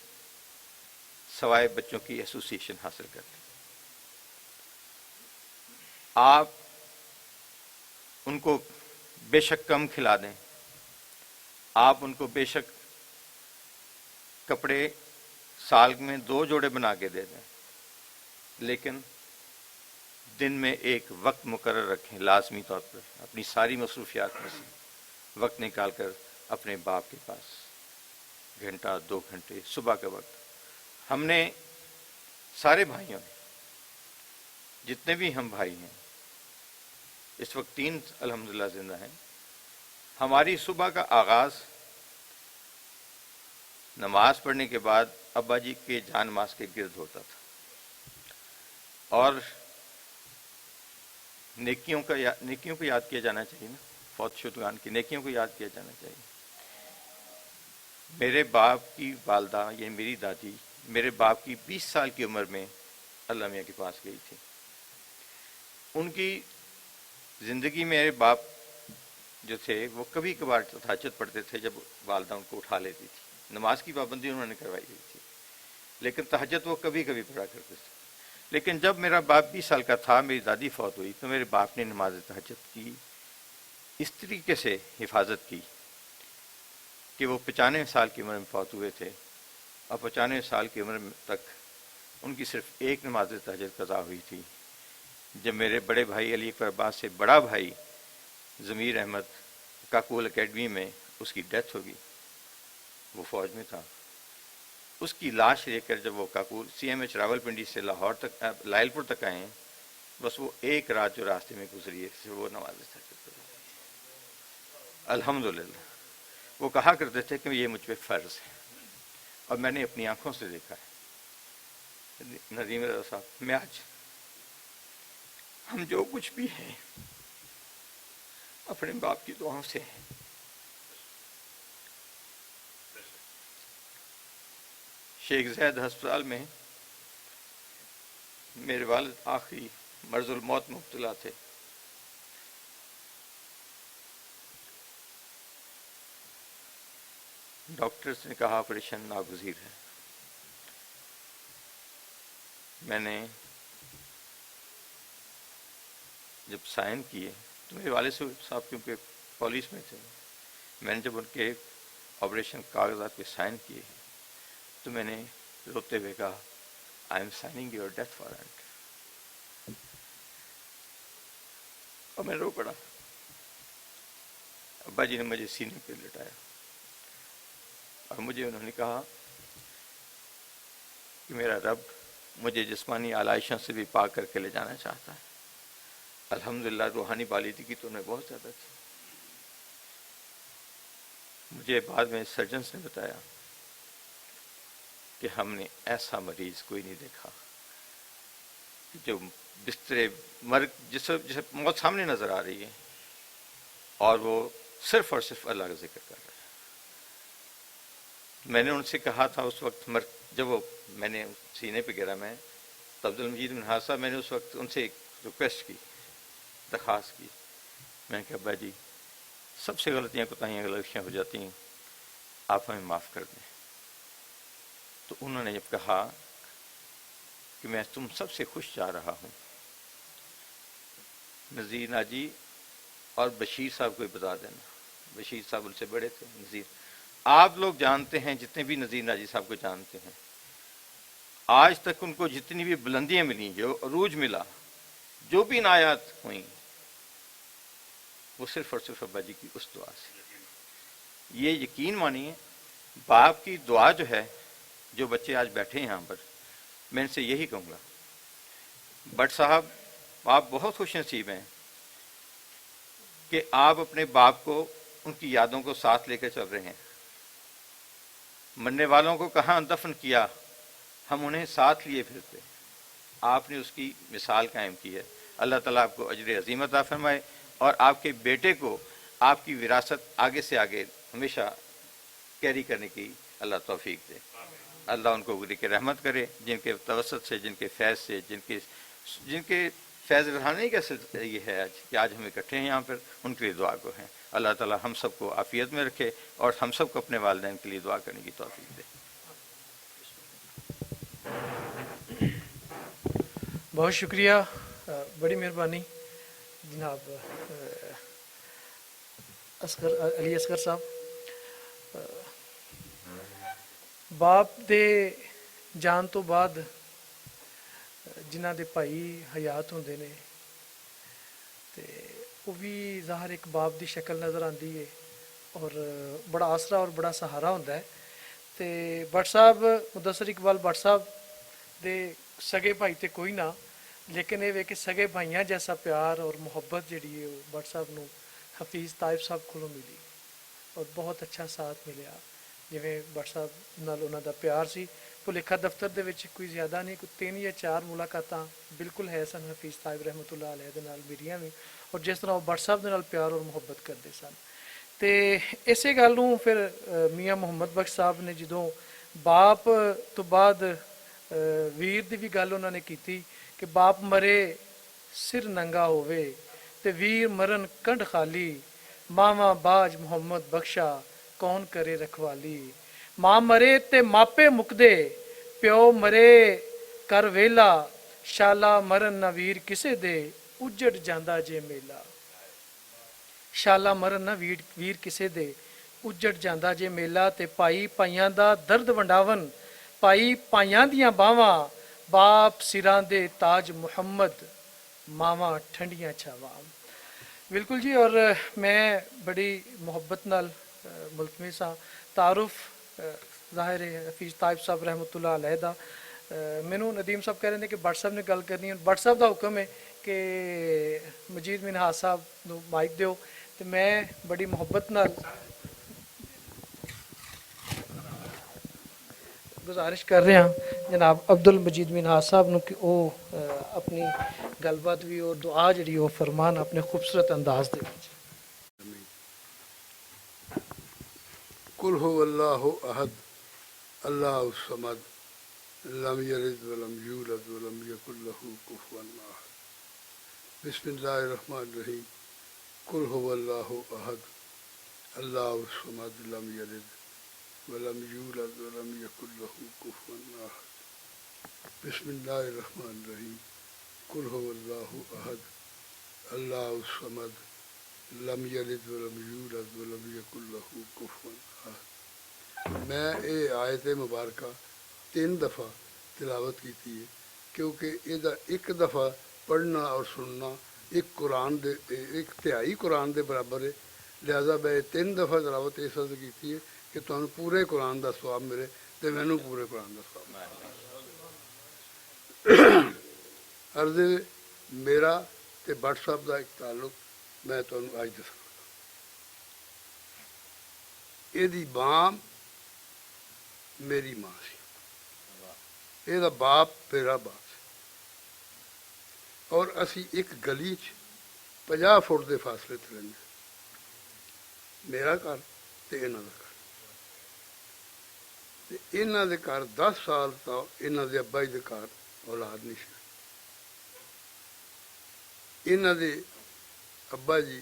سوائے بچوں کی ایسوسیشن حاصل کرنے۔ آپ ان کو بے شک کم کھلا دیں، آپ ان کو بے شک کپڑے سال میں 2 جوڑے بنا کے دے دیں، لیکن دن میں ایک وقت مقرر رکھیں، لازمی طور پر اپنی ساری مصروفیات میں سے وقت نکال کر اپنے باپ کے پاس 1 گھنٹہ 2 گھنٹے صبح کا وقت۔ ہم نے سارے بھائیوں نے، جتنے بھی ہم بھائی ہیں، اس وقت 3 الحمدللہ زندہ ہیں، ہماری صبح کا آغاز نماز پڑھنے کے بعد ابا جی کے جان ماز کے گرد ہوتا تھا، اور نیکیوں کو یاد کیا جانا چاہیے نا، فوت شدگان کی نیکیوں کو یاد کیا جانا چاہیے۔ میرے باپ کی والدہ یعنی میری دادی میرے باپ کی 20 سال کی عمر میں اللہ میاں کے پاس گئی تھی۔ ان کی زندگی میں میرے باپ جو تھے وہ کبھی کبھار تہجد پڑھتے تھے جب والدہ ان کو اٹھا لیتی تھی، نماز کی پابندی انہوں نے کروائی ہوئی تھی، لیکن تہجد وہ کبھی کبھی پڑھا کرتے تھے۔ لیکن جب میرا باپ 20 سال کا تھا، میری دادی فوت ہوئی، تو میرے باپ نے نماز تہجد کی اس طریقے سے حفاظت کی کہ وہ 95 سال کی عمر میں فوت ہوئے تھے، اور 95 سال کی عمر تک ان کی صرف ایک نماز تہجد قضا ہوئی تھی۔ جب میرے بڑے بھائی علی اکبر عباس سے بڑا بھائی ضمیر احمد کاکول اکیڈمی میں اس کی ڈیتھ ہوگی، وہ فوج میں تھا، اس کی لاش لے کر جب وہ کاکول CMH راولپنڈی سے لاہور تک لائل پور تک آئے، بس وہ ایک رات جو راستے میں گزری ہے صرف وہ نماز تہجد قضا ہوئی۔ الحمدللہ وہ کہا کرتے تھے کہ یہ مجھ پہ فرض ہے، اور میں نے اپنی آنکھوں سے دیکھا ہے۔ ندیم رضا صاحب، میں آج ہم جو کچھ بھی ہیں اپنے باپ کی دعاؤں سے ہیں۔ شیخ زید ہسپتال میں میرے والد آخری مرض الموت میں مبتلا تھے، ڈاکٹرز نے کہا آپریشن ناگزیر ہے۔ میں نے جب سائن کیے تو میرے والد صاحب کیونکہ پولیس میں تھے، میں نے جب ان کے آپریشن کاغذات پہ سائن کیے تو میں نے روتے ہوئے کہا I am signing your death warrant, اور میں رو پڑا۔ ابا جی نے مجھے سینے پہ لٹایا اور مجھے انہوں نے کہا کہ میرا رب مجھے جسمانی آلائشوں سے بھی پاک کر کے لے جانا چاہتا ہے، الحمدللہ روحانی بالادگی تو انہیں بہت زیادہ تھی. مجھے بعد میں سرجنس نے بتایا کہ ہم نے ایسا مریض کوئی نہیں دیکھا جو بسترے مرگ جسے موت سامنے نظر آ رہی ہے اور وہ صرف اور صرف اللہ کا ذکر کر رہا ہے. میں نے ان سے کہا تھا اس وقت جب وہ میں نے سینے پہ گرا میں تو عبد المجید بن حاسہ میں نے اس وقت ان سے ایک ریکویسٹ کی، درخواست کی. میں نے کہا ابا جی سب سے غلطیاں کوتاہیاں غلطیاں ہو جاتی ہیں، آپ ہمیں معاف کر دیں. تو انہوں نے جب کہا کہ میں تم سب سے خوش جا رہا ہوں، نذیر ناجی اور بشیر صاحب کو بتا دینا. بشیر صاحب ان سے بڑے تھے. نذیر آپ لوگ جانتے ہیں، جتنے بھی نذیر ناجی صاحب کو جانتے ہیں، آج تک ان کو جتنی بھی بلندیاں ملی، جو عروج ملا، جو بھی عنایات ہوئیں، وہ صرف اور صرف ابا جی کی اس دعا سے. یہ یقین مانیے باپ کی دعا جو ہے، جو بچے آج بیٹھے ہیں یہاں پر، میں ان سے یہی کہوں گا بٹ صاحب آپ بہت خوش نصیب ہیں کہ آپ اپنے باپ کو، ان کی یادوں کو ساتھ لے کے چل رہے ہیں. مرنے والوں کو کہاں دفن کیا، ہم انہیں ساتھ لیے پھرتے. آپ نے اس کی مثال قائم کی ہے. اللہ تعالیٰ آپ کو اجر عظیم عطا فرمائے اور آپ کے بیٹے کو آپ کی وراثت آگے سے آگے ہمیشہ کیری کرنے کی اللہ توفیق دے. اللہ ان کو گری کے رحمت کرے، جن کے توسط سے، جن کے فیض سے، جن کے فیض رہانے کا یہ ہے آج کہ آج ہم اکٹھے ہیں یہاں پر، ان کے لیے دعا کو ہیں. اللہ تعالیٰ ہم سب کو عافیت میں رکھے اور ہم سب کو اپنے والدین کے لیے دعا کرنے کی توفیق دے. بہت شکریہ، بڑی مہربانی جناب علی اصغر صاحب. باپ دے جان تو بعد جنہ دے بھائی حیات ہوندے نے تے وہ بھی ظاہر ایک باپ دی شکل نظر آندی ہے اور بڑا آسرا اور بڑا سہارا ہوندا ہے. تے بٹ صاحب مدثر اقبال بٹ صاحب دے سگے بھائی تے کوئی نہ، لیکن یہ کہ سگے بھائیاں جیسا پیار اور محبت جڑی ہے وہ بٹ صاحب نو حفیظ طائب صاحب کو ملی اور بہت اچھا ساتھ ملیا. جویں بٹ صاحب نال انہاں دا پیار سی، بھلیکھا دفتر دے وچ کوئی زیادہ نہیں، کوئی 3 یا 4 ملاقاتاں بالکل ہے سن حفیظ طائب رحمۃ اللہ علیہ دے نال میریاں بھی، اور جس طرح وہ بٹ صاحب دے نال پیار اور محبت کرتے سن. تے اسی گل نوں پھر میاں محمد بخش صاحب نے جدوں باپ تو بعد ویر دی بھی گل انہوں نے کیتی کہ باپ مرے سر ننگا ہووے تے ویر مرن کنڈ خالی، ماواں باج محمد بخشا کون کرے رکھوالی. ماں مرے تے ماپے مکدے، پیو مرے کر ویلا، شالا مرن نہ ویر کسے دے اجڑ جاندا جے میلا. شالا مرن نہ ویر کسے دے اجڑ جاندا جے میلا. تے پائی پائیاں دا درد ونڈاون، پائی پائیاں دیاں باواں، باپ سراں دے تاج محمد، ماواں ٹھنڈیاں چھاواں. بالکل جی. اور میں بڑی محبت نال ملتمس ہاں تعارف ظاہر ہے حفیظ طائب صاحب رحمۃ اللہ علیہ دا. مینوں ندیم صاحب کہہ رہے ہیں کہ بٹ صاحب نے گل کرنی ہے. بٹ صاحب دا حکم ہے کہ مجید منہاس صاحب نو مائک دیو تے میں بڑی محبت نال گزارش کر رہے ہیں جناب عبد المجید منہاس صاحب نو کہ وہ اپنی گل بات بھی اور دعا جڑی وہ فرمان اپنے خوبصورت انداز دے وچ. قل هو اللہ احد اللہ الصمد لم یلد ولم یولد ولم یکن له کفوا احد. بسم اللہ الرحمن الرحیم. قل هو اللہ احد اللہ الصمد لم یلد ولم یولد ولم یکن له کفوا احد. بسم اللہ الرحمن الرحیم. قل هو اللہ احد اللہ الصمد لم یلد ولم یولد ولم یکن له کفوا احد. میں یہ آیت مبارکہ 3 دفعہ تلاوت کی ہے کیونکہ یہ ایک دفعہ پڑھنا اور سننا ایک تہائی قرآن دے برابر ہے. لہذا میں 3 دفعہ تلاوت اس وجہ کی ہے کہ تمہیں پورے قرآن دا ثواب ملے تو مینوں پورے قرآن دا ثواب. عرض میرا ਤੇ ਬੱਟ ਸਾਹਿਬ ਦਾ ਇੱਕ ਤਾਲੁਕ ਮੈਂ ਤੁਹਾਨੂੰ ਅੱਜ ਦੱਸਾਂਗਾ। ਇਹਦੀ ਮਾਂ ਮੇਰੀ ਮਾਂ ਸੀ, ਇਹਦਾ ਬਾਪ ਮੇਰਾ ਬਾਪ ਸੀ, ਔਰ ਅਸੀਂ ਇੱਕ ਗਲੀ 'ਚ 50 ਫੁੱਟ ਦੇ ਫਾਸਲੇ ਤੇ ਰਹਿੰਦੇ, ਮੇਰਾ ਘਰ ਤੇ ਇਹਨਾਂ ਦਾ ਘਰ। ਤੇ ਇਹਨਾਂ ਦੇ ਘਰ 10 ਸਾਲ ਤੋਂ ਇਹਨਾਂ ਦੇ ਅੱਬਾ ਜੀ ਦੇ ਘਰ ਔਲਾਦ ਨਹੀਂ ਸੀ। ਇਹਨਾਂ ਦੇ ਅੱਬਾ ਜੀ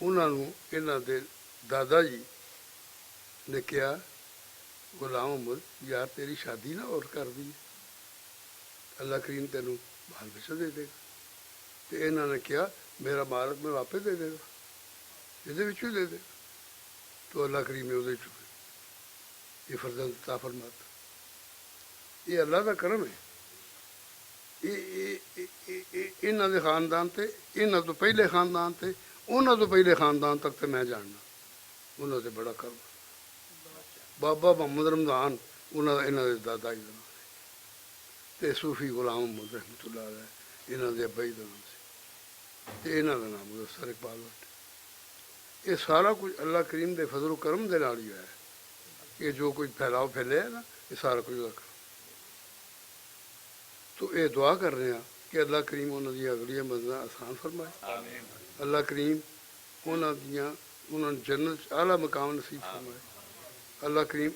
ਉਹਨਾਂ ਨੂੰ ਇਹਨਾਂ ਦੇ ਦਾਦਾ ਜੀ ਨੇ ਕਿਹਾ, ਗੁਲਾਮ ਮੁਹੰਮਦ ਯਾਰ ਤੇਰੀ ਸ਼ਾਦੀ ਨਾ ਹੋਰ ਕਰ ਦੀ, ਅੱਲਾ ਕਰੀਮ ਤੈਨੂੰ ਬਾਲ ਬੱਚਾ ਦੇ ਦੇਗਾ। ਤੇ ਇਹਨਾਂ ਨੇ ਕਿਹਾ ਮੇਰਾ ਮਾਲਕ ਮੈਨੂੰ ਆਪੇ ਦੇ ਦੇਗਾ, ਇਹਦੇ ਵਿੱਚੋਂ ਹੀ ਦੇ ਦੇਗਾ। تو اللہ کریم نے وہ یہ فرزند عطا فرماتا۔ یہ اللہ کا کرم ہے۔ انہاں دے خاندان تے، انہاں تو پہلے خاندان تے، انہاں تو پہلے خاندان تک تے میں جاننا، انہاں تے بڑا کرم۔ بابا محمد رمضان انہاں دے دادا جی دا نام تے صوفی غلام محمد رحمۃ اللہ علیہ انہاں دے ابا جی دا نام سی تے انہاں دا نام مظفر اقبال بٹ۔ یہ سارا کچھ اللہ کریم دے فضل و کرم دے نال ہی ہے۔ یہ جو کچھ پھیلاؤ پھیلے ہے نا، یہ سارا کچھ دا کرم۔ تو یہ دعا کر رہے ہیں کہ اللہ کریم انہوں دی اگلی منزلیں آسان فرمائے، اللہ کریم انہوں نے جنت اعلیٰ مقام نصیب فرمائے، اللہ کریم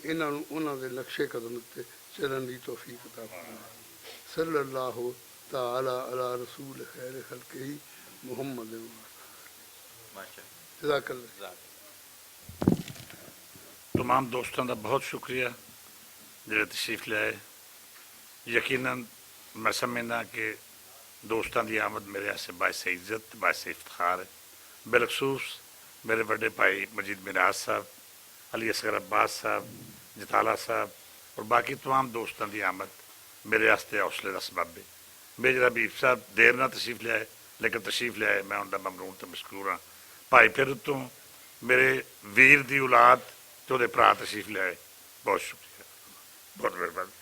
انہوں دے نقشے قدم تے چلن دی توفیق عطا فرمائے۔ صلی اللہ تعالی علی رسول خیر خلقہ محمد جزاک اللہ۔ تمام دوستوں کا بہت شکریہ جڑے تشریف لے آئے۔ یقیناً میں سمجھنا کہ دوستوں کی آمد میرے واسطے باعث عزت باعث افتخار ہے۔ بالخصوص میرے بڑے بھائی مجید میراز صاحب، علی اصغر عباس صاحب، جتالا صاحب اور باقی تمام دوستوں کی آمد میرے واسطے حوصلے کا سبب ہے۔ میرے حبیب صاحب دیر نہ تشریف لے آئے لیکن تشریف لے آئے، میں ان کا ممنون تو مشکور ہاں۔ بھائی پھر تو میرے ویر دی اولاد تو دے پرا تشریف لے آئے، بہت شکریہ، بہت مہربانی۔